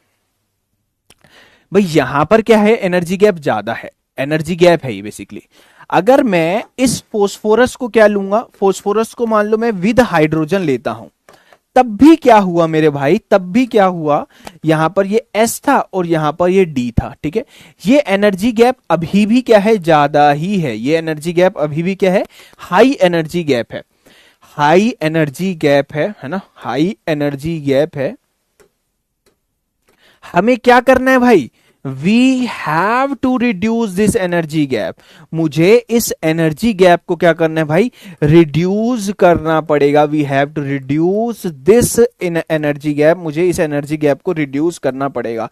भाई? यहां पर क्या है? एनर्जी गैप ज्यादा है, एनर्जी गैप है ये बेसिकली। अगर मैं इस फोस्फोरस को क्या लूंगा? फोस्फोरस को मान लो मैं विद हाइड्रोजन लेता हूं, तब भी क्या हुआ मेरे भाई? तब भी क्या हुआ? यहां पर ये S था और यहां पर ये D था, ठीक है? ये एनर्जी गैप अभी भी क्या है? ज्यादा ही है। ये एनर्जी गैप अभी भी क्या है? हाई एनर्जी गैप है। हाई एनर्जी गैप है ना? हाई एनर्जी गैप है। हमें क्या करना है भाई? We have to reduce this energy gap. मुझे इस एनर्जी गैप को क्या करना है भाई? रिड्यूस करना पड़ेगा। We have to reduce this in energy gap. मुझे इस एनर्जी गैप को रिड्यूस करना पड़ेगा।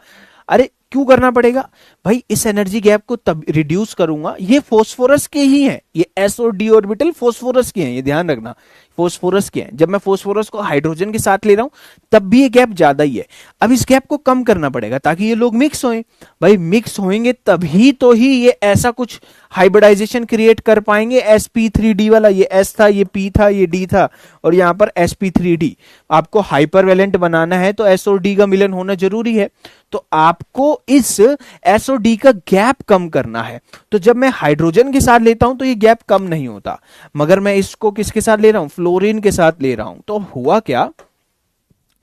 अरे क्यों करना पड़ेगा भाई? इस एनर्जी गैप को तब रिड्यूस करूंगा, ये फोस्फोरस के ही है, ये S और D ऑर्बिटल फोस्फोरस के हैं, ये ध्यान रखना, फोस्फोरस के हैं। जब मैं फोस्फोरस को हाइड्रोजन के साथ ले रहा हूं तब भी ये गैप ज्यादा ही है। अब इस गैप को कम करना पड़ेगा ताकि ये लोग मिक्स हों। भाई मिक्स होंगे तभी तो ही ये ऐसा कुछ हाइब्रिडाइजेशन क्रिएट कर पाएंगे। sp3d वाला, ये S था, ये P था, ये D था, और यहां पर sp3d। आपको हाइपरवैलेंट बनाना है तो S और D का मिलन होना जरूरी है। तो आपको इस S और D का गैप कम करना है। तो जब मैं हाइड्रोजन के साथ लेता हूं तो ये गैप कम नहीं होता, मगर मैं इसको किसके साथ ले रहा हूं? फ्लोरीन के साथ ले रहा हूं। तो हुआ क्या?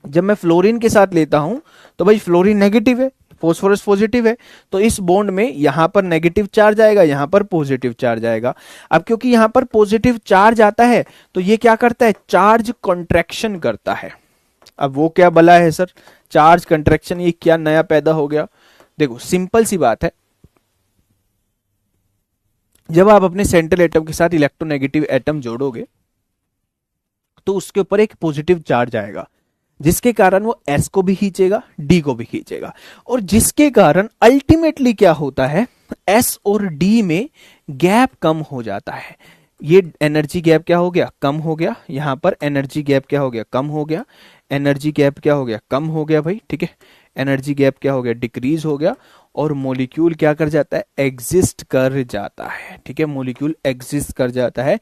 जब मैं फ्लोरीन के साथ लेता हूं तो भाई फ्लोरीन नेगेटिव है, फोस्फोरस पॉजिटिव है, तो इस बॉन्ड में यहां पर नेगेटिव चार्ज आएगा, यहां पर पॉजिटिव चार्ज आएगा। अब क्योंकि यहां पर पॉजिटिव चार्ज आता है तो ये क्या करता है? चार्ज कॉन्ट्रैक्शन करता है। अब वो क्या बला है सर? चार्ज कंट्रैक्शन, ये क्या नया पैदा हो गया? देखो सिंपल सी बात है, जब आप अपने सेंट्रल एटम के साथ इलेक्ट्रोनेगेटिव एटम जोड़ोगे तो उसके ऊपर एक पॉजिटिव चार्ज आएगा, जिसके कारण वो S को भी खींचेगा, D को भी खींचेगा, और जिसके कारण अल्टीमेटली क्या होता है? S और D में गैप कम हो जाता है। ये एनर्जी गैप क्या हो गया, कम हो गया। यहाँ पर एनर्जी गैप क्या हो गया, कम हो गया। एनर्जी गैप क्या हो गया, कम हो गया भाई, ठीक है। एनर्जी गैप क्या हो गया, डिक्रीज हो गया। और मॉलिक्यूल क्या कर जाता है, एग्जिस्ट कर जाता है, ठीक है। मॉलिक्यूल एग्जिस्ट कर जाता है।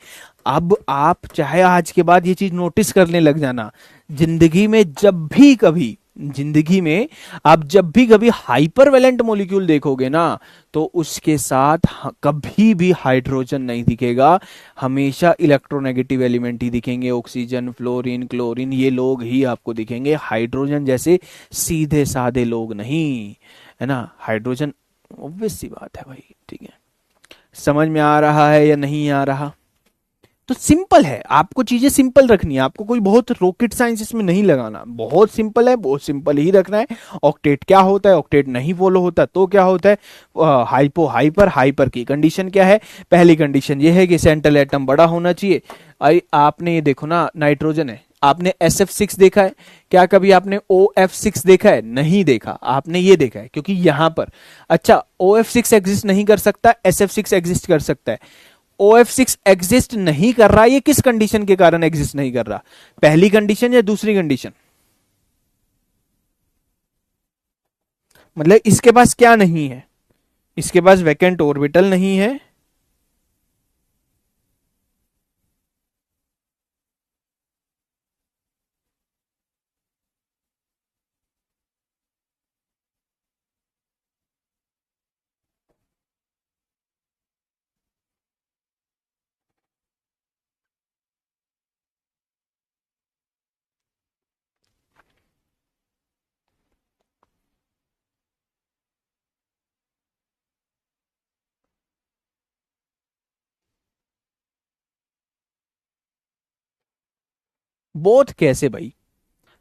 अब आप चाहे आज के बाद ये चीज नोटिस करने लग जाना, जिंदगी में जब भी कभी, जिंदगी में आप जब भी कभी हाइपरवेलेंट मॉलिक्यूल देखोगे ना, तो उसके साथ कभी भी हाइड्रोजन नहीं दिखेगा, हमेशा इलेक्ट्रोनेगेटिव एलिमेंट ही दिखेंगे। ऑक्सीजन, फ्लोरीन, क्लोरीन, ये लोग ही आपको दिखेंगे, हाइड्रोजन जैसे सीधे साधे लोग नहीं, है ना। हाइड्रोजन ऑब्वियस सी बात है भाई, ठीक है। समझ में आ रहा है या नहीं आ रहा? तो सिंपल है, आपको चीजें सिंपल रखनी है, आपको कोई बहुत रॉकेट साइंस इसमें नहीं लगाना, बहुत सिंपल है, बहुत सिंपल ही रखना है। ऑक्टेट क्या होता है, ऑक्टेट नहीं फॉलो होता तो क्या होता है, हाइपो हाइपर, हाइपर की कंडीशन क्या है, पहली कंडीशन ये है कि सेंट्रल एटम बड़ा होना चाहिए। आपने ये देखो ना, नाइट्रोजन है, आपने SF6 देखा है क्या, कभी आपने OF6 देखा है, नहीं देखा, आपने ये देखा है क्योंकि यहां पर, अच्छा OF6 एग्जिस्ट नहीं कर सकता, SF6 एग्जिस्ट कर सकता है। OF6 एग्जिस्ट नहीं कर रहा, ये किस कंडीशन के कारण एग्जिस्ट नहीं कर रहा, पहली कंडीशन या दूसरी कंडीशन? मतलब इसके पास क्या नहीं है, इसके पास वैकेंट ऑर्बिटल नहीं है, बोथ कैसे भाई,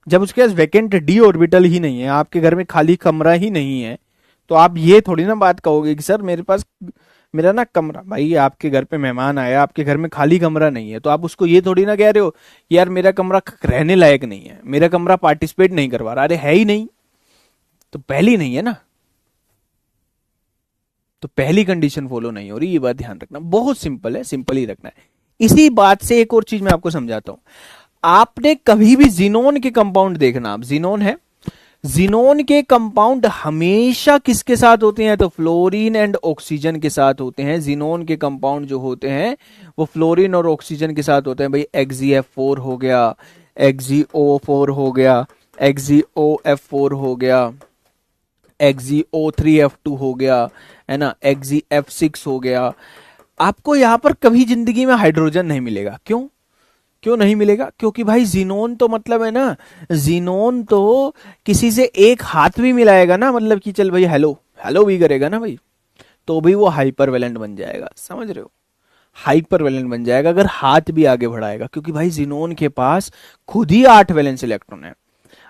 जब उसके पास वैकेंट डी ऑर्बिटल ही नहीं है, आपके घर में खाली कमरा ही नहीं है, तो आप ये थोड़ी ना बात कहोगे कि सर मेरे पास, मेरा ना कमरा, भाई आपके घर पे मेहमान आया, आपके घर में खाली कमरा नहीं है, तो आप उसको ये थोड़ी ना कह रहे हो यार मेरा कमरा रहने लायक नहीं है, मेरा कमरा पार्टिसिपेट नहीं करवा रहा, अरे है ही नहीं, तो पहली नहीं है ना, तो पहली कंडीशन फॉलो नहीं हो रही, ये बात ध्यान रखना, बहुत सिंपल है, सिंपल ही रखना है। इसी बात से एक और चीज मैं आपको समझाता हूं, आपने कभी भी जीनोन के कंपाउंड देखना, आप जीनोन है, जीनोन के कंपाउंड हमेशा किसके साथ होते हैं, तो फ्लोरीन एंड ऑक्सीजन के साथ होते हैं। जीनोन के कंपाउंड जो होते हैं वो फ्लोरीन और ऑक्सीजन के साथ होते हैं भाई। XeF4 हो गया, XeO4 हो गया, XeOF4 हो गया, XeO3F2 हो गया, है ना, XeF6 हो गया। आपको यहां पर कभी जिंदगी में हाइड्रोजन नहीं मिलेगा, क्यों, क्यों नहीं मिलेगा, क्योंकि भाई जीनोन तो मतलब है ना, जीनोन तो किसी से एक हाथ भी मिलाएगा ना, मतलब कि चल भाई हेलो हेलो भी करेगा ना भाई, तो भी वो हाइपरवेलेंट बन जाएगा, समझ रहे हो, हाइपरवेलेंट बन जाएगा अगर हाथ भी आगे बढ़ाएगा, क्योंकि भाई जीनोन के पास खुद ही 8 वैलेंस इलेक्ट्रॉन है।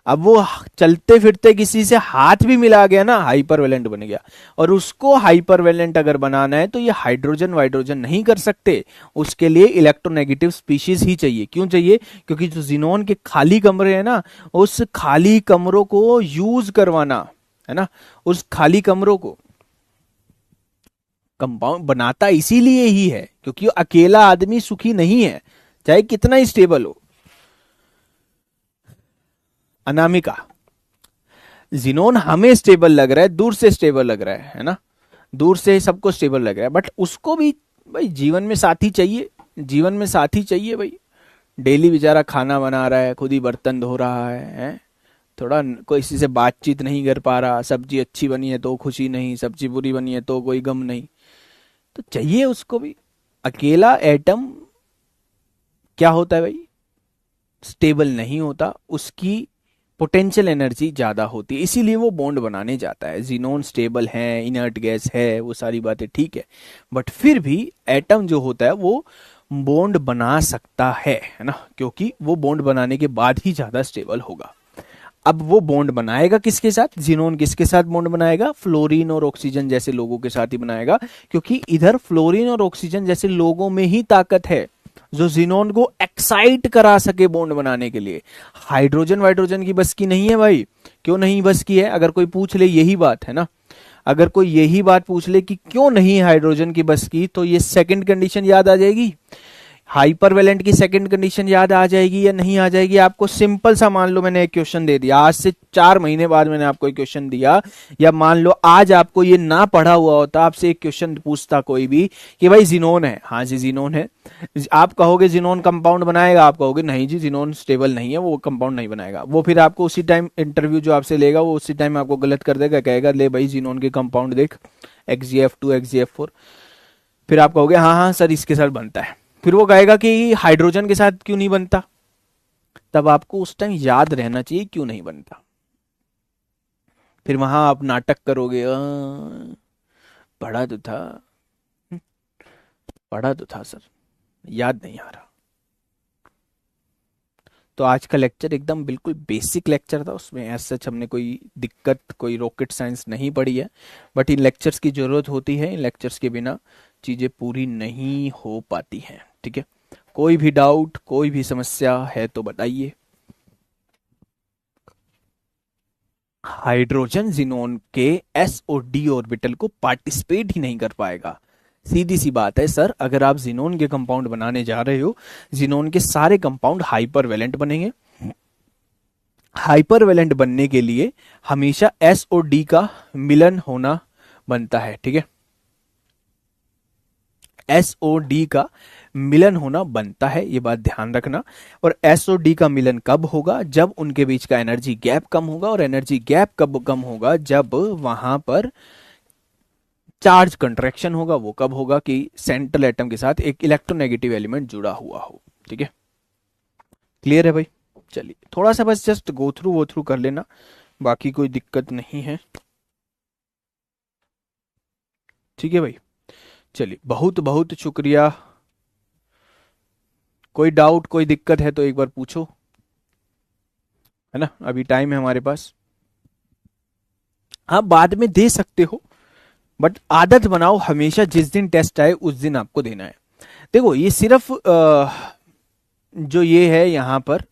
अब वो चलते फिरते किसी से हाथ भी मिला गया ना, हाइपरवेलेंट बन गया, और उसको हाइपरवेलेंट अगर बनाना है तो ये हाइड्रोजन वाइड्रोजन नहीं कर सकते, उसके लिए इलेक्ट्रोनेगेटिव स्पीशीज ही चाहिए। क्यों चाहिए, क्योंकि जो जीनोन के खाली कमरे हैं ना, उस खाली कमरों को यूज करवाना, है ना, उस खाली कमरों को कंपाउंड बनाता इसीलिए ही है क्योंकि अकेला आदमी सुखी नहीं है, चाहे कितना ही स्टेबल हो। अनामिका, जीनोन हमें स्टेबल लग रहा है, दूर से स्टेबल लग रहा है ना, दूर से सबको स्टेबल लग रहा है, बट उसको भी भाई जीवन में साथी चाहिए, जीवन में साथी चाहिए भाई। डेली बेचारा खाना बना रहा है, खुद ही बर्तन धो रहा है? थोड़ा कोई किसी से बातचीत नहीं कर पा रहा, सब्जी अच्छी बनी है तो खुशी नहीं, सब्जी बुरी बनी है तो कोई गम नहीं, तो चाहिए उसको भी। अकेला एटम क्या होता है भाई, स्टेबल नहीं होता, उसकी पोटेंशियल एनर्जी ज्यादा होती है, इसीलिए वो बॉन्ड बनाने जाता है। जीनोन स्टेबल है, इनर्ट गैस है, वो सारी बातें ठीक है, बट फिर भी एटम जो होता है वो बॉन्ड बना सकता है ना, क्योंकि वो बॉन्ड बनाने के बाद ही ज्यादा स्टेबल होगा। अब वो बॉन्ड बनाएगा किसके साथ, जीनोन किसके साथ बॉन्ड बनाएगा, फ्लोरीन और ऑक्सीजन जैसे लोगों के साथ ही बनाएगा, क्योंकि इधर फ्लोरीन और ऑक्सीजन जैसे लोगों में ही ताकत है जो जीनोन को एक्साइट करा सके बॉन्ड बनाने के लिए। हाइड्रोजन वाइड्रोजन की बस की नहीं है भाई, क्यों नहीं बस की है, अगर कोई पूछ ले यही बात है ना, अगर कोई यही बात पूछ ले कि क्यों नहीं हाइड्रोजन की बस की, तो ये सेकंड कंडीशन याद आ जाएगी हाइपरवेलेंट की सेकंड कंडीशन याद आ जाएगी या नहीं आ जाएगी आपको? सिंपल सा मान लो मैंने एक क्वेश्चन दे दिया, आज से 4 महीने बाद मैंने आपको एक क्वेश्चन दिया, या मान लो आज आपको ये ना पढ़ा हुआ होता, आपसे एक क्वेश्चन पूछता कोई भी कि भाई जिनोन है, हाँ जी जिनोन है, आप कहोगे जिनोन कंपाउंड बनाएगा, आप कहोगे नहीं जी जिनोन स्टेबल नहीं है, वो कंपाउंड नहीं बनाएगा, वो फिर आपको उसी टाइम इंटरव्यू जो आपसे लेगा वो उसी टाइम आपको गलत कर देगा, कहेगा ले भाई जिनोन के कंपाउंड देख, XgF2 XgF4, फिर आप कहोगे हाँ हाँ सर इसके साथ बनता है, फिर वो कहेगा कि हाइड्रोजन के साथ क्यों नहीं बनता, तब आपको उस टाइम याद रहना चाहिए क्यों नहीं बनता। फिर वहां आप नाटक करोगे, पढ़ा तो था, पढ़ा तो था सर, याद नहीं आ रहा। तो आज का लेक्चर एकदम बिल्कुल बेसिक लेक्चर था, उसमें एज सच हमने कोई दिक्कत, कोई रॉकेट साइंस नहीं पढ़ी है, बट इन लेक्चर्स की जरूरत होती है, इन लेक्चर्स के बिना चीजें पूरी नहीं हो पाती हैं, ठीक है। कोई भी डाउट, कोई भी समस्या है तो बताइए। हाइड्रोजन जिनोन के एस और डी ऑर्बिटल को पार्टिसिपेट ही नहीं कर पाएगा। सीधी सी बात है सर, अगर आप जिनोन के कंपाउंड बनाने जा रहे हो, जिनोन के सारे कंपाउंड हाइपरवेलेंट बनेंगे। हाइपरवेलेंट बनने के लिए हमेशा एस और डी का मिलन होना बनता है, ठीक है। एस और डी का मिलन होना बनता है, ये बात ध्यान रखना। और एस और डी का मिलन कब होगा? जब उनके बीच का एनर्जी गैप कम होगा, और एनर्जी गैप कब कम होगा? जब वहां पर चार्ज कंट्रैक्शन होगा। वो कब होगा? कि सेंट्रल एटम के साथ एक इलेक्ट्रोनेगेटिव एलिमेंट जुड़ा हुआ हो, ठीक है। क्लियर है भाई? चलिए थोड़ा सा बस जस्ट गो थ्रू कर लेना, बाकी कोई दिक्कत नहीं है, ठीक है भाई। चलिए बहुत बहुत शुक्रिया। कोई डाउट, कोई दिक्कत है तो एक बार पूछो, है ना, अभी टाइम है हमारे पास। हाँ बाद में दे सकते हो, बट आदत बनाओ हमेशा जिस दिन टेस्ट आए उस दिन आपको देना है। देखो ये सिर्फ जो ये है यहाँ पर,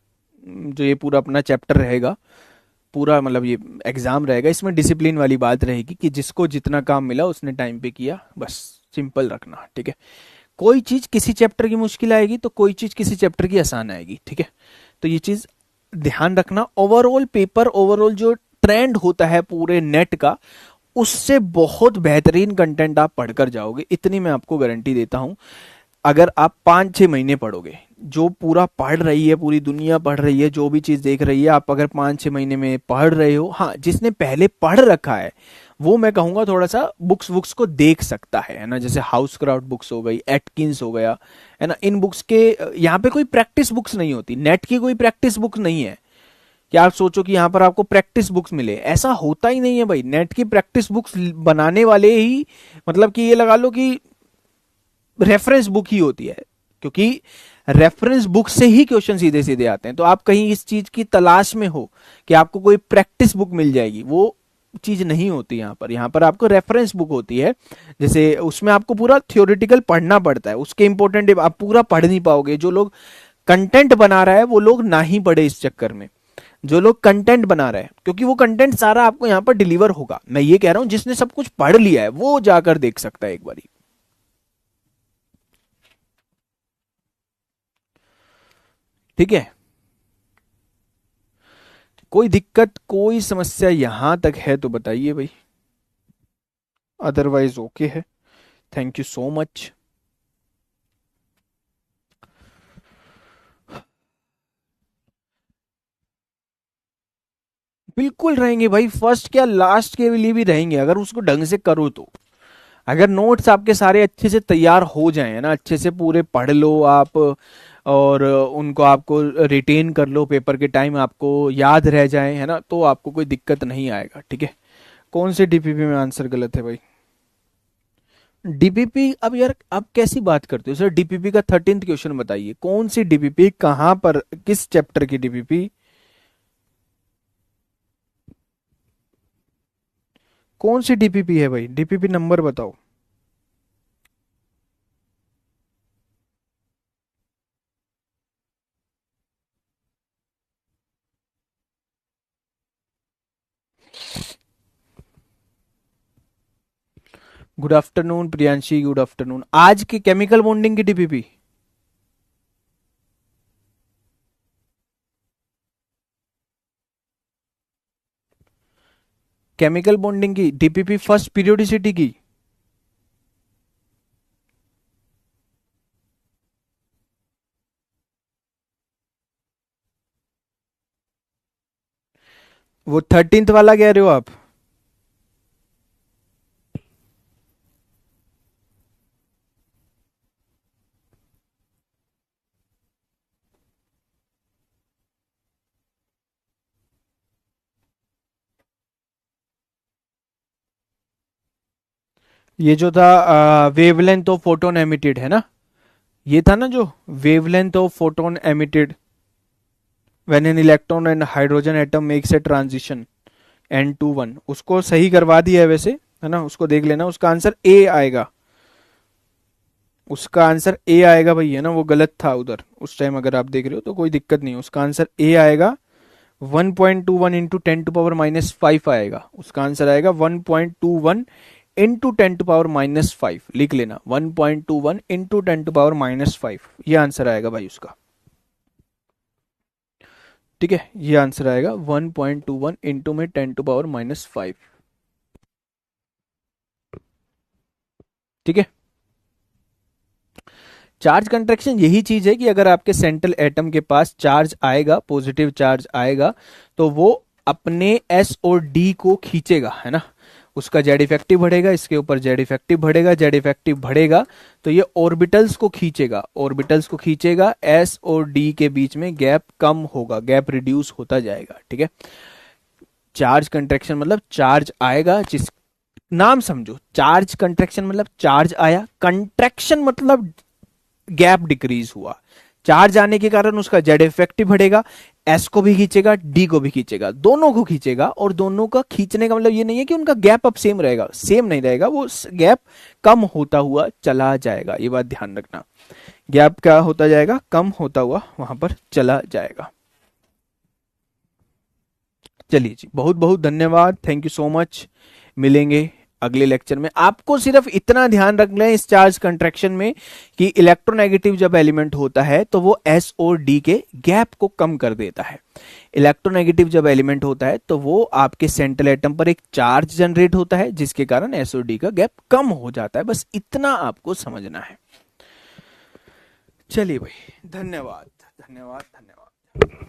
जो ये पूरा अपना चैप्टर रहेगा, पूरा मतलब ये एग्जाम रहेगा, इसमें डिसिप्लिन वाली बात रहेगी कि जिसको जितना काम मिला उसने टाइम पे किया, बस सिंपल रखना, ठीक है। कोई चीज किसी चैप्टर की मुश्किल आएगी तो कोई चीज किसी चैप्टर की आसान आएगी, ठीक है। तो ये चीज ध्यान रखना। ओवरऑल पेपर, ओवरऑल जो ट्रेंड होता है पूरे नेट का, उससे बहुत बेहतरीन कंटेंट आप पढ़कर जाओगे, इतनी मैं आपको गारंटी देता हूं। अगर आप 5-6 महीने पढ़ोगे, जो पूरा पढ़ रही है, पूरी दुनिया पढ़ रही है, जो भी चीज देख रही है, आप अगर 5-6 महीने में पढ़ रहे हो, हाँ जिसने पहले पढ़ रखा है वो मैं कहूंगा थोड़ा सा बुक्स को देख सकता है ना, जैसे हाउस क्राफ्ट बुक्स हो गई, एटकिंस हो गया, है ना। इन बुक्स के यहाँ पे कोई प्रैक्टिस बुक्स नहीं होती, नेट की कोई प्रैक्टिस बुक नहीं है कि आप सोचो कि यहाँ पर आपको प्रैक्टिस बुक्स मिले, ऐसा होता ही नहीं है भाई। नेट की प्रैक्टिस बुक्स बनाने वाले ही, मतलब कि ये लगा लो कि रेफरेंस बुक ही होती है, क्योंकि रेफरेंस बुक से ही क्वेश्चन सीधे सीधे आते हैं। तो आप कहीं इस चीज की तलाश में हो कि आपको कोई प्रैक्टिस बुक मिल जाएगी, वो चीज नहीं होती यहाँ पर। यहाँ पर आपको रेफरेंस बुक होती है, जैसे उसमें आपको पूरा थ्योरेटिकल पढ़ना पड़ता है, उसके इंपॉर्टेंट आप पूरा पढ़ नहीं पाओगे। जो लोग कंटेंट बना रहा है वो लोग ना ही पढ़े इस चक्कर में, जो लोग कंटेंट बना रहे हैं, क्योंकि वो कंटेंट सारा आपको यहाँ पर डिलीवर होगा। मैं ये कह रहा हूं जिसने सब कुछ पढ़ लिया है वो जाकर देख सकता है एक बारी, ठीक है। कोई दिक्कत, कोई समस्या यहां तक है तो बताइए भाई, अदरवाइज ओके है। Thank you so much. बिल्कुल रहेंगे भाई, फर्स्ट क्या लास्ट के लिए भी रहेंगे, अगर उसको ढंग से करो तो। अगर नोट्स आपके सारे अच्छे से तैयार हो जाए ना, अच्छे से पूरे पढ़ लो आप, और उनको आपको रिटेन कर लो, पेपर के टाइम आपको याद रह जाए, है ना, तो आपको कोई दिक्कत नहीं आएगा, ठीक है। कौन से डीपीपी में आंसर गलत है भाई? डीपीपी, अब यार आप कैसी बात करते हो सर? डीपीपी का 13th क्वेश्चन बताइए, कौन सी डीपीपी, कहां पर, किस चैप्टर की डीपीपी? कौन सी डीपीपी है भाई? डीपीपी नंबर बताओ। Good afternoon Priyanshi, good afternoon. आज की केमिकल बॉन्डिंग की डीपीपी, केमिकल बॉन्डिंग की, डीपीपी फर्स्ट पीरियोडिसिटी की। वो 13th वाला कह रहे हो आप? ये जो था वेवलेंथ ऑफ फोटोन एमिटेड है ना, ये था ना जो wavelength of photon emitted when an electron and hydrogen atom makes a transition N to 1, उसको सही करवा दिया है वैसे, है ना, उसको देख लेना, उसका आंसर ए आएगा। उसका आंसर ए आएगा भाई, है ना, वो गलत था उधर उस टाइम, अगर आप देख रहे हो तो कोई दिक्कत नहीं, उसका आंसर ए आएगा। 1.21 इंटू 10⁻⁵ आएगा, उसका आंसर आएगा 1.21 इंटू 10⁻⁵। लिख लेना 1.21 इंटू 10⁻⁵, ये आंसर आएगा भाई उसका। ठीक है, ये आंसर आएगा 1.21 इंटू में 10⁻⁵। ठीक है, चार्ज कंट्रैक्शन यही चीज है कि अगर आपके सेंट्रल एटम के पास चार्ज आएगा, पॉजिटिव चार्ज आएगा, तो वो अपने एस और डी को खींचेगा, है ना, उसका जेड इफेक्टिव बढ़ेगा, इसके ऊपर जेड इफेक्टिव बढ़ेगा, जेड इफेक्टिव बढ़ेगा तो ये ऑर्बिटल्स को खींचेगा, ऑर्बिटल्स को खींचेगा, एस और डी के बीच में गैप कम होगा, गैप रिड्यूस होता जाएगा। ठीक है, चार्ज कंट्रैक्शन मतलब चार्ज आएगा, जिस नाम समझो, चार्ज कंट्रैक्शन मतलब चार्ज आया, कंट्रैक्शन मतलब गैप डिक्रीज हुआ, चार्ज आने के कारण उसका जेड इफेक्टिव बढ़ेगा, एस को भी खींचेगा, डी को भी खींचेगा, दोनों को खींचेगा, और दोनों का खींचने का मतलब ये नहीं है कि उनका गैप अब सेम रहेगा, सेम नहीं रहेगा, वो गैप कम होता हुआ चला जाएगा, ये बात ध्यान रखना, गैप क्या होता जाएगा, कम होता हुआ वहां पर चला जाएगा। चलिए जी, बहुत बहुत धन्यवाद, थैंक यू सो मच, मिलेंगे अगले लेक्चर में। आपको सिर्फ इतना ध्यान रख लें इस चार्ज कंट्रैक्शन में कि इलेक्ट्रोनेगेटिव जब एलिमेंट होता है तो वो एस और डी के गैप को कम कर देता है, इलेक्ट्रोनेगेटिव जब एलिमेंट होता है तो वो आपके सेंट्रल एटम पर एक चार्ज जनरेट होता है जिसके कारण एस और डी का गैप कम हो जाता है, बस इतना आपको समझना है। चलिए भाई, धन्यवाद धन्यवाद धन्यवाद।